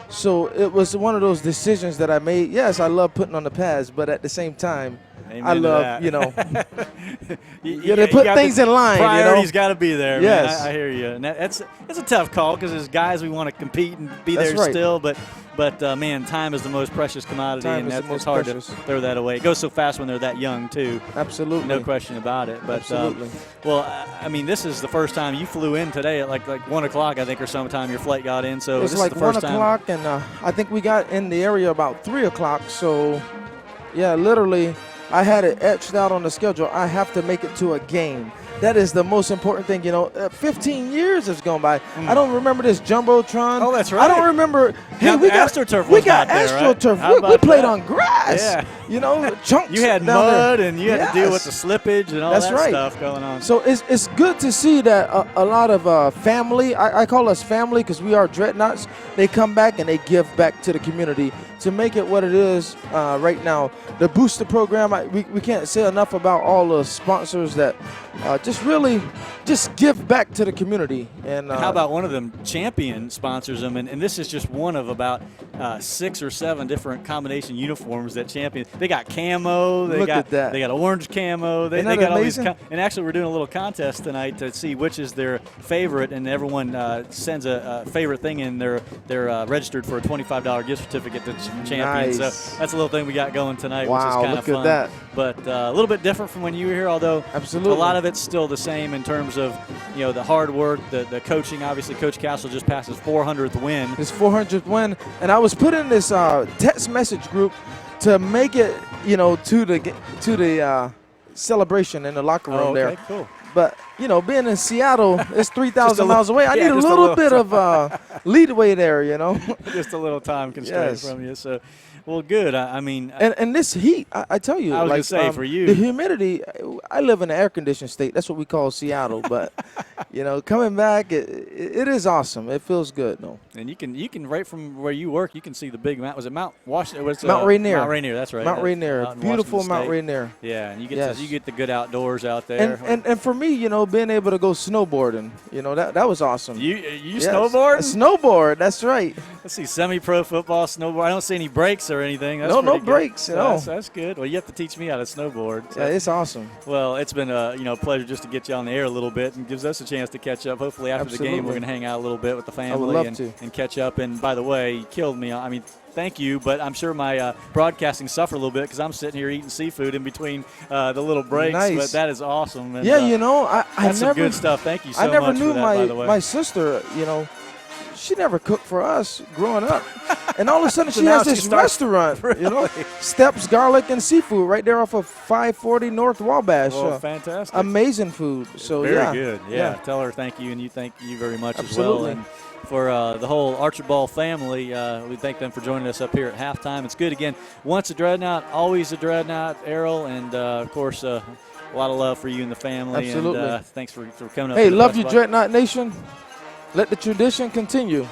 [SPEAKER 14] So it was one of those decisions that I made. Yes, I love putting on the pads, but at the same time, I love, you know, you got to put things in line.
[SPEAKER 1] Priorities got to be there.
[SPEAKER 14] Yes.
[SPEAKER 1] Man. I hear you. And it's a tough call because as guys, we want to compete and be there still. But man, time is the most precious commodity, and it's hard to throw that away. It goes so fast when they're that young, too.
[SPEAKER 14] Absolutely.
[SPEAKER 1] No question about it. But,
[SPEAKER 14] absolutely.
[SPEAKER 1] Well, I mean, this is the first time you flew in today at like 1 o'clock, I think, or sometime your flight got in. So
[SPEAKER 14] it's
[SPEAKER 1] this
[SPEAKER 14] like
[SPEAKER 1] is the first
[SPEAKER 14] 1 o'clock, and I think we got in the area about 3 o'clock. So, yeah, literally, I had it etched out on the schedule. I have to make it to a game. That is the most important thing, you know. 15 years has gone by. I don't remember this Jumbotron.
[SPEAKER 1] Oh, that's right.
[SPEAKER 14] I don't remember. Hey, we got
[SPEAKER 1] AstroTurf.
[SPEAKER 14] We got AstroTurf.
[SPEAKER 1] Right?
[SPEAKER 14] We played on grass.
[SPEAKER 1] Yeah.
[SPEAKER 14] You know, chunks.
[SPEAKER 1] You had
[SPEAKER 14] down
[SPEAKER 1] mud,
[SPEAKER 14] there.
[SPEAKER 1] and you had to deal with the slippage and all that stuff going on.
[SPEAKER 14] So it's good to see that a lot of family, I call us family because we are Dreadnaughts, they come back and they give back to the community to make it what it is right now. The booster program, we can't say enough about all the sponsors that just give back to the community. And
[SPEAKER 1] how about one of them, Champion, sponsors them, and this is just one of about 6 or 7 different combination uniforms that Champion. They got camo. They got orange camo. They got all these. And actually, we're doing a little contest tonight to see which is their favorite, and everyone sends a favorite thing, and they're registered for a $25 gift certificate to Champion.
[SPEAKER 14] Nice.
[SPEAKER 1] So that's a little thing we got going tonight,
[SPEAKER 14] wow,
[SPEAKER 1] which is kind of fun.
[SPEAKER 14] Look at that.
[SPEAKER 1] But a little bit different from when you were here, although
[SPEAKER 14] absolutely
[SPEAKER 1] a lot of it's still the same in terms of, you know, the hard work, the coaching. Obviously, Coach Castle just passed his 400th win.
[SPEAKER 14] His 400th win, and I was put in this text message group to make it, you know, to the celebration in the locker room there.
[SPEAKER 1] Cool.
[SPEAKER 14] But, you know, being in Seattle, it's 3,000 miles away. I need a little bit of leadway there, you know.
[SPEAKER 1] Just a little time constraint from you. So, Well, good. I mean,
[SPEAKER 14] and this heat, I tell you,
[SPEAKER 1] I was
[SPEAKER 14] like,
[SPEAKER 1] gonna say for you,
[SPEAKER 14] the humidity. I live in an air-conditioned state. That's what we call Seattle. But coming back, it is awesome. It feels good, though.
[SPEAKER 1] And you can right from where you work, you can see the big Mount. Was it Mount Washington?
[SPEAKER 14] Mount Rainier.
[SPEAKER 1] Mount Rainier. That's right.
[SPEAKER 14] Mount Rainier. Beautiful Mount Rainier.
[SPEAKER 1] Yeah, and you get the good outdoors out there.
[SPEAKER 14] And for me, being able to go snowboarding, that was awesome.
[SPEAKER 1] You snowboard?
[SPEAKER 14] Snowboard. That's right.
[SPEAKER 1] Let's see, semi-pro football, snowboard. I don't see any breaks or anything. That's
[SPEAKER 14] no
[SPEAKER 1] good.
[SPEAKER 14] breaks at all.
[SPEAKER 1] That's good. Well, you have to teach me how to snowboard. So.
[SPEAKER 14] Yeah, it's awesome.
[SPEAKER 1] Well, it's been a pleasure just to get you on the air a little bit and gives us a chance to catch up. Hopefully after the game we're going to hang out a little bit with the family and catch up. And by the way, you killed me. I mean, thank you, but I'm sure my broadcasting suffered a little bit because I'm sitting here eating seafood in between the little breaks.
[SPEAKER 14] Nice.
[SPEAKER 1] But that is awesome. And,
[SPEAKER 14] I
[SPEAKER 1] that's
[SPEAKER 14] never,
[SPEAKER 1] some good stuff. Thank you so much.
[SPEAKER 14] I never knew
[SPEAKER 1] for that, by the way.
[SPEAKER 14] my sister, she never cooked for us growing up. And all of a sudden she has this restaurant,
[SPEAKER 1] really?
[SPEAKER 14] Steps, Garlic, and Seafood right there off of 540 North Wabash.
[SPEAKER 1] Well, fantastic.
[SPEAKER 14] Amazing food. So
[SPEAKER 1] Very good. Yeah. Tell her thank you, and you thank you very much
[SPEAKER 14] Absolutely.
[SPEAKER 1] as well. And for the whole Archibald family, we thank them for joining us up here at halftime. It's good, again, once a Dreadnought, always a Dreadnought, Errol, and, of course, a lot of love for you and the family.
[SPEAKER 14] Absolutely.
[SPEAKER 1] And thanks for coming up.
[SPEAKER 14] Hey, love you, Dreadnought Nation. Let the tradition continue.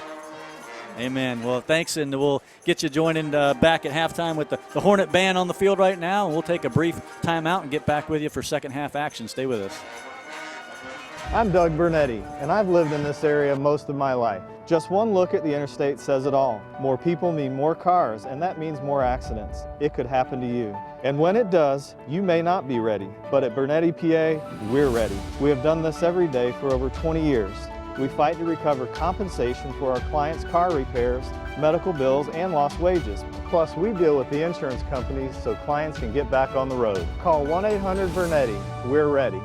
[SPEAKER 1] Amen. Well, thanks, and we'll get you joining back at halftime with the Hornet band on the field right now, and we'll take a brief timeout and get back with you for second half action. Stay with us.
[SPEAKER 4] I'm Doug Bernetti, and I've lived in this area most of my life. Just one look at the interstate says it all. More people mean more cars, and that means more accidents. It could happen to you. And when it does, you may not be ready. But at Bernetti, PA, we're ready. We have done this every day for over 20 years. We fight to recover compensation for our clients' car repairs, medical bills, and lost wages. Plus, we deal with the insurance companies so clients can get back on the road. Call 1-800-BERNETTI. We're ready.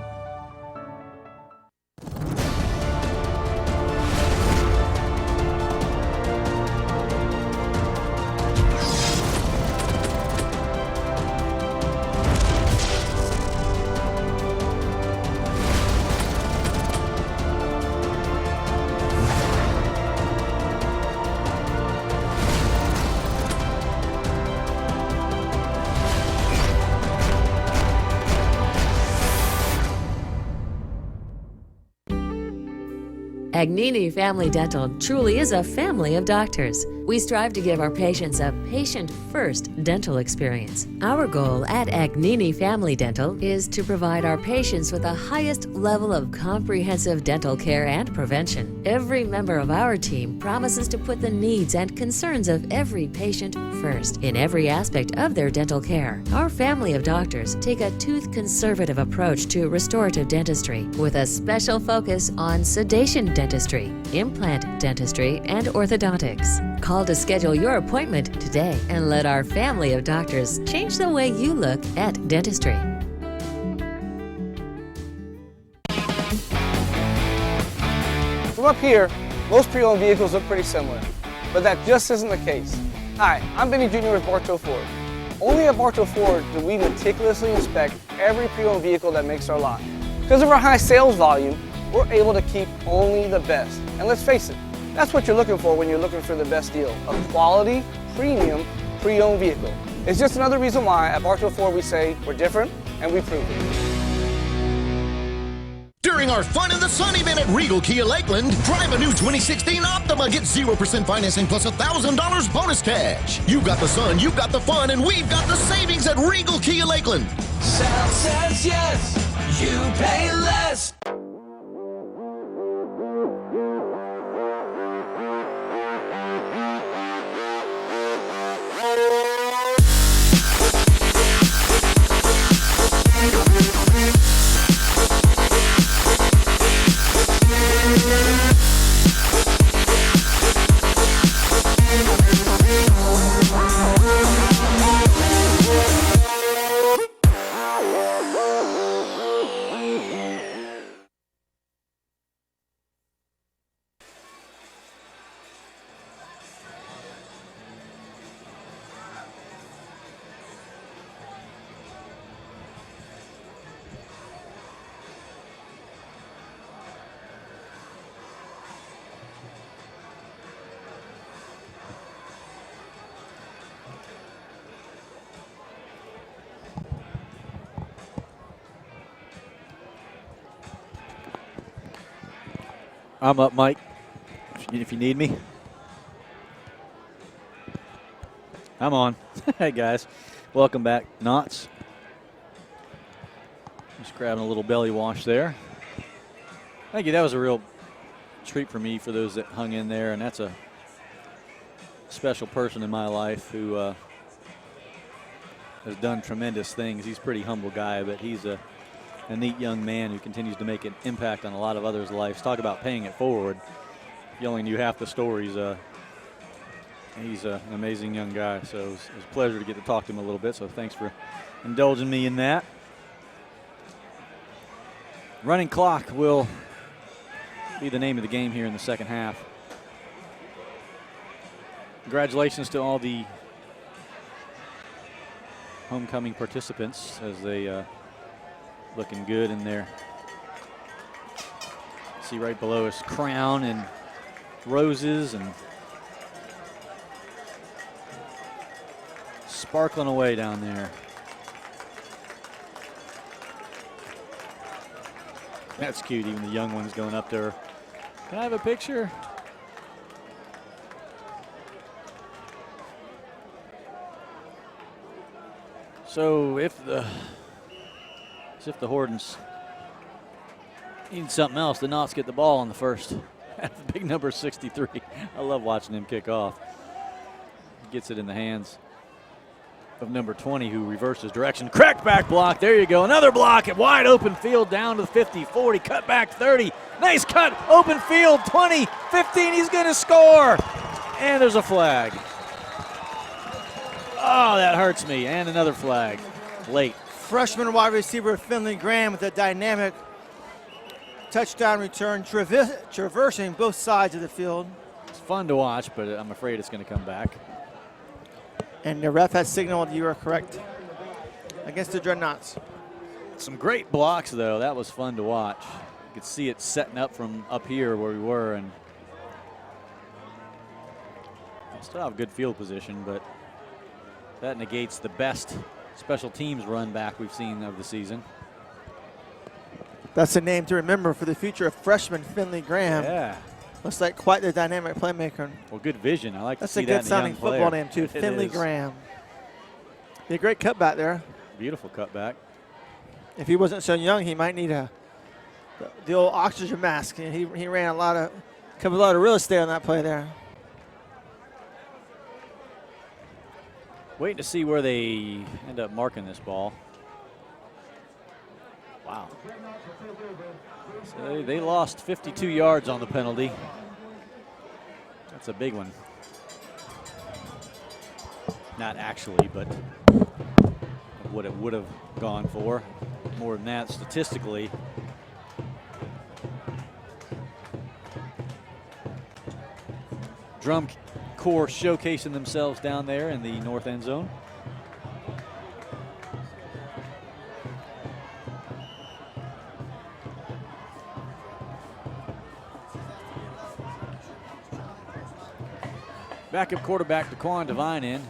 [SPEAKER 3] Agnini Family Dental truly is a family of doctors. We strive to give our patients a patient-first dental experience. Our goal at Agnini Family Dental is to provide our patients with the highest level of comprehensive dental care and prevention. Every member of our team promises to put the needs and concerns of every patient first in every aspect of their dental care. Our family of doctors take a tooth-conservative approach to restorative dentistry with a special focus on sedation dentistry, implant dentistry, and orthodontics. Call to schedule your appointment today and let our family of doctors change the way you look at dentistry.
[SPEAKER 6] From up here, most pre-owned vehicles look pretty similar, but that just isn't the case. Hi, I'm Benny Jr. with Bartow Ford. Only at Bartow Ford do we meticulously inspect every pre-owned vehicle that makes our lot. Because of our high sales volume, we're able to keep only the best. And let's face it, that's what you're looking for when you're looking for the best deal. A quality, premium, pre-owned vehicle. It's just another reason why at Bartow Ford we say we're different and we prove it.
[SPEAKER 10] During our Fun in the Sun event at Regal Kia Lakeland, drive a new 2016 Optima, get 0% financing plus $1,000 bonus cash. You got the sun, you got the fun, and we've got the savings at Regal Kia Lakeland.
[SPEAKER 8] South says yes, you pay less.
[SPEAKER 1] I'm up, Mike, if you need me. I'm on. Hey, guys. Welcome back, Knots. Just grabbing a little belly wash there. Thank you. That was a real treat for me, for those that hung in there, and that's a special person in my life who has done tremendous things. He's a pretty humble guy, but he's a neat young man who continues to make an impact on a lot of others' lives. Talk about paying it forward. You only knew half the stories. He's an amazing young guy, so it was a pleasure to get to talk to him a little bit, so thanks for indulging me in that. Running clock will be the name of the game here in the second half. Congratulations to all the homecoming participants as they looking good in there. See right below us crown and roses and sparkling away down there. That's cute, even the young ones going up there. Can I have a picture? So if the Hornets need something else, the Knots get the ball on the first. Big number 63. I love watching him kick off. He gets it in the hands of number 20, who reverses direction. Cracked back block. There you go. Another block at wide open field down to the 50, 40, cut back 30. Nice cut. Open field 20, 15. He's going to score. And there's a flag. Oh, that hurts me. And another flag. Late.
[SPEAKER 2] Freshman wide receiver Finley Graham with a dynamic touchdown return, traversing both sides of the field.
[SPEAKER 1] It's fun to watch, but I'm afraid it's going to come back.
[SPEAKER 2] And the ref has signaled you are correct against the Dreadnaughts.
[SPEAKER 1] Some great blocks, though. That was fun to watch. You could see it setting up from up here where we were, and still have good field position, but that negates the best special teams run back we've seen of the season.
[SPEAKER 2] That's a name to remember for the future of freshman Finley Graham.
[SPEAKER 1] Yeah.
[SPEAKER 2] Looks like quite the dynamic playmaker.
[SPEAKER 1] Well, good vision. I like
[SPEAKER 2] That's
[SPEAKER 1] to see
[SPEAKER 2] a good
[SPEAKER 1] that
[SPEAKER 2] sounding
[SPEAKER 1] in a young
[SPEAKER 2] football
[SPEAKER 1] player.
[SPEAKER 2] name, too.
[SPEAKER 1] It
[SPEAKER 2] Finley
[SPEAKER 1] is.
[SPEAKER 2] Graham. Be a great cutback there.
[SPEAKER 1] Beautiful cutback.
[SPEAKER 2] If he wasn't so young, he might need the old oxygen mask. He ran covered a lot of real estate on that play there.
[SPEAKER 1] Waiting to see where they end up marking this ball. Wow. So they lost 52 yards on the penalty. That's a big one. Not actually, but what it would have gone for. More than that statistically. Drum Corps showcasing themselves down there in the north end zone. Backup quarterback DeQuan Devine in.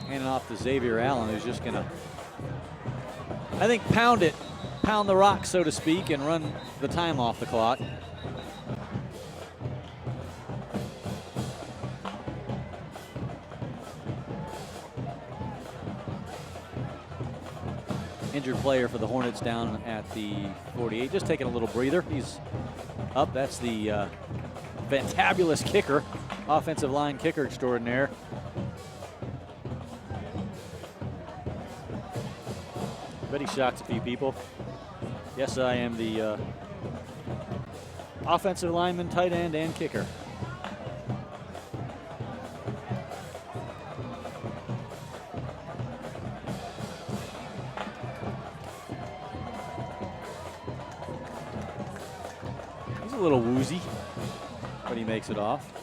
[SPEAKER 1] Handing off to Xavier Allen, who's just going to, I think, pound the rock, so to speak, and run the time off the clock. Injured player for the Hornets down at the 48, just taking a little breather. He's up. That's the fantabulous kicker, offensive line kicker extraordinaire. I bet he shocked a few people. Yes, I am the offensive lineman, tight end, and kicker. He's a little woozy, but he makes it off.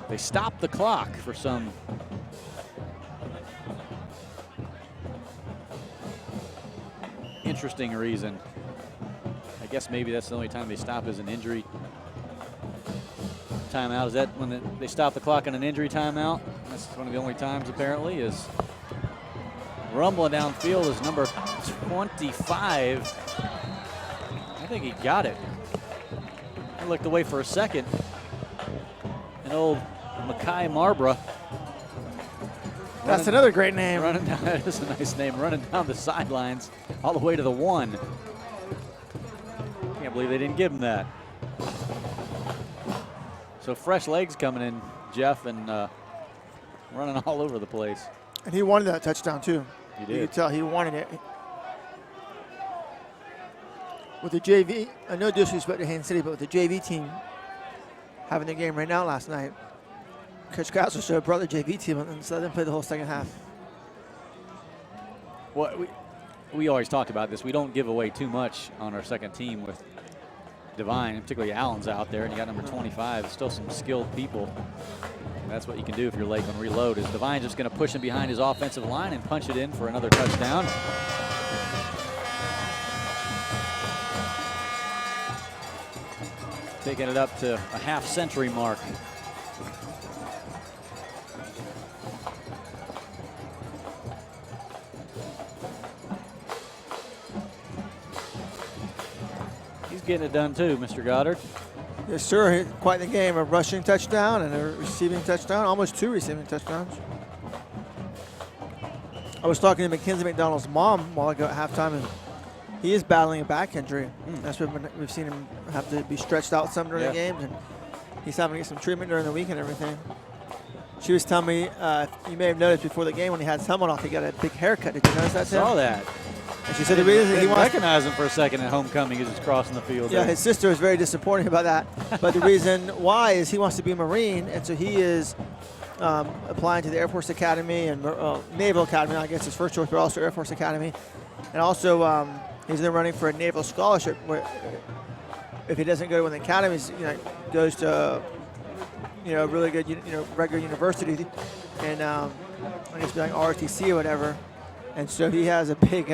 [SPEAKER 1] They stopped the clock for some interesting reason. I guess maybe that's the only time they stop is an injury timeout. Is that when they stop the clock on an injury timeout? That's one of the only times apparently, is Rumbling downfield is number 25. I think he got it. I looked away for a second. And old Mackay Marbra.
[SPEAKER 2] That's another great name.
[SPEAKER 1] Running down, that is a nice name. Running down the sidelines all the way to the 1. Can't believe they didn't give him that. So fresh legs coming in, Jeff, and running all over the place.
[SPEAKER 2] And he wanted that touchdown, too.
[SPEAKER 1] He did.
[SPEAKER 2] You could tell he wanted it. With the JV, no disrespect to Haines City, but with the JV team having the game right now last night, Coach Castle showed brother JV team and let them play the whole second half.
[SPEAKER 1] Well, we always talked about this. We don't give away too much on our second team with Divine, particularly Allen's out there, and you got number 25. Still some skilled people. That's what you can do if you're Lakeland reload. Is Divine just going to push him behind his offensive line and punch it in for another touchdown? Taking it up to a half-century mark. He's getting it done too, Mr. Goddard.
[SPEAKER 2] Yes, sir. Quite the game. A rushing touchdown and a receiving touchdown. Almost 2 receiving touchdowns. I was talking to Mackenzie McDonald's mom a while ago at halftime, and he is battling a back injury. That's what we've seen him have to be stretched out some during the games, and he's having to get some treatment during the week and everything. She was telling me, you may have noticed before the game when he had his helmet off, he got a big haircut. Did you notice that, Tim?
[SPEAKER 1] I saw that.
[SPEAKER 2] And she said the reason he wants
[SPEAKER 1] recognize him for a second at homecoming is just crossing the field.
[SPEAKER 2] Yeah, his sister was very disappointed about that. But the reason why is he wants to be a Marine, and so he is applying to the Air Force Academy and Naval Academy, I guess his first choice, but also Air Force Academy. And also he's then running for a Naval Scholarship where if he doesn't go to one of the academies, goes to a really good regular university, and I guess like ROTC or whatever. And so he has a big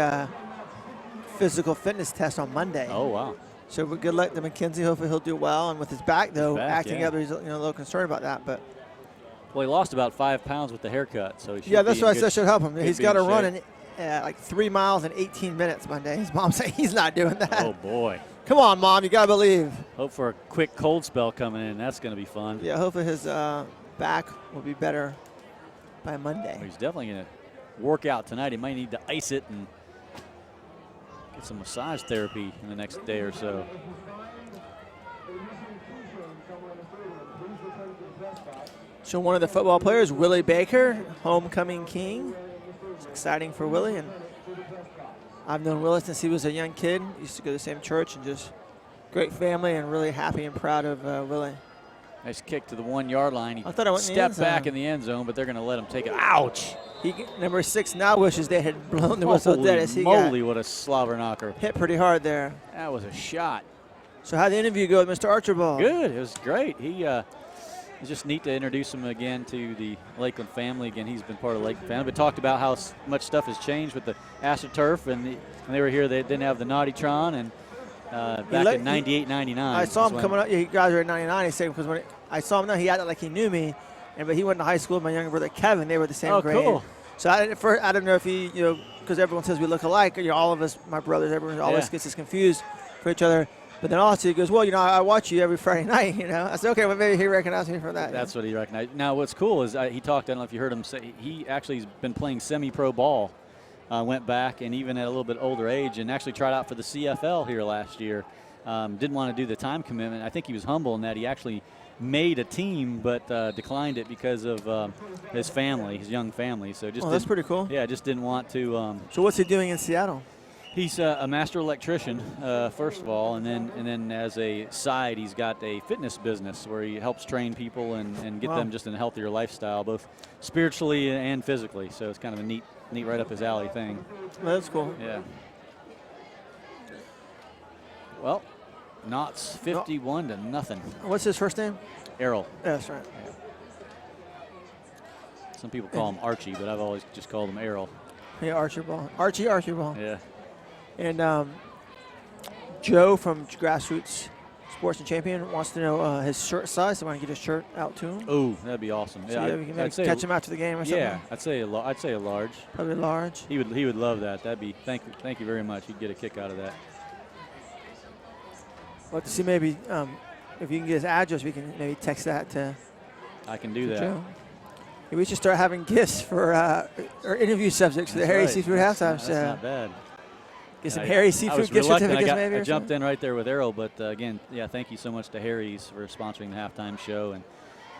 [SPEAKER 2] physical fitness test on Monday.
[SPEAKER 1] Oh, wow.
[SPEAKER 2] So good luck to McKenzie. Hopefully he'll do well. And with his back, though, acting up, he's a little concerned about that. But
[SPEAKER 1] well, he lost about 5 pounds with the haircut, so he should
[SPEAKER 2] that's why I said should help him. He's got to run in like 3 miles in 18 minutes Monday. His mom said he's not doing that.
[SPEAKER 1] Oh, boy.
[SPEAKER 2] Come on, Mom. You got to believe.
[SPEAKER 1] Hope for a quick cold spell coming in. That's going to be fun.
[SPEAKER 2] Yeah, hopefully his back will be better by Monday.
[SPEAKER 1] Well, he's definitely going to work out tonight. He might need to ice it and get some massage therapy in the next day or so.
[SPEAKER 2] So one of the football players, Willie Baker, homecoming king. It's exciting for Willie, and I've known Willie since he was a young kid. Used to go to the same church, and just great family, and really happy and proud of Willie.
[SPEAKER 1] Nice kick to the 1 yard line. He
[SPEAKER 2] I thought I went
[SPEAKER 1] stepped back in the end zone, but they're going to let him take it. Ouch!
[SPEAKER 2] Number 6 now wishes they had blown the whistle dead as he
[SPEAKER 1] moly, what a slobber knocker.
[SPEAKER 2] Hit pretty hard there.
[SPEAKER 1] That was a shot.
[SPEAKER 2] So how'd the interview go with Mr. Archibald?
[SPEAKER 1] Good. It was great. It's just neat to introduce him again to the Lakeland family. Again, he's been part of the Lakeland family, but talked about how much stuff has changed with the AstroTurf, and when they were here, they didn't have the Naughty-tron, and back in 98, 99.
[SPEAKER 2] I saw him coming up. He graduated in 99. He said, because when I saw him, he acted like he knew me, but he went to high school with my younger brother, Kevin. They were the same grade.
[SPEAKER 1] Cool.
[SPEAKER 2] So I don't know if he, because everyone says we look alike, all of us, my brothers, everyone always gets us confused for each other. But then also he goes, well, I watch you every Friday night, I said, okay, well, maybe he recognized me from that.
[SPEAKER 1] That's what he recognized. Now, what's cool is he talked, I don't know if you heard him say, he actually has been playing semi-pro ball, went back, and even at a little bit older age, and actually tried out for the CFL here last year. Didn't want to do the time commitment. I think he was humble in that he actually made a team, but declined it because of his family, his young family. So just
[SPEAKER 2] that's pretty cool.
[SPEAKER 1] Yeah, just didn't want to.
[SPEAKER 2] So what's he doing in Seattle?
[SPEAKER 1] He's a master electrician, first of all, and then as a side, he's got a fitness business where he helps train people and get them just in a healthier lifestyle, both spiritually and physically. So it's kind of a neat right up his alley thing.
[SPEAKER 2] Well, that's cool.
[SPEAKER 1] Yeah. Well, Knott's 51 to nothing.
[SPEAKER 2] What's his first name?
[SPEAKER 1] Errol.
[SPEAKER 2] Yeah, that's right.
[SPEAKER 1] Yeah. Some people call him Archie, but I've always just called him Errol.
[SPEAKER 2] Yeah, Archibald.
[SPEAKER 1] Yeah.
[SPEAKER 2] And Joe from Grassroots Sports and Champion wants to know his shirt size. So I want to get his shirt out to him.
[SPEAKER 1] Oh, that'd be awesome.
[SPEAKER 2] So yeah, we can maybe catch him after the game or something.
[SPEAKER 1] Yeah, I'd say a large.
[SPEAKER 2] Probably large.
[SPEAKER 1] He would love that. That'd be thank you very much. He'd get a kick out of that.
[SPEAKER 2] Well, to see maybe if you can get his address, we can maybe text that to.
[SPEAKER 1] I can do that.
[SPEAKER 2] Joe. Maybe we should start having gifts for or interview subjects for the Harry Seafood halftime show.
[SPEAKER 1] That's not bad.
[SPEAKER 2] Get some Harry Seafood gift certificates maybe.
[SPEAKER 1] I jumped in right there with Errol, but again, yeah, thank you so much to Harry's for sponsoring the halftime show and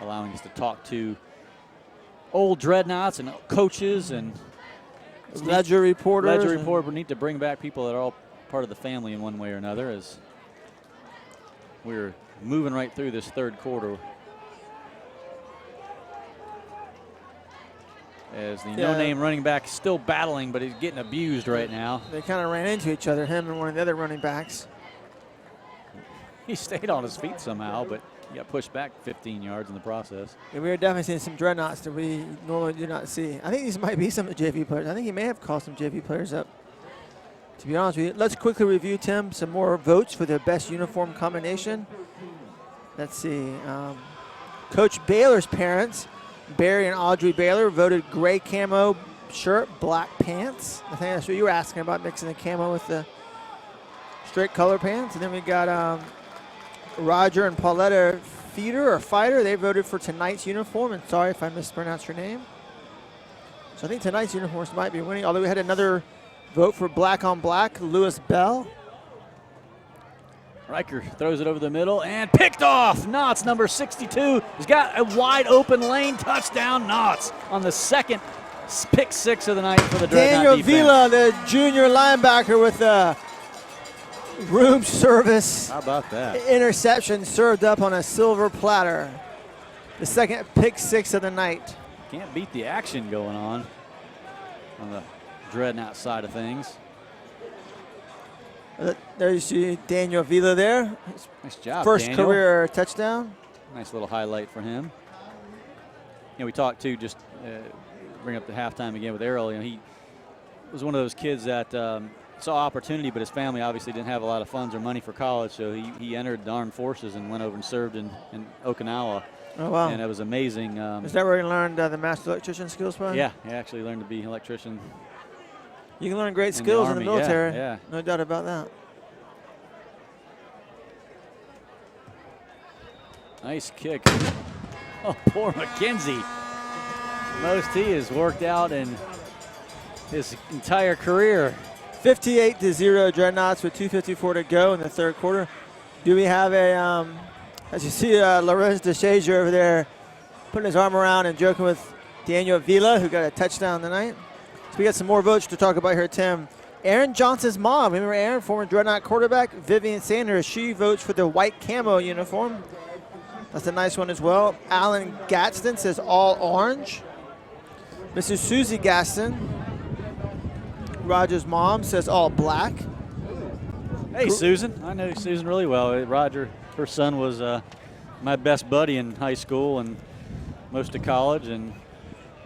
[SPEAKER 1] allowing us to talk to old Dreadnaughts and coaches and
[SPEAKER 2] Ledger reporters.
[SPEAKER 1] We need to bring back people that are all part of the family in one way or another as we're moving right through this third quarter. As the no-name running back is still battling, but he's getting abused right now.
[SPEAKER 2] They kind of ran into each other, him and one of the other running backs.
[SPEAKER 1] He stayed on his feet somehow, but he got pushed back 15 yards in the process.
[SPEAKER 2] Yeah, we are definitely seeing some Dreadnaughts that we normally do not see. I think these might be some of the JV players. I think he may have called some JV players up, to be honest with you. Let's quickly review, Tim, some more votes for the best uniform combination. Let's see. Coach Baylor's parents, Barry and Audrey Baylor, voted gray camo shirt, black pants. I think that's what you were asking about, mixing the camo with the straight color pants. And then we got Roger and Pauletta Fighter. They voted for tonight's uniform. And sorry if I mispronounced your name. So I think tonight's uniforms might be winning. Although we had another vote for black on black, Lewis Bell.
[SPEAKER 1] Riker throws it over the middle and picked off. Knotts, number 62, has got a wide open lane. Touchdown, Knotts on the second pick six of the night for the Dreadnought defense.
[SPEAKER 2] Daniel Vila, the junior linebacker, with a room service.
[SPEAKER 1] How about that?
[SPEAKER 2] Interception served up on a silver platter. The second pick six of the night.
[SPEAKER 1] Can't beat the action going on the Dreadnought side of things.
[SPEAKER 2] There you see Daniel Vila there.
[SPEAKER 1] Nice job,
[SPEAKER 2] First
[SPEAKER 1] Daniel.
[SPEAKER 2] career touchdown.
[SPEAKER 1] Nice little highlight for him. We talked too, just bring up the halftime again with Errol. He was one of those kids that saw opportunity, but his family obviously didn't have a lot of funds or money for college, so he entered the armed forces and went over and served in Okinawa.
[SPEAKER 2] Oh, wow.
[SPEAKER 1] And it was amazing.
[SPEAKER 2] Is that where he learned the master electrician skills from?
[SPEAKER 1] Yeah, he actually learned to be an electrician.
[SPEAKER 2] You can learn great skills in the military.
[SPEAKER 1] Yeah.
[SPEAKER 2] No doubt about that.
[SPEAKER 1] Nice kick. Oh, poor McKenzie. Most he has worked out in his entire career.
[SPEAKER 2] 58-0 Dreadnaughts with 2:54 to go in the third quarter. Do we have a, as you see, Lorenz DeShazier over there putting his arm around and joking with Daniel Vila, who got a touchdown tonight. So we got some more votes to talk about here, Tim. Aaron Johnson's mom, remember Aaron, former Dreadnought quarterback, Vivian Sanders, she votes for the white camo uniform. That's a nice one as well. Alan Gadsden says all orange. Mrs. Susie Gaston, Roger's mom, says all black.
[SPEAKER 1] Hey, Susan. I know Susan really well. Roger, her son was my best buddy in high school and most of college. And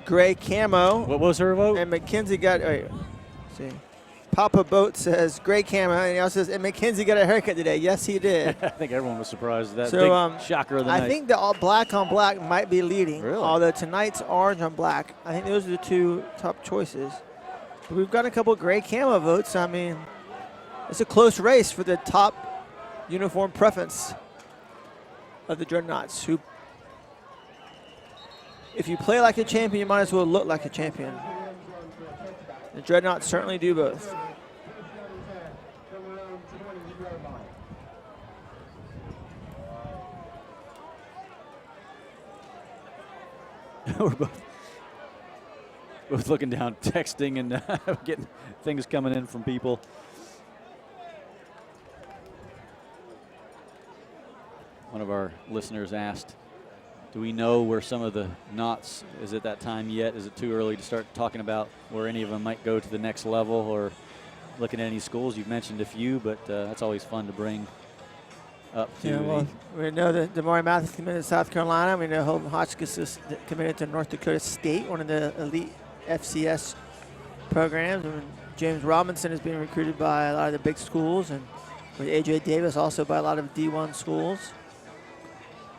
[SPEAKER 2] gray camo.
[SPEAKER 1] What was her vote?
[SPEAKER 2] And McKenzie got, see. Papa Boat says gray camo, and he also says, and McKenzie got a haircut today. Yes, he did.
[SPEAKER 1] I think everyone was surprised at that.
[SPEAKER 2] So,
[SPEAKER 1] big shocker of the night.
[SPEAKER 2] I think the all black on black might be leading.
[SPEAKER 1] Really?
[SPEAKER 2] Although tonight's orange on black. I think those are the two top choices. But we've got a couple gray camo votes. I mean, it's a close race for the top uniform preference of the Dreadnaughts, who, if you play like a champion, you might as well look like a champion. The Dreadnaughts certainly do both.
[SPEAKER 1] We're both looking down, texting, and getting things coming in from people. One of our listeners asked, do we know where some of the knots is at that time yet? Is it too early to start talking about where any of them might go to the next level or looking at any schools? You've mentioned a few, but that's always fun to bring up to.
[SPEAKER 2] Yeah, well, we know that Damari Mathis committed to South Carolina. We know Holden Hotchkiss is committed to North Dakota State, one of the elite FCS programs. And James Robinson is being recruited by a lot of the big schools. And with A.J. Davis, also by a lot of D1 schools,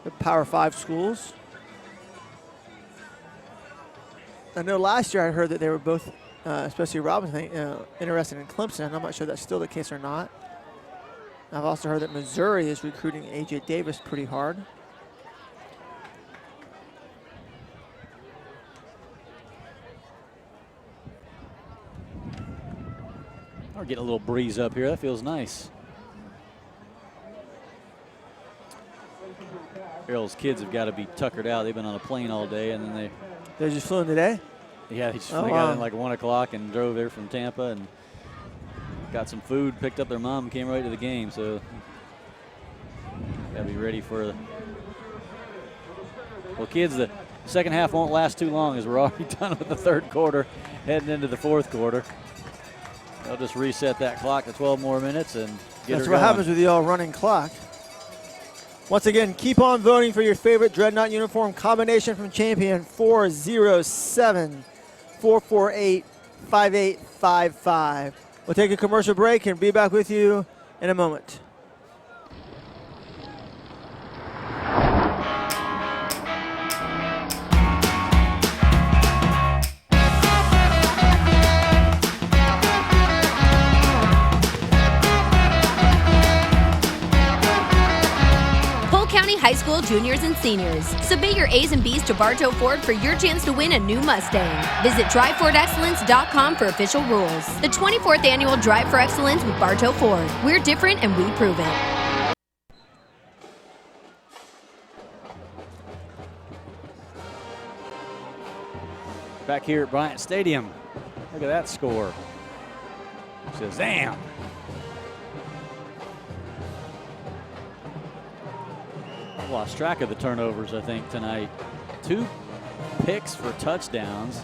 [SPEAKER 2] the Power 5 schools. I know last year I heard that they were both, especially Robinson, interested in Clemson. I'm not sure that's still the case or not. I've also heard that Missouri is recruiting A.J. Davis pretty hard.
[SPEAKER 1] We're getting a little breeze up here. That feels nice. Errol's kids have got to be tuckered out. They've been on a plane all day, and then
[SPEAKER 2] they just flew in today?
[SPEAKER 1] Yeah, they got in like 1 o'clock and drove there from Tampa and got some food, picked up their mom, and came right to the game. So got to be ready for well, kids, the second half won't last too long as we're already done with the third quarter, heading into the fourth quarter. They'll just reset that clock to 12 more minutes and get
[SPEAKER 2] That's
[SPEAKER 1] her
[SPEAKER 2] what
[SPEAKER 1] going.
[SPEAKER 2] happens with the all running clock. Once again, keep on voting for your favorite Dreadnought uniform combination from Champion 407-448-5855. We'll take a commercial break and be back with you in a moment.
[SPEAKER 5] High school juniors and seniors. Submit your A's and B's to Bartow Ford for your chance to win a new Mustang. Visit DriveFordExcellence.com for official rules. The 24th annual Drive for Excellence with Bartow Ford. We're different and we prove it.
[SPEAKER 1] Back here at Bryant Stadium. Look at that score. Shazam! Lost track of the turnovers, I think, tonight. 2 picks for touchdowns.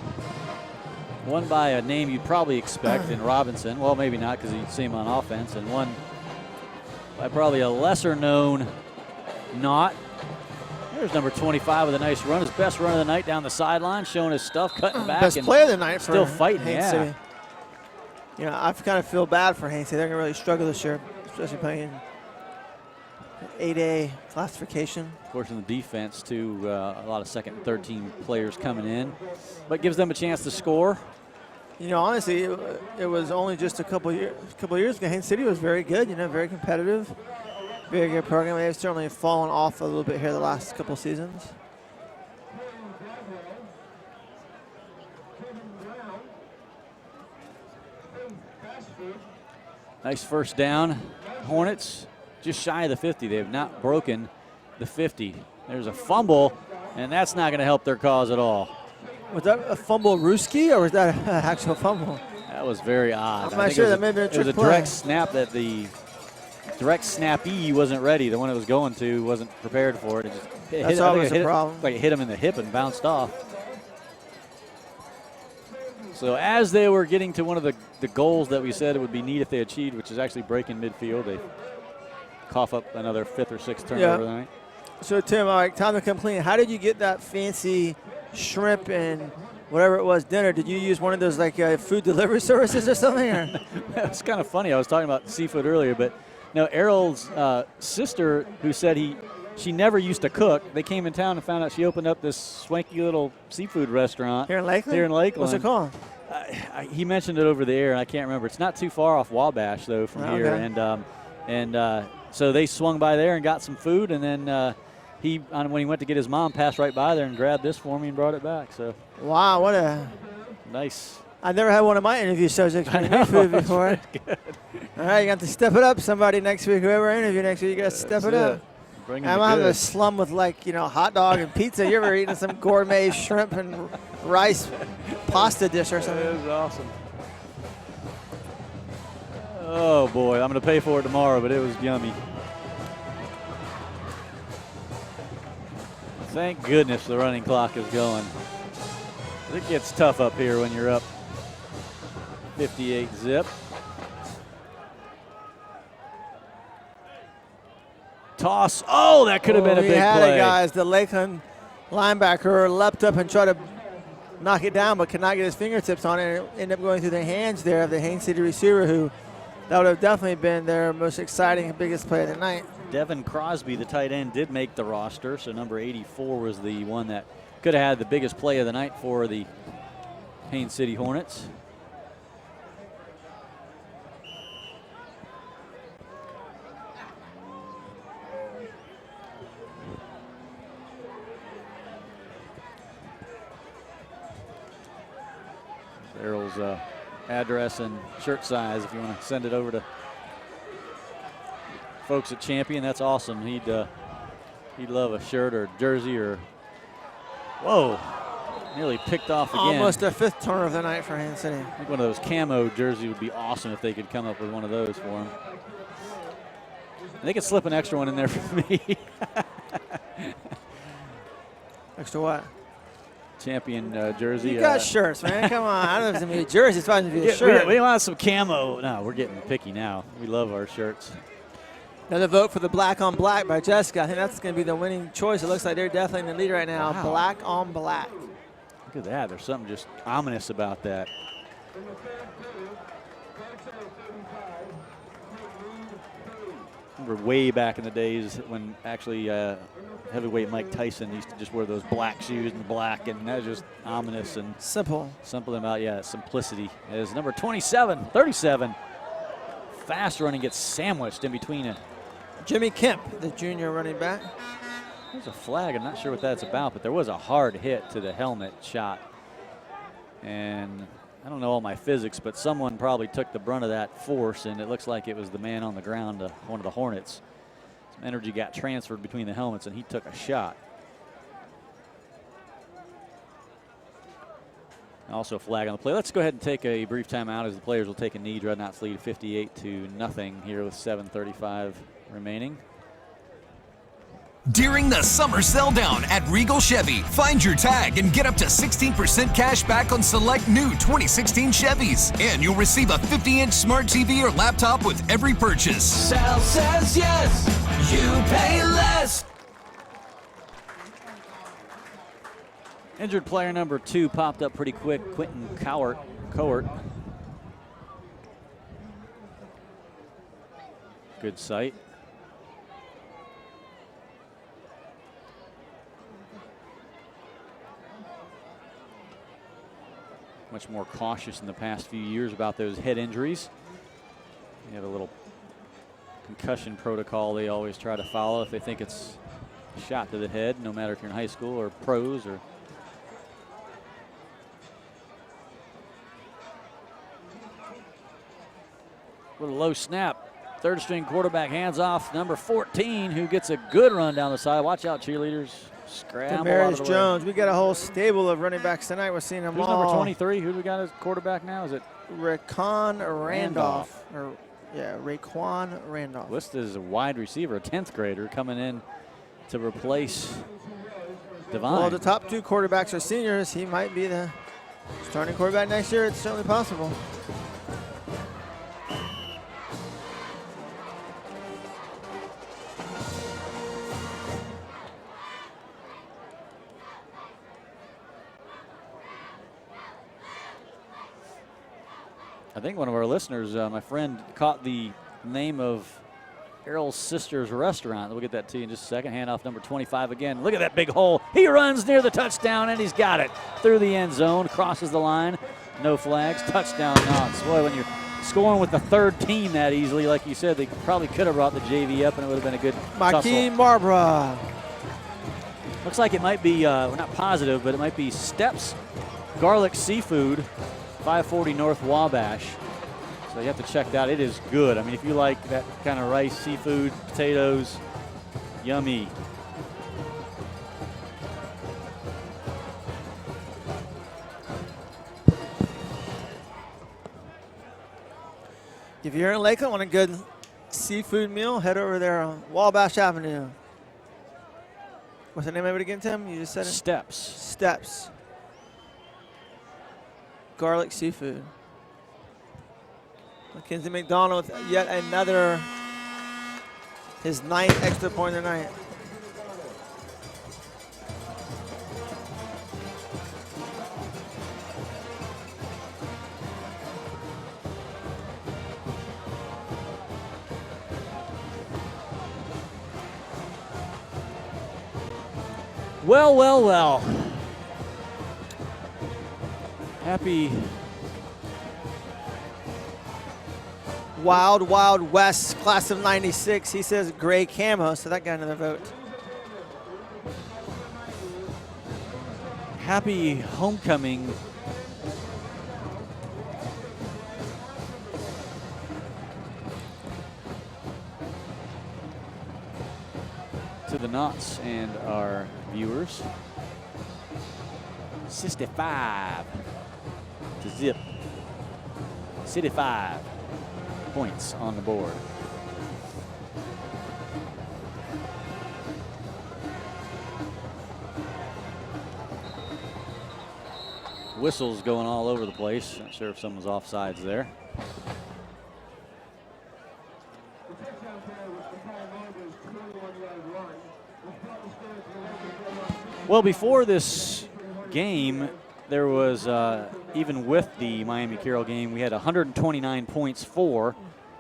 [SPEAKER 1] One by a name you'd probably expect in Robinson. Well, maybe not because you'd see him on offense. And one by probably a lesser-known not. There's number 25 with a nice run. His best run of the night down the sideline, showing his stuff, cutting back.
[SPEAKER 2] Best
[SPEAKER 1] and
[SPEAKER 2] play of the night
[SPEAKER 1] still
[SPEAKER 2] for
[SPEAKER 1] fighting.
[SPEAKER 2] Haines City. You know, I kind of feel bad for Haines City. They're going to really struggle this year, especially playing 8A classification.
[SPEAKER 1] Of course, in the defense, too, a lot of second and third team players coming in, but gives them a chance to score.
[SPEAKER 2] You know, honestly, it was only just a couple years ago. Haines City was very good, you know, very competitive, very good program. They've certainly fallen off a little bit here the last couple seasons.
[SPEAKER 1] Nice first down. Hornets just shy of the 50. They have not broken the 50. There's a fumble, and that's not going to help their cause at all.
[SPEAKER 2] Was that a fumble Ruski, or was that an actual fumble?
[SPEAKER 1] That was very odd.
[SPEAKER 2] I'm not sure. That may have been a trick
[SPEAKER 1] play. It was a direct snap that the direct snappee wasn't ready. The one it was going to wasn't prepared for it.
[SPEAKER 2] That's always a problem.
[SPEAKER 1] Like it hit him in the hip and bounced off. So as they were getting to one of the goals that we said it would be neat if they achieved, which is actually breaking midfield, they cough up another 5th or 6th turnover tonight.
[SPEAKER 2] So Tim, all right, time to come clean. How did you get that fancy shrimp and whatever it was dinner? Did you use one of those like food delivery services or something? Or?
[SPEAKER 1] It's kind of funny. I was talking about seafood earlier, but no, Errol's sister, who said she never used to cook, they came in town and found out she opened up this swanky little seafood restaurant.
[SPEAKER 2] Here in Lakeland?
[SPEAKER 1] What's
[SPEAKER 2] it called?
[SPEAKER 1] He mentioned it over the air, and I can't remember. It's not too far off Wabash, though, from here.
[SPEAKER 2] Okay.
[SPEAKER 1] So they swung by there and got some food, and then when he went to get his mom, passed right by there and grabbed this for me and brought it back. So
[SPEAKER 2] wow, what a
[SPEAKER 1] nice.
[SPEAKER 2] I never had one of my interview subjects bring food before. All right, you got to step it up. Somebody next week, whoever I interview next week, you got to step it up. I'm having a slum with hot dog and pizza. You ever eaten some gourmet shrimp and rice pasta dish or something?
[SPEAKER 1] It was awesome. Oh boy, I'm going to pay for it tomorrow, but it was yummy. Thank goodness the running clock is going. It gets tough up here when you're up 58 zip. Toss. Oh, that could have been a big play.
[SPEAKER 2] Guys. The Lakeland linebacker leapt up and tried to knock it down, but could not get his fingertips on it. And it ended up going through the hands there of the Haines City receiver, who That would have definitely been their most exciting and biggest play of the night.
[SPEAKER 1] Devin Crosby, the tight end, did make the roster, so number 84 was the one that could have had the biggest play of the night for the Haines City Hornets. Errol's address and shirt size if you want to send it over to folks at Champion. That's awesome. He'd love a shirt or jersey or whoa, nearly picked off again.
[SPEAKER 2] Almost their 5th turnover of the night for Haines City.
[SPEAKER 1] I think one of those camo jerseys would be awesome if they could come up with one of those for him. They could slip an extra one in there for me.
[SPEAKER 2] Extra what?
[SPEAKER 1] Champion jersey.
[SPEAKER 2] You got shirts, man. Come on. I don't know if it's going to be a jersey. It's fine to be a shirt.
[SPEAKER 1] We want some camo. No, we're getting picky now. We love our shirts.
[SPEAKER 2] Another vote for the black on black by Jessica. I think that's going to be the winning choice. It looks like they're definitely in the lead right now.
[SPEAKER 1] Wow.
[SPEAKER 2] Black on black.
[SPEAKER 1] Look at that. There's something just ominous about that. Remember way back in the days when actually heavyweight Mike Tyson used to just wear those black shoes and black, and that was just ominous and
[SPEAKER 2] simple.
[SPEAKER 1] Simple about, yeah, simplicity. As number 27, 37, fast running gets sandwiched in between it.
[SPEAKER 2] Jimmy Kemp, the junior running back.
[SPEAKER 1] There's a flag. I'm not sure what that's about, but there was a hard hit to the helmet shot. And I don't know all my physics, but someone probably took the brunt of that force, and it looks like it was the man on the ground, one of the Hornets. Some energy got transferred between the helmets, and he took a shot. Also a flag on the play. Let's go ahead and take a brief timeout as the players will take a knee. Dreadnaughts lead 58-0 here with 7:35 remaining.
[SPEAKER 7] During the summer sell down at Regal Chevy, find your tag and get up to 16% cash back on select new 2016 Chevys. And you'll receive a 50-inch smart TV or laptop with every purchase.
[SPEAKER 8] Sal says yes, you pay less.
[SPEAKER 1] Injured player number 2 popped up pretty quick, Quentin Cowart. Good sight. Much more cautious in the past few years about those head injuries. They have a little concussion protocol they always try to follow if they think it's a shot to the head, no matter if you're in high school or pros or. With a low snap, 3rd string quarterback hands off number 14, who gets a good run down the side. Watch out, cheerleaders. Scramble out of the way.
[SPEAKER 2] Jones. We got a whole stable of running backs tonight. We're seeing them
[SPEAKER 1] Who's
[SPEAKER 2] all.
[SPEAKER 1] number 23? Who do we got as quarterback now? Is it
[SPEAKER 2] Raquan Randolph? Raquan Randolph.
[SPEAKER 1] Listed as a wide receiver, a 10th grader coming in to replace Devine.
[SPEAKER 2] Well, the top 2 quarterbacks are seniors. He might be the starting quarterback next year. It's certainly possible.
[SPEAKER 1] I think one of our listeners, my friend, caught the name of Errol's sister's restaurant. We'll get that to you in just a second. Hand off number 25 again. Look at that big hole. He runs near the touchdown, and he's got it. Through the end zone, crosses the line. No flags. Touchdown Knots. Boy, when you're scoring with the 3rd team that easily, like you said, they probably could have brought the JV up, and it would have been a good
[SPEAKER 2] Makeem Barbara.
[SPEAKER 1] Looks like it might be, we're not positive, but it might be Steps Garlic Seafood, 540 North Wabash. So you have to check that out. It is good. I mean, if you like that kind of rice, seafood, potatoes, yummy.
[SPEAKER 2] If you're in Lakeland, want a good seafood meal, head over there on Wabash Avenue. What's the name of it again, Tim? You just said it? Steps. Garlic seafood. Mackenzie McDonald, yet another, his 9th extra point of the night.
[SPEAKER 1] Well, well, well. Happy
[SPEAKER 2] Wild Wild West, class of 96. He says gray camo, so that got another vote.
[SPEAKER 1] happy homecoming to the Knots and our viewers. 65 to zip. 65 points on the board. Whistles going all over the place. Not sure if someone's offsides there. Well, before this game, there was, even with the Miami Carroll game, we had 129 points for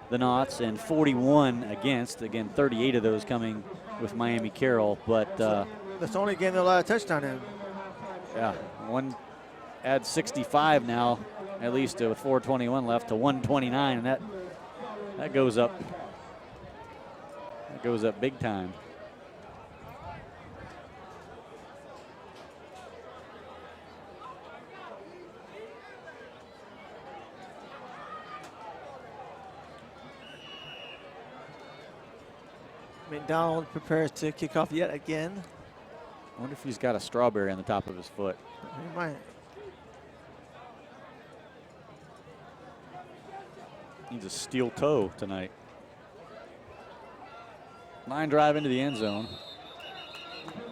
[SPEAKER 1] the Knots and 41 against. Again, 38 of those coming with Miami Carroll. But
[SPEAKER 2] that's the only game they allowed a touchdown in.
[SPEAKER 1] Yeah, one adds 65 now, at least with 4:21 left to 129, and that goes up. That goes up big time.
[SPEAKER 2] McDonald prepares to kick off yet again.
[SPEAKER 1] I wonder if he's got a strawberry on the top of his foot.
[SPEAKER 2] He might.
[SPEAKER 1] Needs a steel toe tonight. Line drive into the end zone.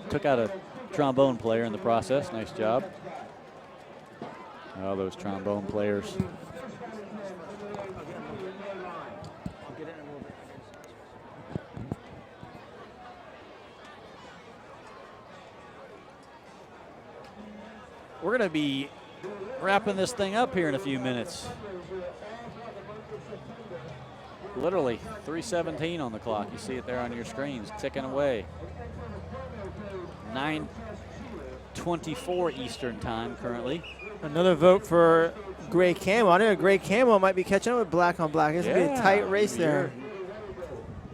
[SPEAKER 1] Took out a trombone player in the process. Nice job. Oh, those trombone players. We're going to be wrapping this thing up here in a few minutes. Literally 3:17 on the clock. You see it there on your screens, ticking away. 9:24 Eastern time currently.
[SPEAKER 2] Another vote for gray camo. I know gray camo might be catching up with black on black. It's going to be a tight race there.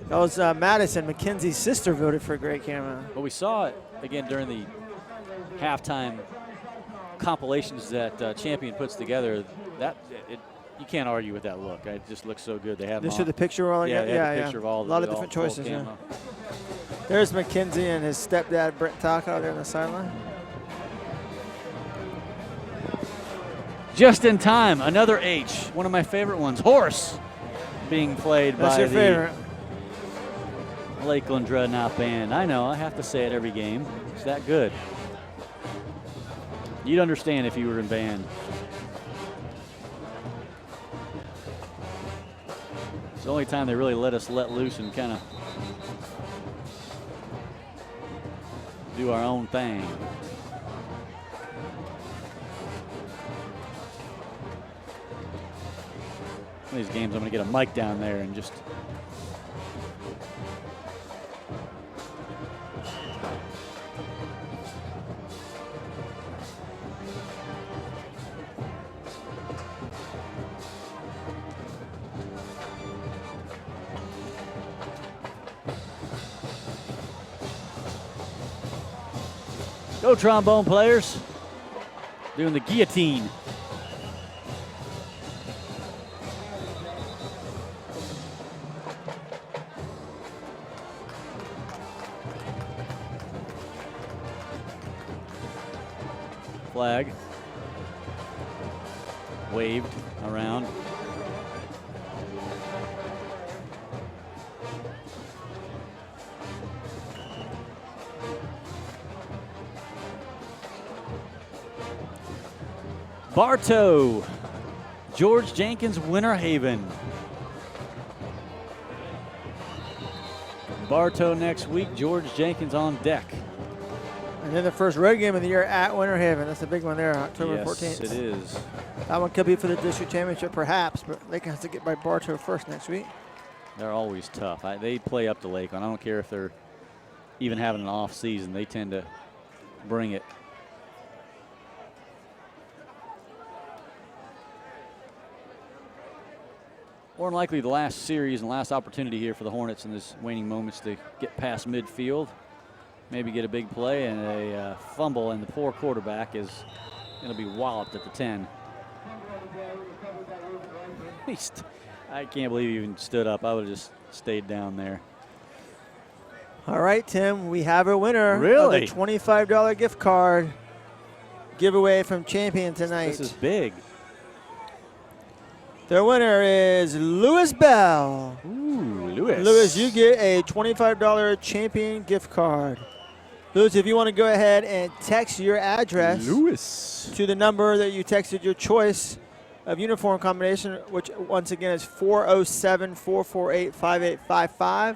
[SPEAKER 2] That was Madison, McKenzie's sister, voted for gray camo.
[SPEAKER 1] But we saw it again during the halftime compilations that Champion puts together. You can't argue with that look. It just looks so good. They have
[SPEAKER 2] this is the picture. All
[SPEAKER 1] yeah, the picture of all
[SPEAKER 2] a lot of different choices. Yeah. There's McKenzie and his stepdad Brent Taco there on the sideline.
[SPEAKER 1] Just in time, another H, one of my favorite ones, Horse, being played
[SPEAKER 2] That's
[SPEAKER 1] by
[SPEAKER 2] your
[SPEAKER 1] the
[SPEAKER 2] favorite.
[SPEAKER 1] Lakeland Dreadnaught band. I know, I have to say it every game. It's that good. You'd understand if you were in band. It's the only time they really let us let loose and kind of do our own thing. One of these games I'm going to get a mic down there and just go trombone players, doing the guillotine. Flag waved around. Bartow, George Jenkins, Winter Haven. Bartow next week, George Jenkins on deck.
[SPEAKER 2] And then the first road game of the year at Winter Haven. That's a big one there, October 14th.
[SPEAKER 1] Yes, it is.
[SPEAKER 2] That one could be for the district championship, perhaps, but Lakeland has to get by Bartow first next week.
[SPEAKER 1] They're always tough. They play up to Lakeland. I don't care if they're even having an off season. They tend to bring it. More than likely the last series and last opportunity here for the Hornets in this waning moments to get past midfield. Maybe get a big play, and a fumble, and the poor quarterback is going to be walloped at the 10. I can't believe he even stood up. I would have just stayed down there.
[SPEAKER 2] All right, Tim, we have a winner.
[SPEAKER 1] Really?
[SPEAKER 2] Of the $25 gift card giveaway from Champion tonight.
[SPEAKER 1] This is big.
[SPEAKER 2] Their winner is Lewis Bell.
[SPEAKER 1] Ooh, Lewis.
[SPEAKER 2] Lewis, you get a $25 Champion gift card. Lewis, if you want to go ahead and text your address to the number that you texted your choice of uniform combination, which once again is 407-448-5855.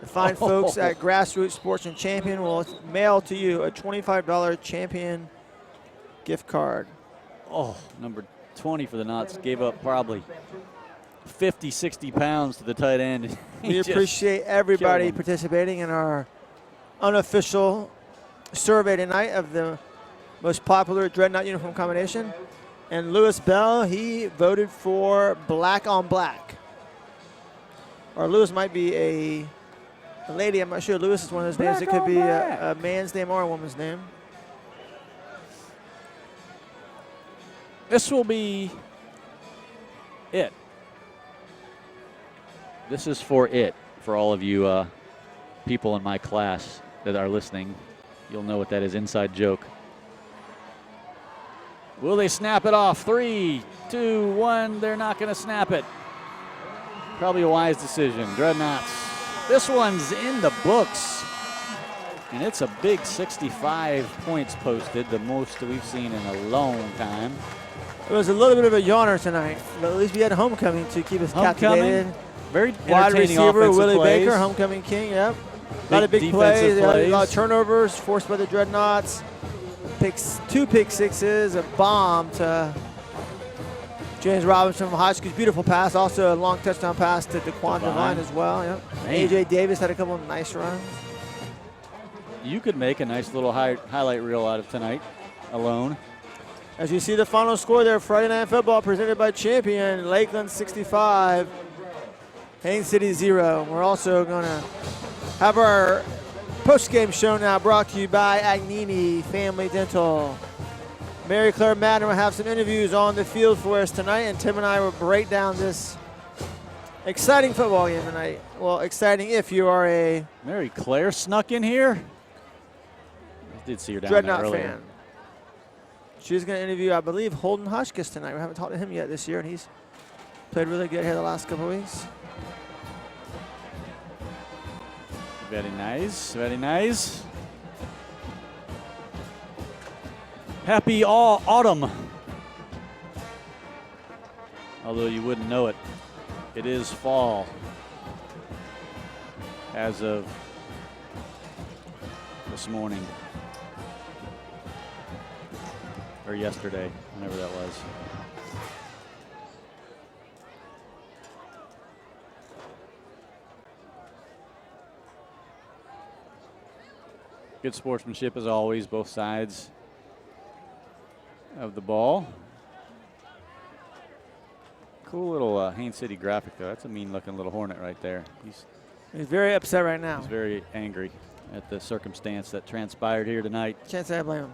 [SPEAKER 2] The fine folks at Grassroots Sports and Champion will mail to you a $25 Champion gift card.
[SPEAKER 1] Oh, number 20 for the Knots gave up probably 50, 60 pounds to the tight end.
[SPEAKER 2] We appreciate everybody participating in our unofficial survey tonight of the most popular Dreadnaught uniform combination. And Lewis Bell, he voted for black on black. Or Lewis might be a lady. I'm not sure Lewis is one of those names. It could be a man's name or a woman's name.
[SPEAKER 1] This will be it. This is for it, for all of you people in my class that are listening. You'll know what that is, inside joke. Will they snap it off? 3, 2, 1. They're not going to snap it. Probably a wise decision. Dreadnaughts. This one's in the books. And it's a big 65 points posted, the most that we've seen in a long time.
[SPEAKER 2] It was a little bit of a yawner tonight, but at least we had homecoming to keep us captivated.
[SPEAKER 1] Very
[SPEAKER 2] wide receiver
[SPEAKER 1] offensive
[SPEAKER 2] Willie
[SPEAKER 1] plays.
[SPEAKER 2] Baker, homecoming king. Yep, a lot of big plays, a lot of turnovers forced by the Dreadnaughts. Two pick sixes, a bomb to James Robinson from Hotchkiss. Beautiful pass, also a long touchdown pass to Daquan Devine as well. Yep. AJ Davis had a couple of nice runs.
[SPEAKER 1] You could make a nice little highlight reel out of tonight alone.
[SPEAKER 2] As you see the final score there, Friday Night Football presented by Champion, Lakeland 65, Haines City 0. We're also going to have our post-game show now brought to you by Agnini Family Dental. Mary Claire Madden will have some interviews on the field for us tonight, and Tim and I will break down this exciting football game tonight. Well, exciting if you are a
[SPEAKER 1] Mary Claire snuck in here. I did see her down
[SPEAKER 2] Dreadnaught
[SPEAKER 1] there earlier.
[SPEAKER 2] fan. She's going to interview, I believe, Holden Hotchkiss tonight. We haven't talked to him yet this year, and he's played really good here the last couple of weeks.
[SPEAKER 1] Very nice, very nice. Happy autumn. Although you wouldn't know it, it is fall as of this morning. Or yesterday, whenever that was. Good sportsmanship as always, both sides of the ball. Cool little Haines City graphic though. That's a mean looking little Hornet right there. He's
[SPEAKER 2] very upset right now.
[SPEAKER 1] He's very angry at the circumstance that transpired here tonight.
[SPEAKER 2] Can't say I blame him.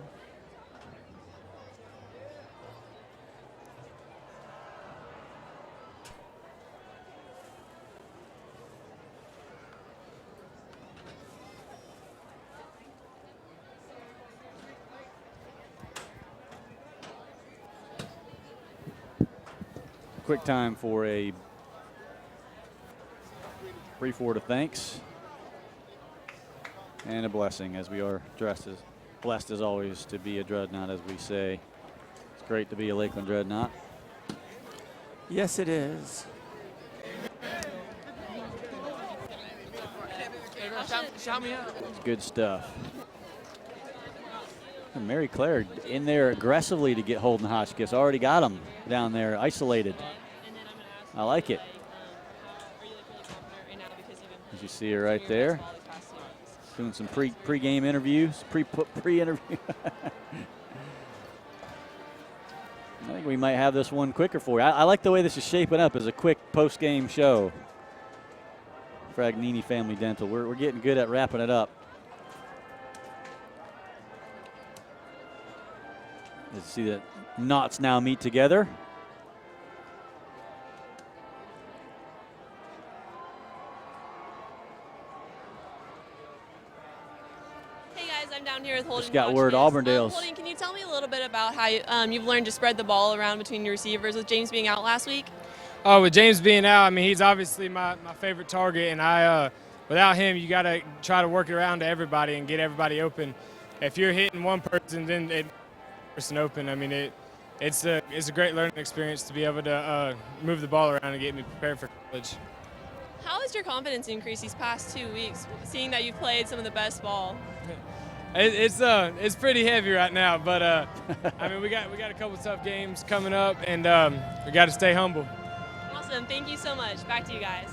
[SPEAKER 1] Quick time for a brief word of thanks and a blessing, as we are blessed as always to be a Dreadnaught, as we say. It's great to be a Lakeland Dreadnaught.
[SPEAKER 2] Yes, it is.
[SPEAKER 1] It's good stuff. And Mary Claire in there aggressively to get Holden Hotchkiss. Already got him down there, isolated. I like it. As you see her right there. Doing some pre-game interviews, pre-interview. I think we might have this one quicker for you. I like the way this is shaping up as a quick post-game show for Agnini Family Dental. We're getting good at wrapping it up. Let's see that knots now meet together.
[SPEAKER 9] I'm down here with Holden.
[SPEAKER 1] Just got word Auburndale's.
[SPEAKER 9] Holden, can you tell me a little bit about how you've learned to spread the ball around between your receivers with James being out last week?
[SPEAKER 15] Oh, with James being out, I mean, he's obviously my favorite target, and without him, you got to try to work it around to everybody and get everybody open. If you're hitting one person, then it person open. I mean, it's a great learning experience to be able to move the ball around and get me prepared for college.
[SPEAKER 9] How has your confidence increased these past 2 weeks, seeing that you've played some of the best ball?
[SPEAKER 15] It's pretty heavy right now, but I mean we got a couple tough games coming up, and we got to stay humble.
[SPEAKER 9] Awesome, thank you so much. Back to you guys.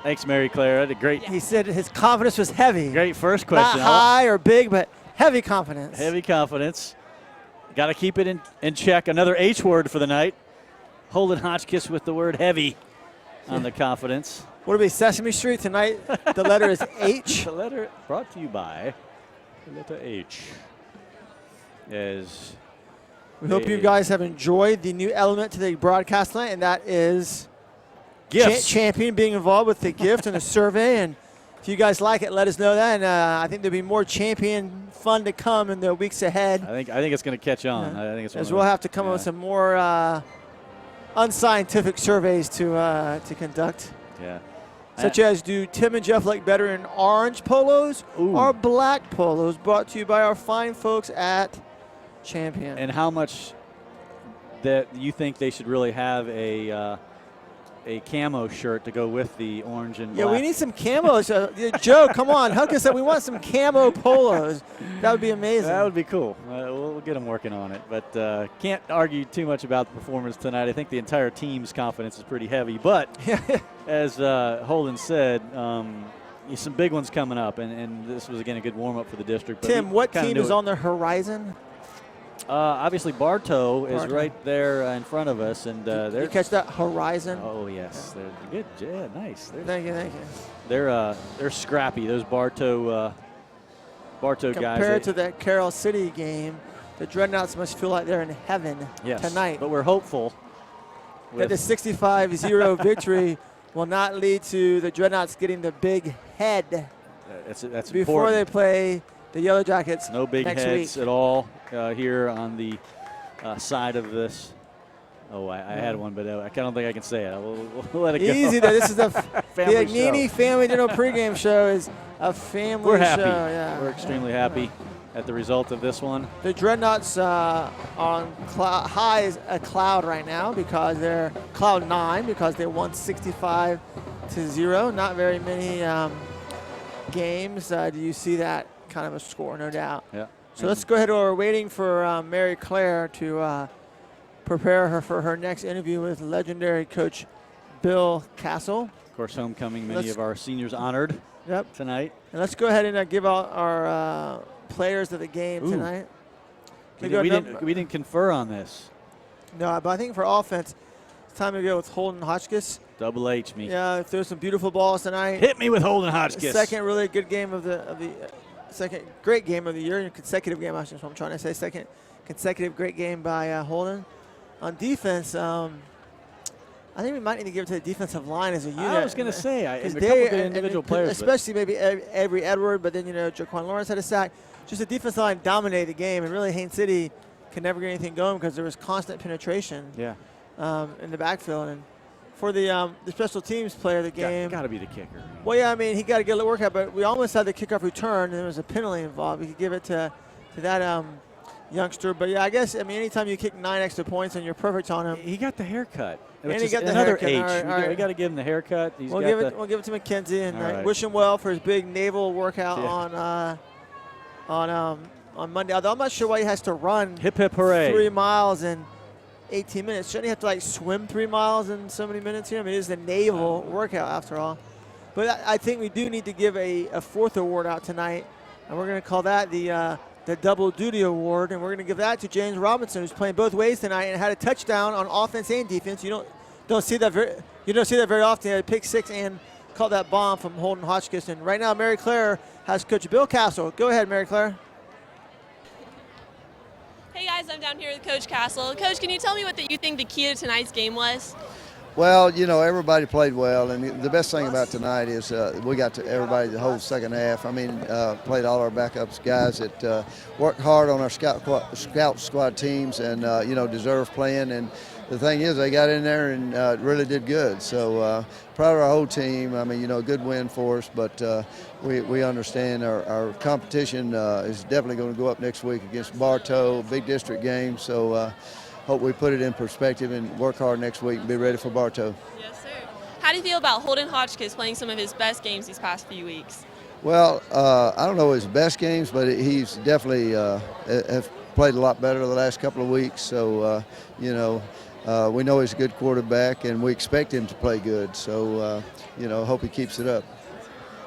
[SPEAKER 1] Thanks, Mary Claire. That's a great.
[SPEAKER 2] He said his confidence was heavy.
[SPEAKER 1] Great first question.
[SPEAKER 2] Not high or big, but heavy confidence.
[SPEAKER 1] Heavy confidence. Got to keep it in check. Another H word for the night. Holden Hotchkiss with the word heavy on the confidence.
[SPEAKER 2] What will be Sesame Street tonight? The letter is H.
[SPEAKER 1] The letter brought to you by the letter H.
[SPEAKER 2] We hope you guys have enjoyed the new element to the broadcast tonight, and that is
[SPEAKER 1] gifts.
[SPEAKER 2] Champion being involved with the gift and the survey. And if you guys like it, let us know that. And I think there'll be more Champion fun to come in the weeks ahead.
[SPEAKER 1] I think it's going to catch on. I think it's
[SPEAKER 2] as we'll have to come up with some more unscientific surveys to conduct.
[SPEAKER 1] Yeah.
[SPEAKER 2] Such as, do Tim and Jeff like better in orange polos or black polos? Brought to you by our fine folks at Champion.
[SPEAKER 1] And how much that you think they should really have a camo shirt to go with the orange and black?
[SPEAKER 2] Yeah, we need some camos. Joe, come on, hook us up. We want some camo polos. That would be amazing.
[SPEAKER 1] That would be cool. We'll get them working on it. But can't argue too much about the performance tonight. I think the entire team's confidence is pretty heavy. But as Holden said, some big ones coming up. And this was, again, a good warm-up for the district.
[SPEAKER 2] Tim, what team is on the horizon?
[SPEAKER 1] Obviously, Bartow is right there in front of us. And
[SPEAKER 2] Did you catch that horizon?
[SPEAKER 1] Oh, yes. They're good. Yeah, nice.
[SPEAKER 2] Thank you.
[SPEAKER 1] They're scrappy, those Bartow guys.
[SPEAKER 2] Compared to that Carroll City game, the Dreadnaughts must feel like they're in heaven tonight.
[SPEAKER 1] But we're hopeful
[SPEAKER 2] that the 65-0 victory will not lead to the Dreadnaughts getting the big head
[SPEAKER 1] that's
[SPEAKER 2] before
[SPEAKER 1] important.
[SPEAKER 2] they play the Yellow Jackets
[SPEAKER 1] No big
[SPEAKER 2] next
[SPEAKER 1] heads
[SPEAKER 2] week.
[SPEAKER 1] at all here on the side of this. Oh, I had one, but I don't think I can say it. We'll let it go.
[SPEAKER 2] Easy there. This is the Agnini
[SPEAKER 1] show.
[SPEAKER 2] Family Dental pregame show is a family
[SPEAKER 1] We're happy.
[SPEAKER 2] show. Yeah.
[SPEAKER 1] We're extremely happy at the result of this one.
[SPEAKER 2] The Dreadnaughts on high is a cloud right now because they're cloud 9 because they won 65-0. Not very many games. Do you see that kind of a score? No doubt.
[SPEAKER 1] Yeah.
[SPEAKER 2] So let's go ahead. We're waiting for Mary Claire to prepare her for her next interview with legendary coach Bill Castle.
[SPEAKER 1] Of course, homecoming, many of our seniors honored tonight.
[SPEAKER 2] And let's go ahead and give out our players of the game tonight.
[SPEAKER 1] We didn't confer on this.
[SPEAKER 2] No, but I think for offense, it's time to go with Holden Hotchkiss.
[SPEAKER 1] Double H me.
[SPEAKER 2] Yeah, threw some beautiful balls tonight.
[SPEAKER 1] Hit me with Holden Hotchkiss.
[SPEAKER 2] Second really good game of the second great game of the year, consecutive game. That's what I'm trying to say. Second consecutive great game by Holden. On defense, I think we might need to give it to the defensive line as a unit.
[SPEAKER 1] I was going to say, a couple
[SPEAKER 2] they,
[SPEAKER 1] good individual players.
[SPEAKER 2] Especially maybe Avery Edward, but then, Jaquan Lawrence had a sack. Just the defensive line dominated the game, and really Haines City could never get anything going because there was constant penetration in the backfield. And for the special teams player of the game.
[SPEAKER 1] Got to be the kicker.
[SPEAKER 2] Well, yeah, I mean, he got to get a workout, but we almost had the kickoff return, and there was a penalty involved. We could give it to that youngster. But, yeah, I guess, anytime you kick 9 extra points and you're perfect on him.
[SPEAKER 1] He got the haircut.
[SPEAKER 2] And he got the
[SPEAKER 1] another
[SPEAKER 2] haircut.
[SPEAKER 1] H. We got to give him the haircut.
[SPEAKER 2] We'll give it to McKenzie and wish him well for his big naval workout on Monday. Although I'm not sure why he has to run.
[SPEAKER 1] Hip hip hooray!
[SPEAKER 2] 3 miles in 18 minutes. Shouldn't he have to swim 3 miles in so many minutes here? It is the naval workout after all. But I think we do need to give a fourth award out tonight, and we're going to call that the Double Duty Award, and we're going to give that to James Robinson, who's playing both ways tonight and had a touchdown on offense and defense. You don't see that very often. He had a pick six and caught that bomb from Holden Hotchkiss. And right now, Mary Claire has Coach Bill Castle. Go ahead, Mary Claire.
[SPEAKER 9] Hey guys, I'm down here with Coach Castle. Coach, can you tell me what you think the key to tonight's game was?
[SPEAKER 16] Well, everybody played well, and the best thing about tonight is we got to everybody the whole second half. Played all our backups guys that worked hard on our scout squad teams and, deserve playing. And the thing is, they got in there and really did good. So proud of our whole team. Good win for us, but we understand our competition is definitely going to go up next week against Bartow, big district game. So hope we put it in perspective and work hard next week and be ready for Bartow.
[SPEAKER 9] Yes, sir. How do you feel about Holden Hotchkiss playing some of his best games these past few weeks?
[SPEAKER 16] Well, I don't know his best games, but he's definitely have played a lot better the last couple of weeks. So, we know he's a good quarterback, and we expect him to play good. So, hope he keeps it up.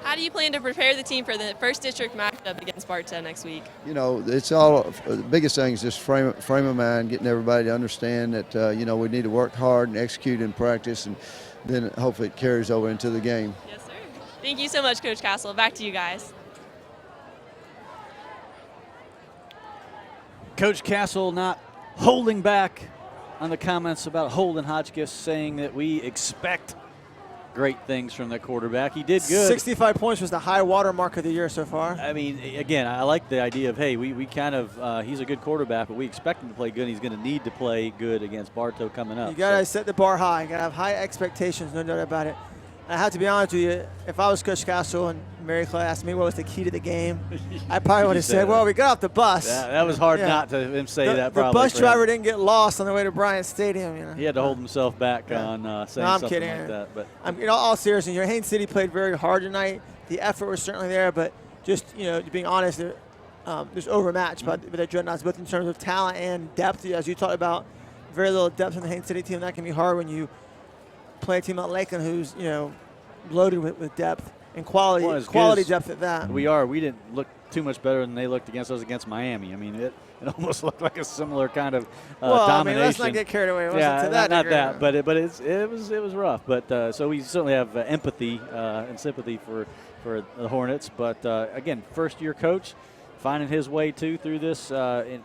[SPEAKER 9] How do you plan to prepare the team for the first district matchup against Bartow next week?
[SPEAKER 16] It's all the biggest thing is just frame of mind, getting everybody to understand that we need to work hard and execute in practice, and then hopefully it carries over into the game.
[SPEAKER 9] Yes, sir. Thank you so much, Coach Castle. Back to you guys.
[SPEAKER 1] Coach Castle not holding back on the comments about Holden Hotchkiss, saying that we expect great things from the quarterback. He did good.
[SPEAKER 2] 65 points was the high water mark of the year so far.
[SPEAKER 1] Again, I like the idea of, hey, we kind of, he's a good quarterback, but we expect him to play good. And he's going to need to play good against Bartow coming up.
[SPEAKER 2] You got to set the bar high. You got to have high expectations, no doubt about it. I have to be honest with you, if I was Coach Castle and Mary Claire asked me what was the key to the game, I probably would have said, well, we got off the bus.
[SPEAKER 1] Yeah, that was hard not to him say that
[SPEAKER 2] probably. The bus driver didn't get lost on the way to Bryant Stadium.
[SPEAKER 1] He had to hold himself back on saying something
[SPEAKER 2] kidding.
[SPEAKER 1] like that. But
[SPEAKER 2] all seriousness, Haines City played very hard tonight. The effort was certainly there, but just, being honest, there's overmatched by the Dreadnaughts, both in terms of talent and depth. As you talked about, very little depth in the Haines City team. That can be hard when you play a team like Lakeland who's, loaded with depth and quality depth at that.
[SPEAKER 1] We didn't look too much better than they looked against us against Miami. It almost looked like a similar kind of domination.
[SPEAKER 2] Let's not get carried away. It wasn't to that
[SPEAKER 1] not
[SPEAKER 2] degree.
[SPEAKER 1] that, but it was rough. But so we certainly have empathy and sympathy for the Hornets. But again, first-year coach, finding his way through this in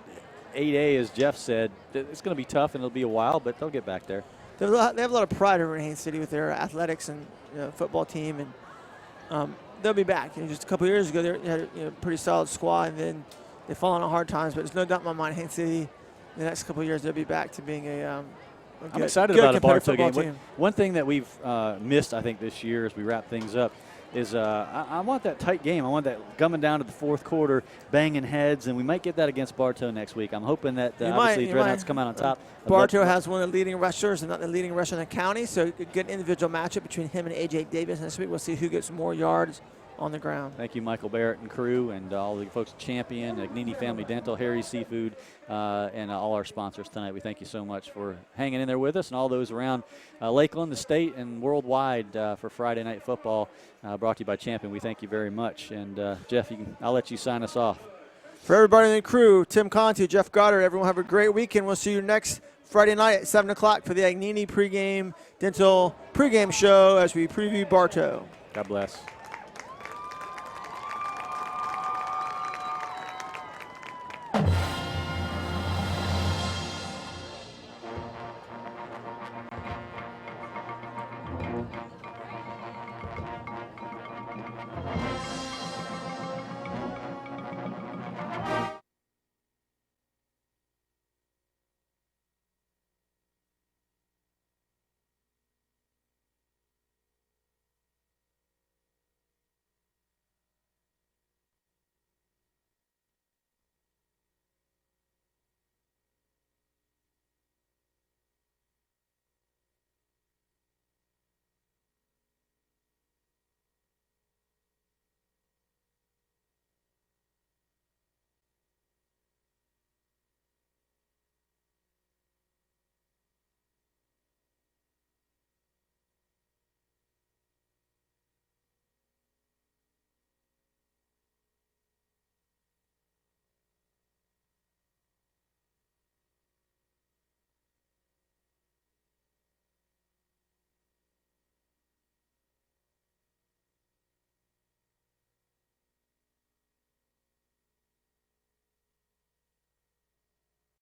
[SPEAKER 1] 8A, as Jeff said, it's going to be tough and it'll be a while, but they'll get back there.
[SPEAKER 2] They have a lot of pride over in Haines City with their athletics and football team, and they'll be back. Just a couple of years ago, they had a pretty solid squad, and then they've fallen on hard times. But there's no doubt in my mind, Haines City, in the next couple of years, they'll be back to being I'm
[SPEAKER 1] excited about a Bartow game. One thing that we've missed, I think, this year as we wrap things up is I want that tight game. I want that coming down to the fourth quarter, banging heads, and we might get that against Bartow next week. I'm hoping that obviously Dreadnaughts come out on top.
[SPEAKER 2] Bartow has one of the leading rushers and not the leading rusher in the county, so a good individual matchup between him and A.J. Davis next week. We'll see who gets more yards on the ground.
[SPEAKER 1] Thank you, Michael Barrett and crew, and all the folks at Champion, Agnini Family Dental, Harry's Seafood, and all our sponsors tonight. We thank you so much for hanging in there with us, and all those around Lakeland, the state, and worldwide for Friday Night Football, brought to you by Champion. We thank you very much. And Jeff, I'll let you sign us off.
[SPEAKER 2] For everybody in the crew, Tim Conti, Jeff Goddard, everyone have a great weekend. We'll see you next Friday night at 7 o'clock for the Agnini pregame dental pregame show as we preview Bartow.
[SPEAKER 1] God bless.